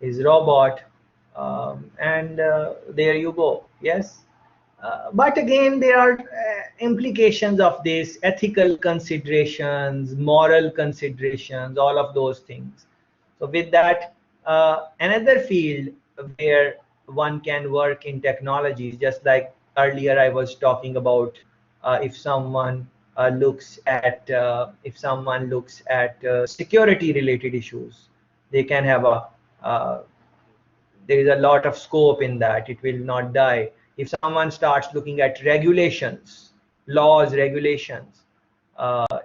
Speaker 1: his robot, and there you go. Yes. But again, there are implications of this, ethical considerations, moral considerations, all of those things. So with that, another field where one can work in technologies, just like earlier I was talking about, if someone looks at security related issues, they can have a there is a lot of scope in that. It will not die. If someone starts looking at regulations, laws, regulations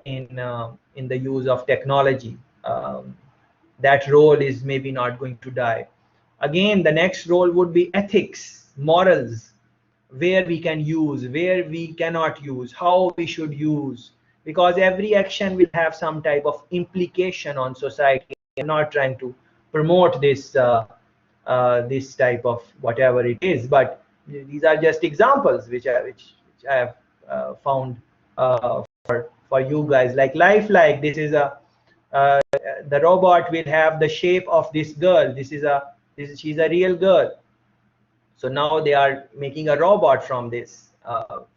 Speaker 1: in the use of technology, that role is maybe not going to die. Again, the next role would be ethics, morals, where we can use, where we cannot use, how we should use, because every action will have some type of implication on society. I'm not trying to promote this this type of whatever it is, but these are just examples which I have found for you guys. Like lifelike, this is a the robot will have the shape of this girl. She's a real girl. So now they are making a robot from this,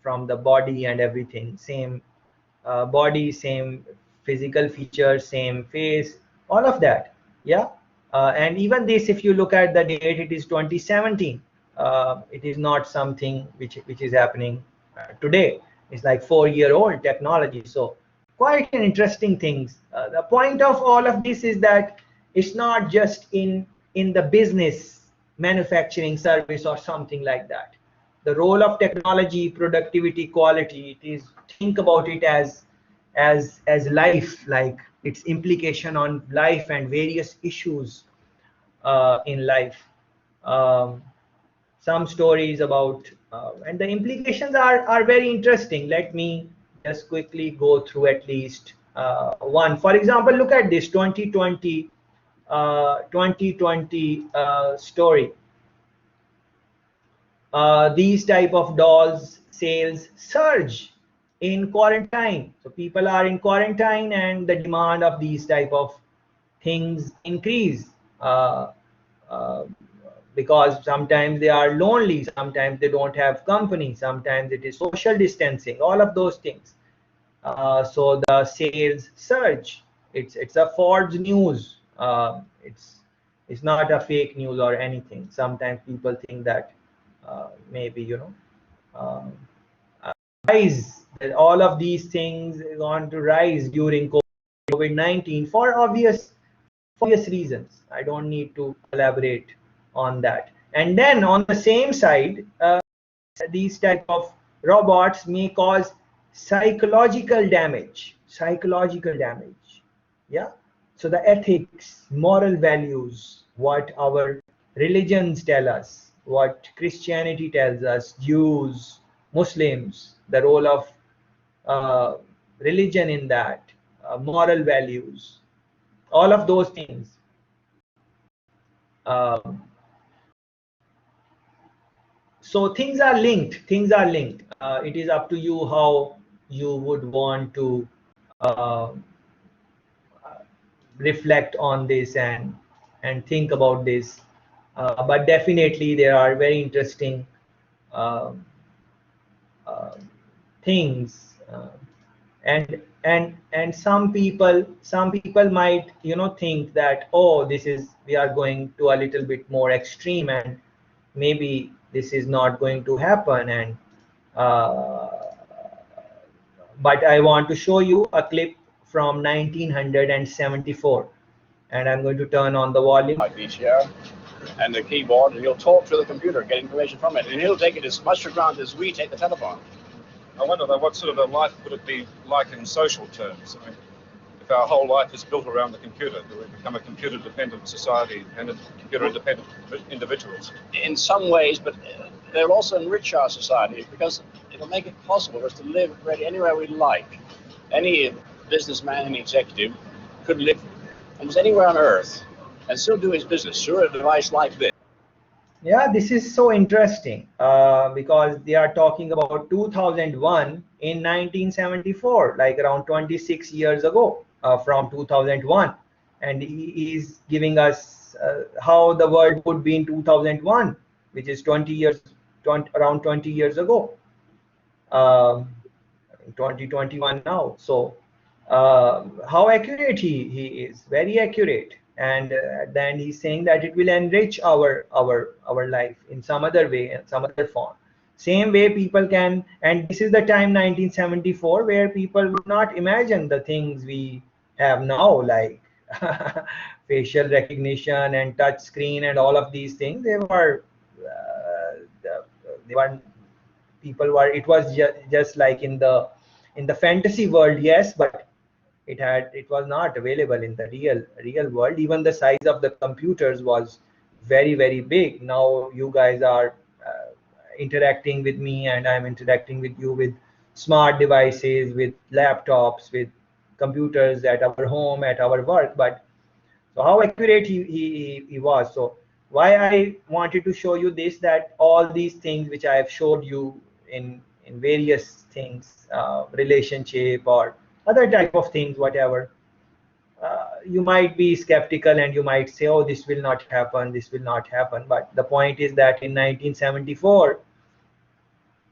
Speaker 1: from the body and everything, same body, same physical features, same face, all of that. Yeah. And even this, if you look at the date, it is 2017. It is not something which is happening today. It's like 4-year-old technology. So quite an interesting things. The point of all of this is that it's not just in the business, manufacturing, service, or something like that. The role of technology, productivity, quality, it is, think about it as life, like its implication on life and various issues in life. Some stories about and the implications are very interesting. Let me just quickly go through at least one. For example, look at this 2020 story. These type of dolls sales surge in quarantine. So people are in quarantine and the demand of these type of things increase, because sometimes they are lonely, sometimes they don't have company, sometimes it is social distancing, all of those things. So the sales surge. It's a Forbes news. It's not a fake news or anything. Sometimes people think that maybe, you know, rise, that all of these things are going to rise during COVID-19 for obvious reasons. I don't need to elaborate on that. And then on the same side, these type of robots may cause psychological damage. Yeah. So the ethics, moral values, what our religions tell us, what Christianity tells us, Jews, Muslims, the role of religion in that, moral values, all of those things. So things are linked. It is up to you how you would want to reflect on this and think about this. But definitely there are very interesting uh, things, And some people might, you know, think that, oh, we are going to a little bit more extreme, and maybe this is not going to happen. And uh, but I want to show you a clip from 1974, and I'm going to turn on the volume.
Speaker 6: Each year, and the keyboard, and you'll talk to the computer, get information from it, and he'll take it as much for granted as we take the telephone.
Speaker 7: I wonder though, what sort of a life would it be like in social terms? I mean, if our whole life is built around the computer, do we become a computer-dependent society and computer-dependent individuals?
Speaker 6: In some ways, but they'll also enrich our society because it'll make it possible for us to live really anywhere we like. Any businessman, any executive could live almost anywhere on Earth and still do his business through a device like this.
Speaker 1: Yeah, this is so interesting because they are talking about 2001 in 1974, like around 26 years ago from 2001. And he is giving us how the world would be in 2001, which is around 20 years ago. 2021 now. So how accurate he is, very accurate. And then he's saying that it will enrich our life in some other way, in some other form. Same way people can, and this is the time 1974 where people would not imagine the things we have now, like facial recognition and touch screen and all of these things. It was just like in the fantasy world, yes, but it was not available in the real world. Even the size of the computers was very, very big. Now you guys are interacting with me, and I'm interacting with you with smart devices, with laptops, with computers at our home, at our work. But so how accurate he was. So why I wanted to show you this, that all these things which I have showed you in various things, relationship or other type of things, whatever, you might be skeptical and you might say, oh, this will not happen, this will not happen. But the point is that in 1974,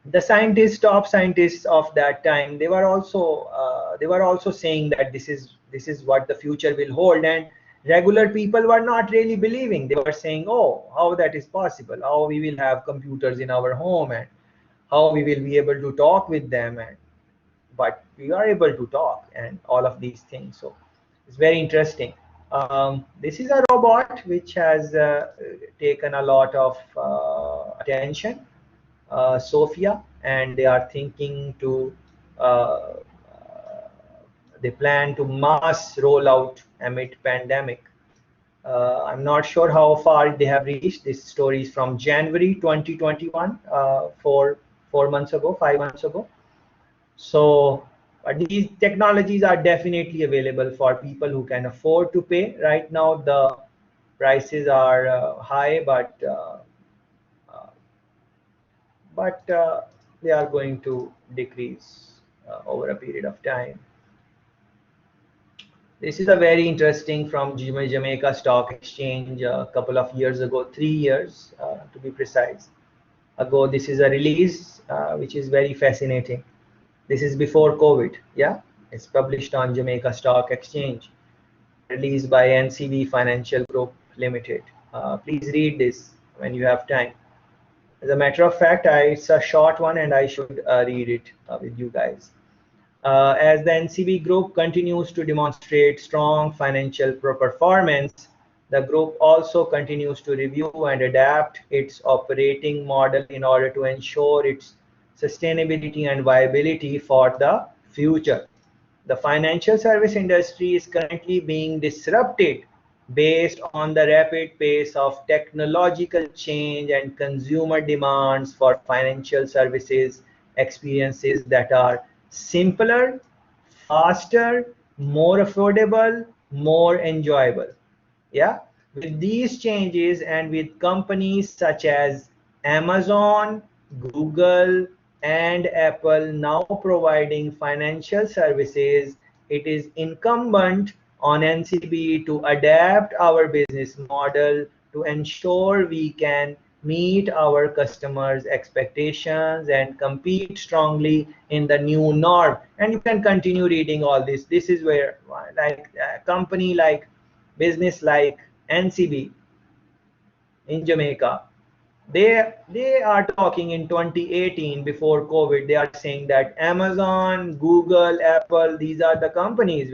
Speaker 1: the top scientists of that time, they were also saying that this is what the future will hold. And regular people were not really believing. They were saying, oh, how that is possible, how we will have computers in our home, and how we will be able to talk with them. But we are able to talk and all of these things. So it's very interesting. This is a robot which has taken a lot of attention, Sophia, and they are thinking to they plan to mass roll out amid pandemic. I'm not sure how far they have reached. This story is from January 2021, 5 months ago. So these technologies are definitely available for people who can afford to pay. Right now the prices are high, but they are going to decrease over a period of time. This is a very interesting from Jamaica Stock Exchange a couple of years ago, 3 years to be precise ago. This is a release which is very fascinating. This is before COVID, yeah. It's published on Jamaica Stock Exchange, released by NCB Financial Group Limited. Please read this when you have time. As a matter of fact, it's a short one and I should read it with you guys. As the NCB Group continues to demonstrate strong financial performance, the group also continues to review and adapt its operating model in order to ensure its sustainability and viability for the future. The financial service industry is currently being disrupted based on the rapid pace of technological change and consumer demands for financial services experiences that are simpler, faster, more affordable, more enjoyable. Yeah, with these changes and with companies such as Amazon, Google, and Apple now providing financial services, it is incumbent on NCB to adapt our business model to ensure we can meet our customers' expectations and compete strongly in the new norm. And you can continue reading all this. This is where, like, a company like business like NCB in Jamaica, they are talking in 2018, before COVID, they are saying that Amazon, Google, Apple, these are the companies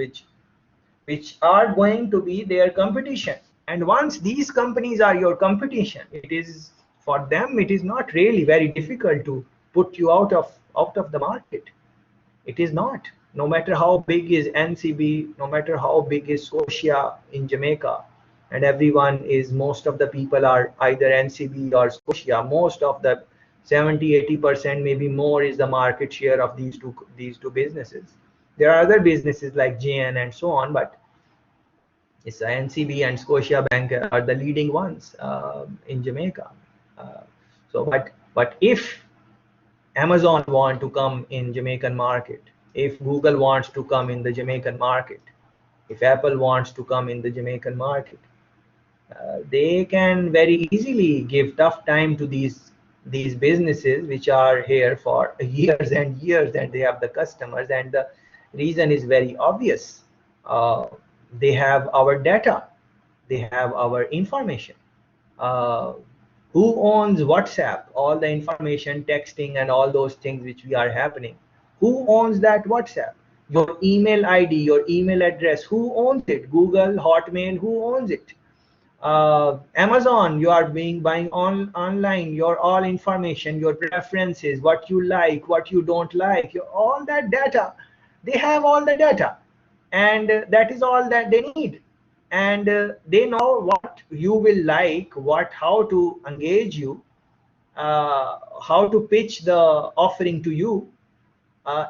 Speaker 1: which are going to be their competition. And once these companies are your competition, it is, for them, it is not really very difficult to put you out of the market. It is not. No matter how big is NCB, no matter how big is Scotia in Jamaica, and everyone is, most of the people are either NCB or Scotia. Most of the 70-80%, maybe more, is the market share of these two businesses. There are other businesses like JN and so on, but it's NCB and Scotia Bank are the leading ones in Jamaica. But if Amazon want to come in Jamaican market, if Google wants to come in the Jamaican market, if Apple wants to come in the Jamaican market, they can very easily give tough time to these businesses which are here for years and years, and they have the customers. And the reason is very obvious. They have our data, they have our information. Who owns WhatsApp? All the information, texting, and all those things which we are happening. Who owns that WhatsApp? Your email ID, your email address, who owns it? Google, Hotmail, who owns it? Amazon, you are buying online, your all information, your preferences, what you like, what you don't like, all that data. They have all the data, and that is all that they need. And they know what you will like, how to engage you, how to pitch the offering to you,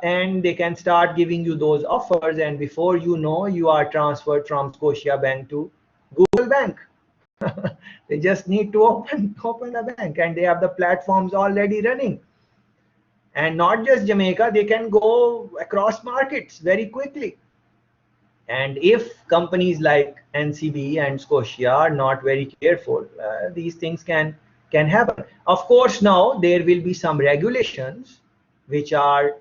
Speaker 1: and they can start giving you those offers, and before you know, you are transferred from Scotia Bank to Google Bank. They just need to open a bank, and they have the platforms already running. And not just Jamaica, they can go across markets very quickly. And if companies like NCB and Scotia are not very careful, these things can happen. Of course, now there will be some regulations which are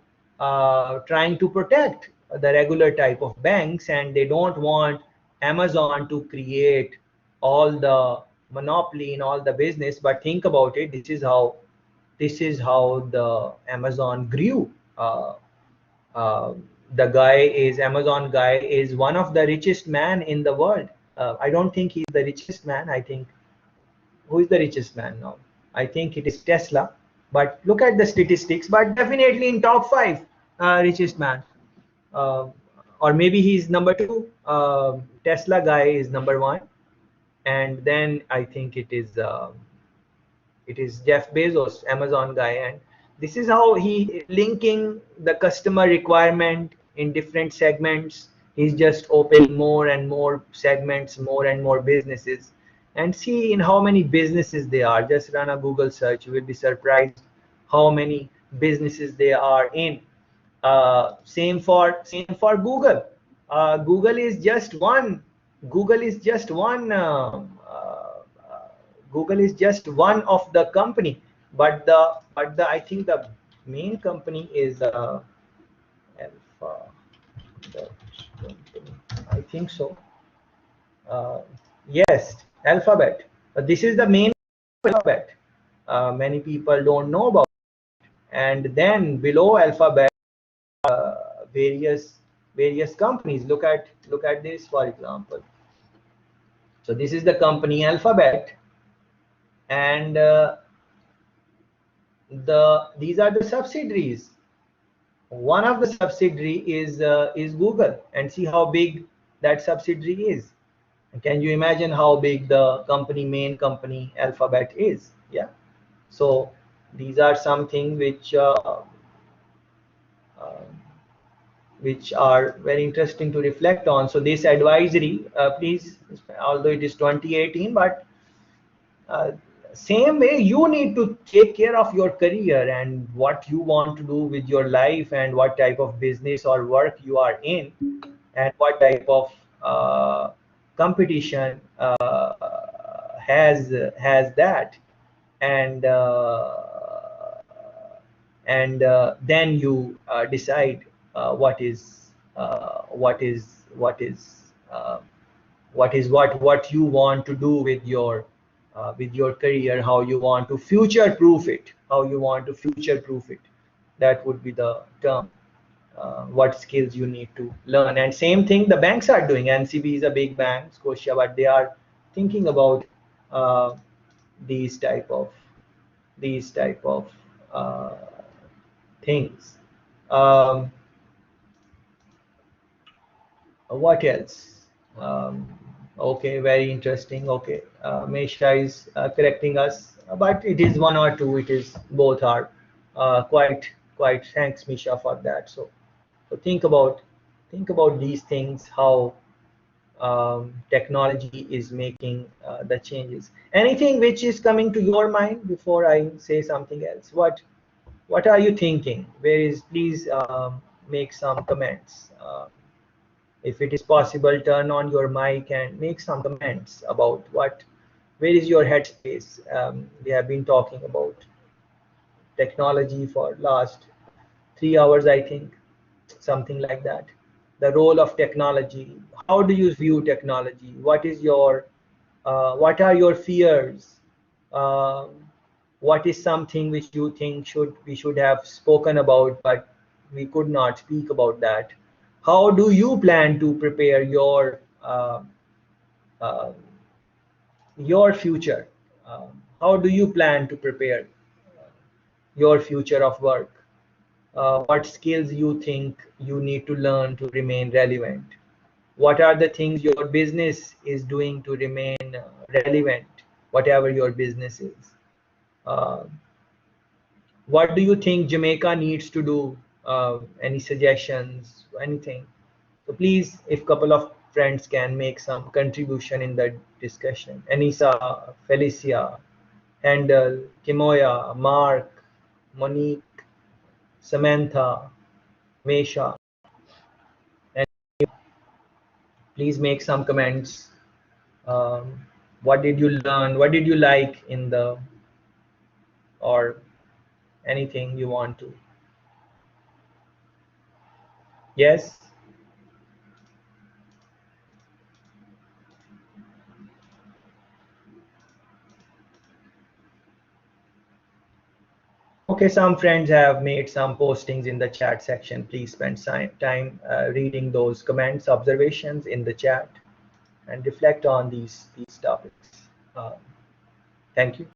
Speaker 1: trying to protect the regular type of banks, and they don't want Amazon to create all the monopoly in all the business. But think about it, this is how the Amazon grew. Amazon guy is one of the richest man in the world. I don't think he's the richest man. I think, who is the richest man now? I think it is Tesla. But look at the statistics, but definitely in top 5 richest man. Or maybe he's number 2. Tesla guy is number 1. And then I think it is Jeff Bezos, Amazon guy. And this is how he linking the customer requirement in different segments. He's just opening more and more segments, more and more businesses. And see in how many businesses they are. Just run a Google search. You will be surprised how many businesses they are in. Same for Google. Google is just one. Google is just one of the company, but I think the main company is Alpha. I think so. Yes, Alphabet. This is the main Alphabet. Many people don't know about it. And then below Alphabet, various companies. Look at this, for example. So this is the company Alphabet, and these are the subsidiaries. One of the subsidiary is Google, and see how big that subsidiary is. And can you imagine how big the main company Alphabet is? Yeah. So these are something which are very interesting to reflect on. So this advisory, please, although it is 2018, but same way you need to take care of your career and what you want to do with your life, and what type of business or work you are in, and what type of competition has that. and then you decide what is what you want to do with your career, how you want to future proof it, that would be the term. What skills you need to learn. And same thing the banks are doing. NCB is a big bank, Scotia, but they are thinking about uh, these type of uh, things. um, what else? Okay, very interesting. Okay, Mesha is correcting us, but it is one or two, it is both are quite thanks Misha for that. So think about these things, how technology is making the changes. Anything which is coming to your mind before I say something else? What are you thinking? Where is, please make some comments. If it is possible, turn on your mic and make some comments about where is your headspace. We have been talking about technology for last 3 hours, I think, something like that. The role of technology. How do you view technology? What are your fears? Um, what is something which you think we should have spoken about, but we could not speak about that? How do you plan to prepare uh, your future? How do you plan to prepare your future of work? What skills you think you need to learn to remain relevant? What are the things your business is doing to remain relevant, whatever your business is? Uh, what do you think Jamaica needs to do? Any suggestions, anything? So please, if couple of friends can make some contribution in the discussion. Anissa, Felicia, Handel, Kimoya, Mark, Monique, Samantha, Mesha, and please make some comments. What did you learn? What did you like in the, or anything you want to? Yes? Okay, some friends have made some postings in the chat section. Please spend time reading those comments, observations in the chat, and reflect on these topics. Thank you.